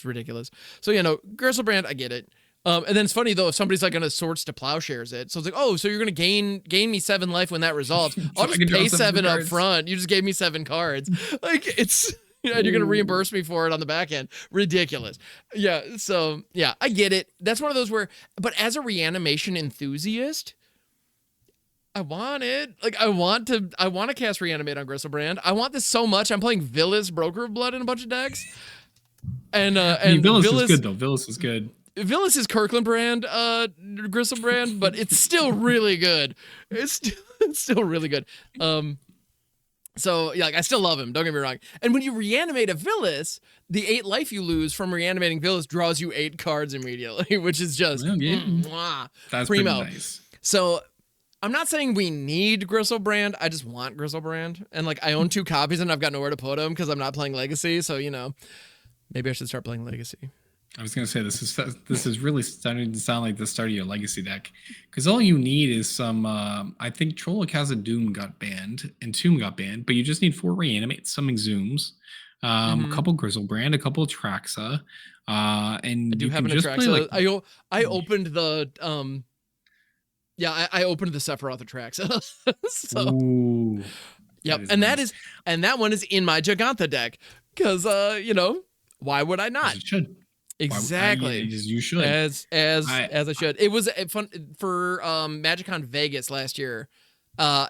ridiculous. So Griselbrand, I get it. And then it's funny though, if somebody's like gonna Swords to Plowshares it, so it's like, oh, so you're gonna gain me 7 life when that resolves. I'll just pay 7 up front. You just gave me 7 cards. Like it's. Yeah, and you're gonna reimburse me for it on the back end. Ridiculous. Yeah, so yeah, I get it. That's one of those where, but as a reanimation enthusiast, I want it. Like I want to cast Reanimate on Griselbrand. I want this so much. I'm playing Villas Broker of Blood in a bunch of decks. And Villas is good though. Villas is good. Villas is Kirkland brand Griselbrand, but it's still really good. It's still really good. So, yeah, like, I still love him. Don't get me wrong. And when you reanimate a Villas, the 8 life you lose from reanimating Villas draws you 8 cards immediately, which is just that's primo. Pretty nice. So, I'm not saying we need Griselbrand. I just want Griselbrand. And, like, I own 2 copies and I've got nowhere to put them because I'm not playing Legacy. So, maybe I should start playing Legacy. I was gonna say this is really starting to sound like the start of your Legacy deck, because all you need is some. I think Troll of Khazad-dûm got banned and Tomb got banned, but you just need 4 Reanimates, some Exhumes, a couple Griselbrand, a couple Traxa, and I do have an Atraxa. I opened the I opened the Sephiroth Atraxa. So, ooh, yep, and nice. that one is in my Jogantha deck because why would I not? It should. Exactly. You should. As I should. It was fun for MagicCon Vegas last year.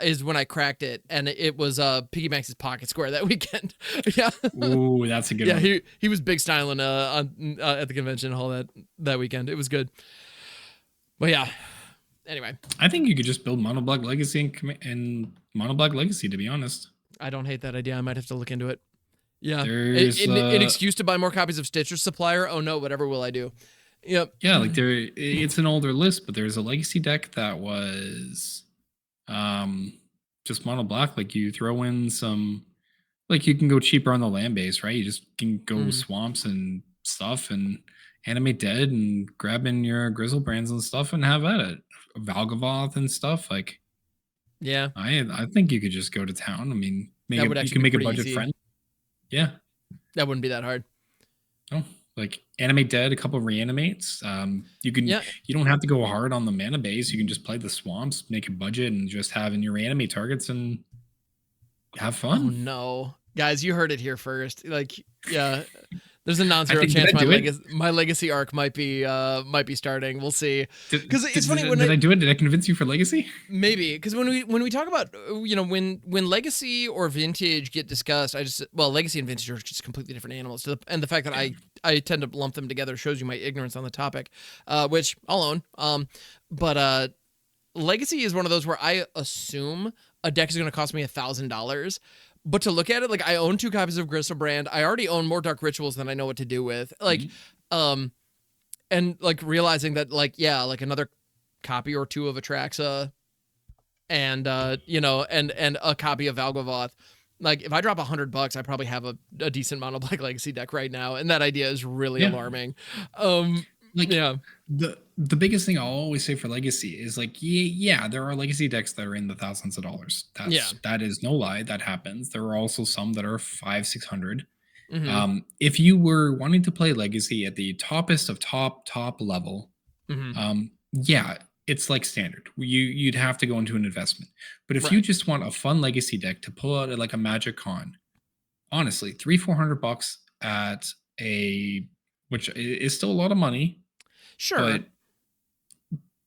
Is when I cracked it, and it was Piggy Banks' Pocket Square that weekend. Yeah. Ooh, that's a good one. Yeah, he was big styling at the convention hall that weekend. It was good. But yeah. Anyway, I think you could just build Mono Black Legacy and Mono Black Legacy. To be honest, I don't hate that idea. I might have to look into it. Yeah, an excuse to buy more copies of Stitcher Supplier. Oh no, whatever will I do? Yep. Yeah, like it's an older list, but there's a Legacy deck that was, just mono black. Like you throw in some, like you can go cheaper on the land base, right? You just can go swamps and stuff and animate dead and grab in your Griselbrands and stuff and have at it. Valgavoth and stuff. Like, yeah, I think you could just go to town. I mean, you can make a budget friendly. Yeah, that wouldn't be that hard. Oh, like animate dead, a couple of reanimates. You can. Yeah. You don't have to go hard on the mana base. You can just play the swamps, make a budget, and just have in your reanimate targets and have fun. Oh no, guys, you heard it here first. Like, yeah. There's a non-zero chance my legacy arc might be starting. We'll see. Because it's funny when I do it. Did I convince you for legacy? Maybe because when we talk about when legacy or vintage get discussed, legacy and vintage are just completely different animals. And the fact that I tend to lump them together shows you my ignorance on the topic, which I'll own. But legacy is one of those where I assume a deck is going to cost me $1,000. But to look at it, like I own 2 copies of Griselbrand. I already own more Dark Rituals than I know what to do with. Like, and like realizing that, like, yeah, like another copy or 2 of Atraxa, and and a copy of Valgavoth. Like, if I drop $100, I probably have a decent mono black legacy deck right now, and that idea is really alarming. like Yeah. the biggest thing I'll always say for legacy is like, yeah, there are legacy decks that are in the thousands of dollars. Yeah. That is no lie. That happens. There are also some that are 500-600. Mm-hmm. If you were wanting to play legacy at the toppest of top level, Mm-hmm. yeah, it's like standard. You'd have to go into an investment. But if you Right. just want a fun legacy deck to pull out at like a Magic Con, honestly, 300-400 bucks at a, which is still a lot of money, Sure.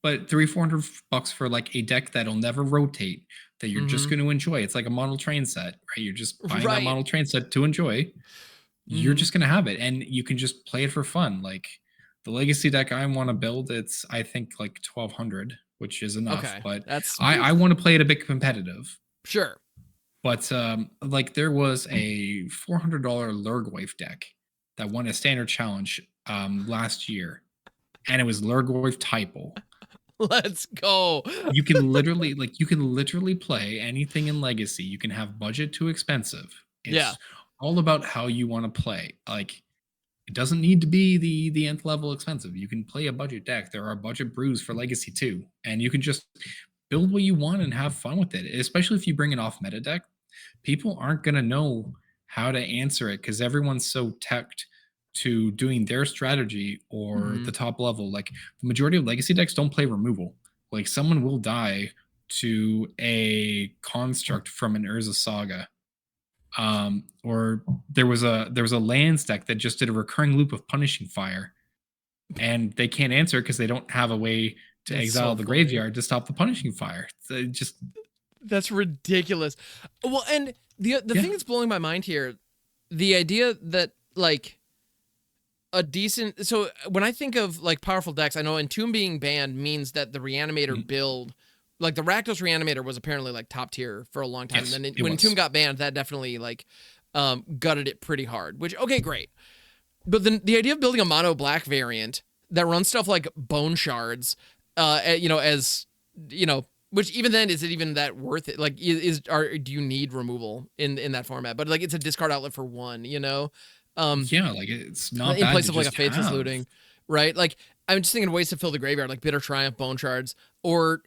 but 300-400 bucks for like a deck that'll never rotate, that you're just Mm-hmm. going to enjoy. It's like a model train set, right? You're just buying that Right. model train set to enjoy. You're Mm-hmm. just going to have it, and you can just play it for fun. Like the legacy deck I want to build, it's I think like 1200, which is enough, Okay. but That's I want to play it a bit competitive. sure. But like there was a $400 Lurgoyf deck that won a standard challenge last year, and it was Lurgoyf typo. Let's go. You can literally play anything in legacy. You can have budget too expensive. Yeah. It's all about how you want to play. Like it doesn't need to be the nth level expensive. You can play a budget deck. There are budget brews for legacy too, and you can just build what you want and have fun with it. Especially if you bring an off meta deck, people aren't gonna know how to answer it because everyone's so teched to doing their strategy or Mm-hmm. the top level. Like the majority of legacy decks don't play removal. Like someone will die to a construct from an Urza Saga. Or there was a lands deck that just did a recurring loop of punishing fire, and they can't answer because they don't have a way to That's exile so the funny. graveyard to stop the punishing fire. So just That's ridiculous. Well, and the Yeah. thing that's blowing my mind here, the idea that like a decent, so when I think of like powerful decks, I know Entomb being banned means that the Reanimator Mhm. build, like the Rakdos Reanimator was apparently like top tier for a long time. Yes, And then it when was. Entomb got banned, that definitely like gutted it pretty hard, which, okay, great. But then the idea of building a mono black variant that runs stuff like bone shards, as you know, which even then is it even that worth it? Like, do you need removal in that format? But like, it's a discard outlet for one, Yeah, like it's not in bad place to of like a just faithless have. looting, right? Like, I'm just thinking of ways to fill the graveyard, like Bitter Triumph, Bone Shards, or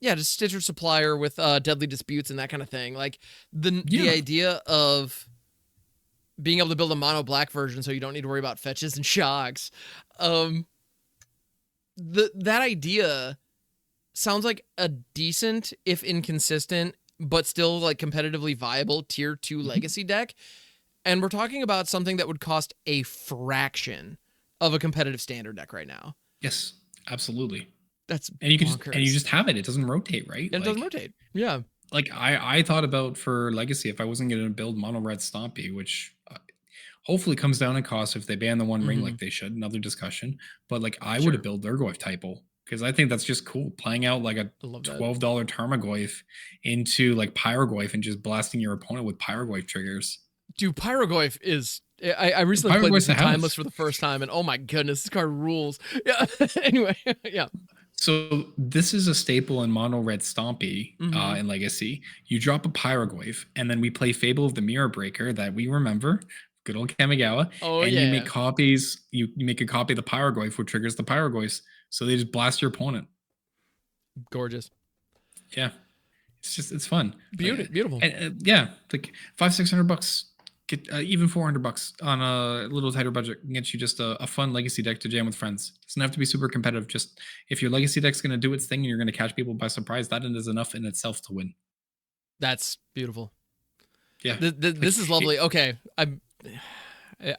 yeah, just Stitcher Supplier with Deadly Disputes and that kind of thing. Like the Yeah. idea of being able to build a mono black version so you don't need to worry about fetches and shocks. That idea sounds like a decent, if inconsistent, but still like competitively viable tier 2 Mhm. legacy deck. And we're talking about something that would cost a fraction of a competitive standard deck right now. Yes, absolutely. That's And you can bonkers. just have it. It doesn't rotate, right? And it doesn't rotate. Yeah. Like I thought about for legacy if I wasn't going to build mono red Stompy, which hopefully comes down in cost if they ban the one ring Mm-hmm. like they should. Another discussion, but like I would have Sure. built Lurgoyf typo because I think that's just cool. Playing out like a I love that. $12 Tarmogoyf into like Pyrogoyf and just blasting your opponent with Pyrogoyf triggers. Dude, Pyrogoyf is. I recently played this Pyrogoyf's a in Timeless house. for the first time, and oh my goodness, this card rules. Yeah. Anyway, yeah. So this is a staple in mono red Stompy Mm-hmm. in Legacy. You drop a Pyrogoyf, and then we play Fable of the Mirror Breaker that we remember, good old Kamigawa, Oh and you make yeah. copies. You make a copy of the Pyrogoyf, which triggers the Pyrogoyfs, so they just blast your opponent. Gorgeous. Yeah, it's fun. Beautiful. And yeah, like 500-600 bucks. Get even 400 bucks on a little tighter budget can get you just a fun legacy deck to jam with friends. It doesn't have to be super competitive. Just if your legacy deck's going to do its thing and you're going to catch people by surprise, that is enough in itself to win. That's beautiful. Yeah, This is lovely. Okay, I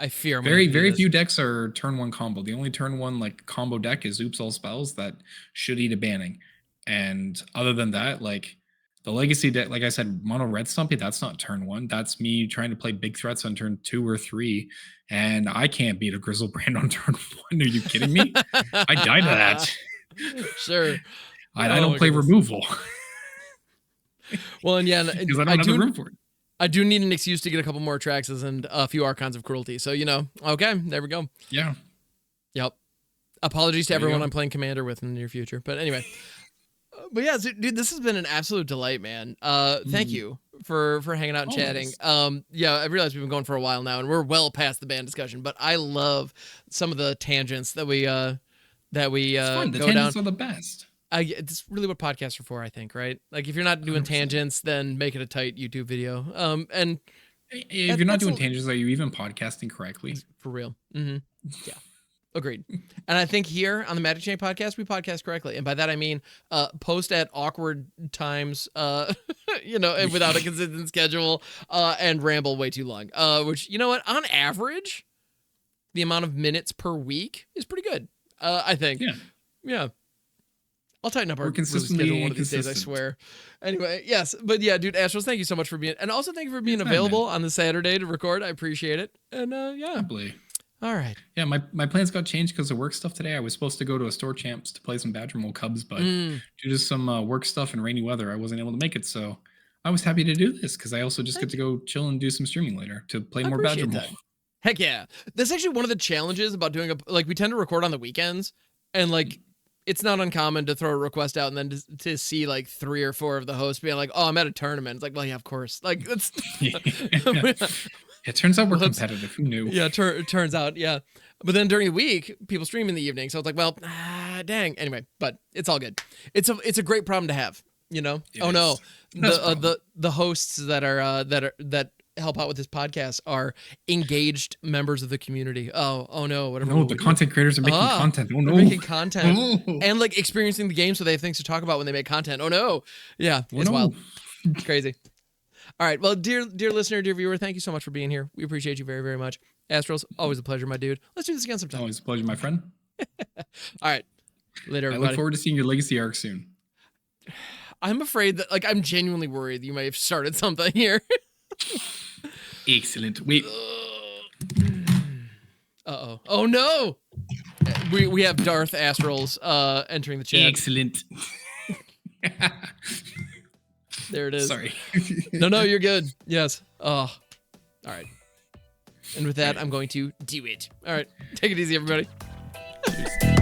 fear I'm very few decks are turn one combo. The only turn one like combo deck is Oops All Spells that should eat a banning. And other than that, like the legacy deck, like I said, mono red Stumpy, that's not turn one. That's me trying to play big threats on turn 2 or 3. And I can't beat a Grizzlebrand on turn 1. Are you kidding me? I died to that. Sure. I don't play removal. Well, and yeah, because I don't have the room for it. I do need an excuse to get a couple more Traxes and a few Archons of Cruelty. So, okay, there we go. Yeah. Yep. Apologies to There you everyone go. I'm playing Commander with in the near future. But anyway. But yeah, dude, this has been an absolute delight, man. Thank you for hanging out and chatting. Yeah, I realize we've been going for a while now, and we're well past the band discussion. But I love some of the tangents that we it's fun. The go tangents down. are the best. It's really what podcasts are for, I think, right? Like if you're not doing 100%. tangents, then make it a tight YouTube video. And if you're not doing tangents, are you even podcasting correctly? For real. Yeah. Agreed. And I think here on the MagicJank podcast, we podcast correctly. And by that, I mean, post at awkward times, you know, and without a consistent schedule, and ramble way too long, which, you know what, on average, the amount of minutes per week is pretty good. I think. Yeah. I'll tighten up our schedule one of these days, I swear. Anyway, yes. But yeah, dude, Astros, thank you so much for being, and also thank you for being available on the Saturday to record. I appreciate it. And yeah. Probably. All right. Yeah, my plans got changed because of work stuff today. I was supposed to go to a store champs to play some Badger Mole Cubs, but due to some work stuff and rainy weather, I wasn't able to make it. So I was happy to do this because I also just get to go chill and do some streaming later to play more Badger Mole. Heck yeah. That's actually one of the challenges about doing we tend to record on the weekends, and like it's not uncommon to throw a request out and then to see like 3 or 4 of the hosts being like, oh, I'm at a tournament. It's like, well, yeah, of course. Like that's It turns out we're competitive. Who knew? Yeah, it turns out, yeah. But then during the week, people stream in the evening. So it's like, well, dang. Anyway, but it's all good. It's a great problem to have, you know? No. The hosts that help out with this podcast are engaged members of the community. Oh no, whatever. No, the content creators are making content. Oh no. They're making content and like experiencing the game so they have things to talk about when they make content. Oh no. Yeah, it's wild. It's crazy. All right. Well, dear listener, dear viewer, thank you so much for being here. We appreciate you very, very much. Astros, always a pleasure, my dude. Let's do this again sometime. Always a pleasure, my friend. All right. Later, everybody. I look forward to seeing your legacy arc soon. I'm afraid that, like, I'm genuinely worried that you may have started something here. Excellent. Wait. Uh-oh. Oh, no. We have Darth Astrals entering the chat. Excellent. There it is. Sorry. No, you're good. Yes. Oh. All right. And with that, I'm going to do it. All right. Take it easy, everybody. Cheers.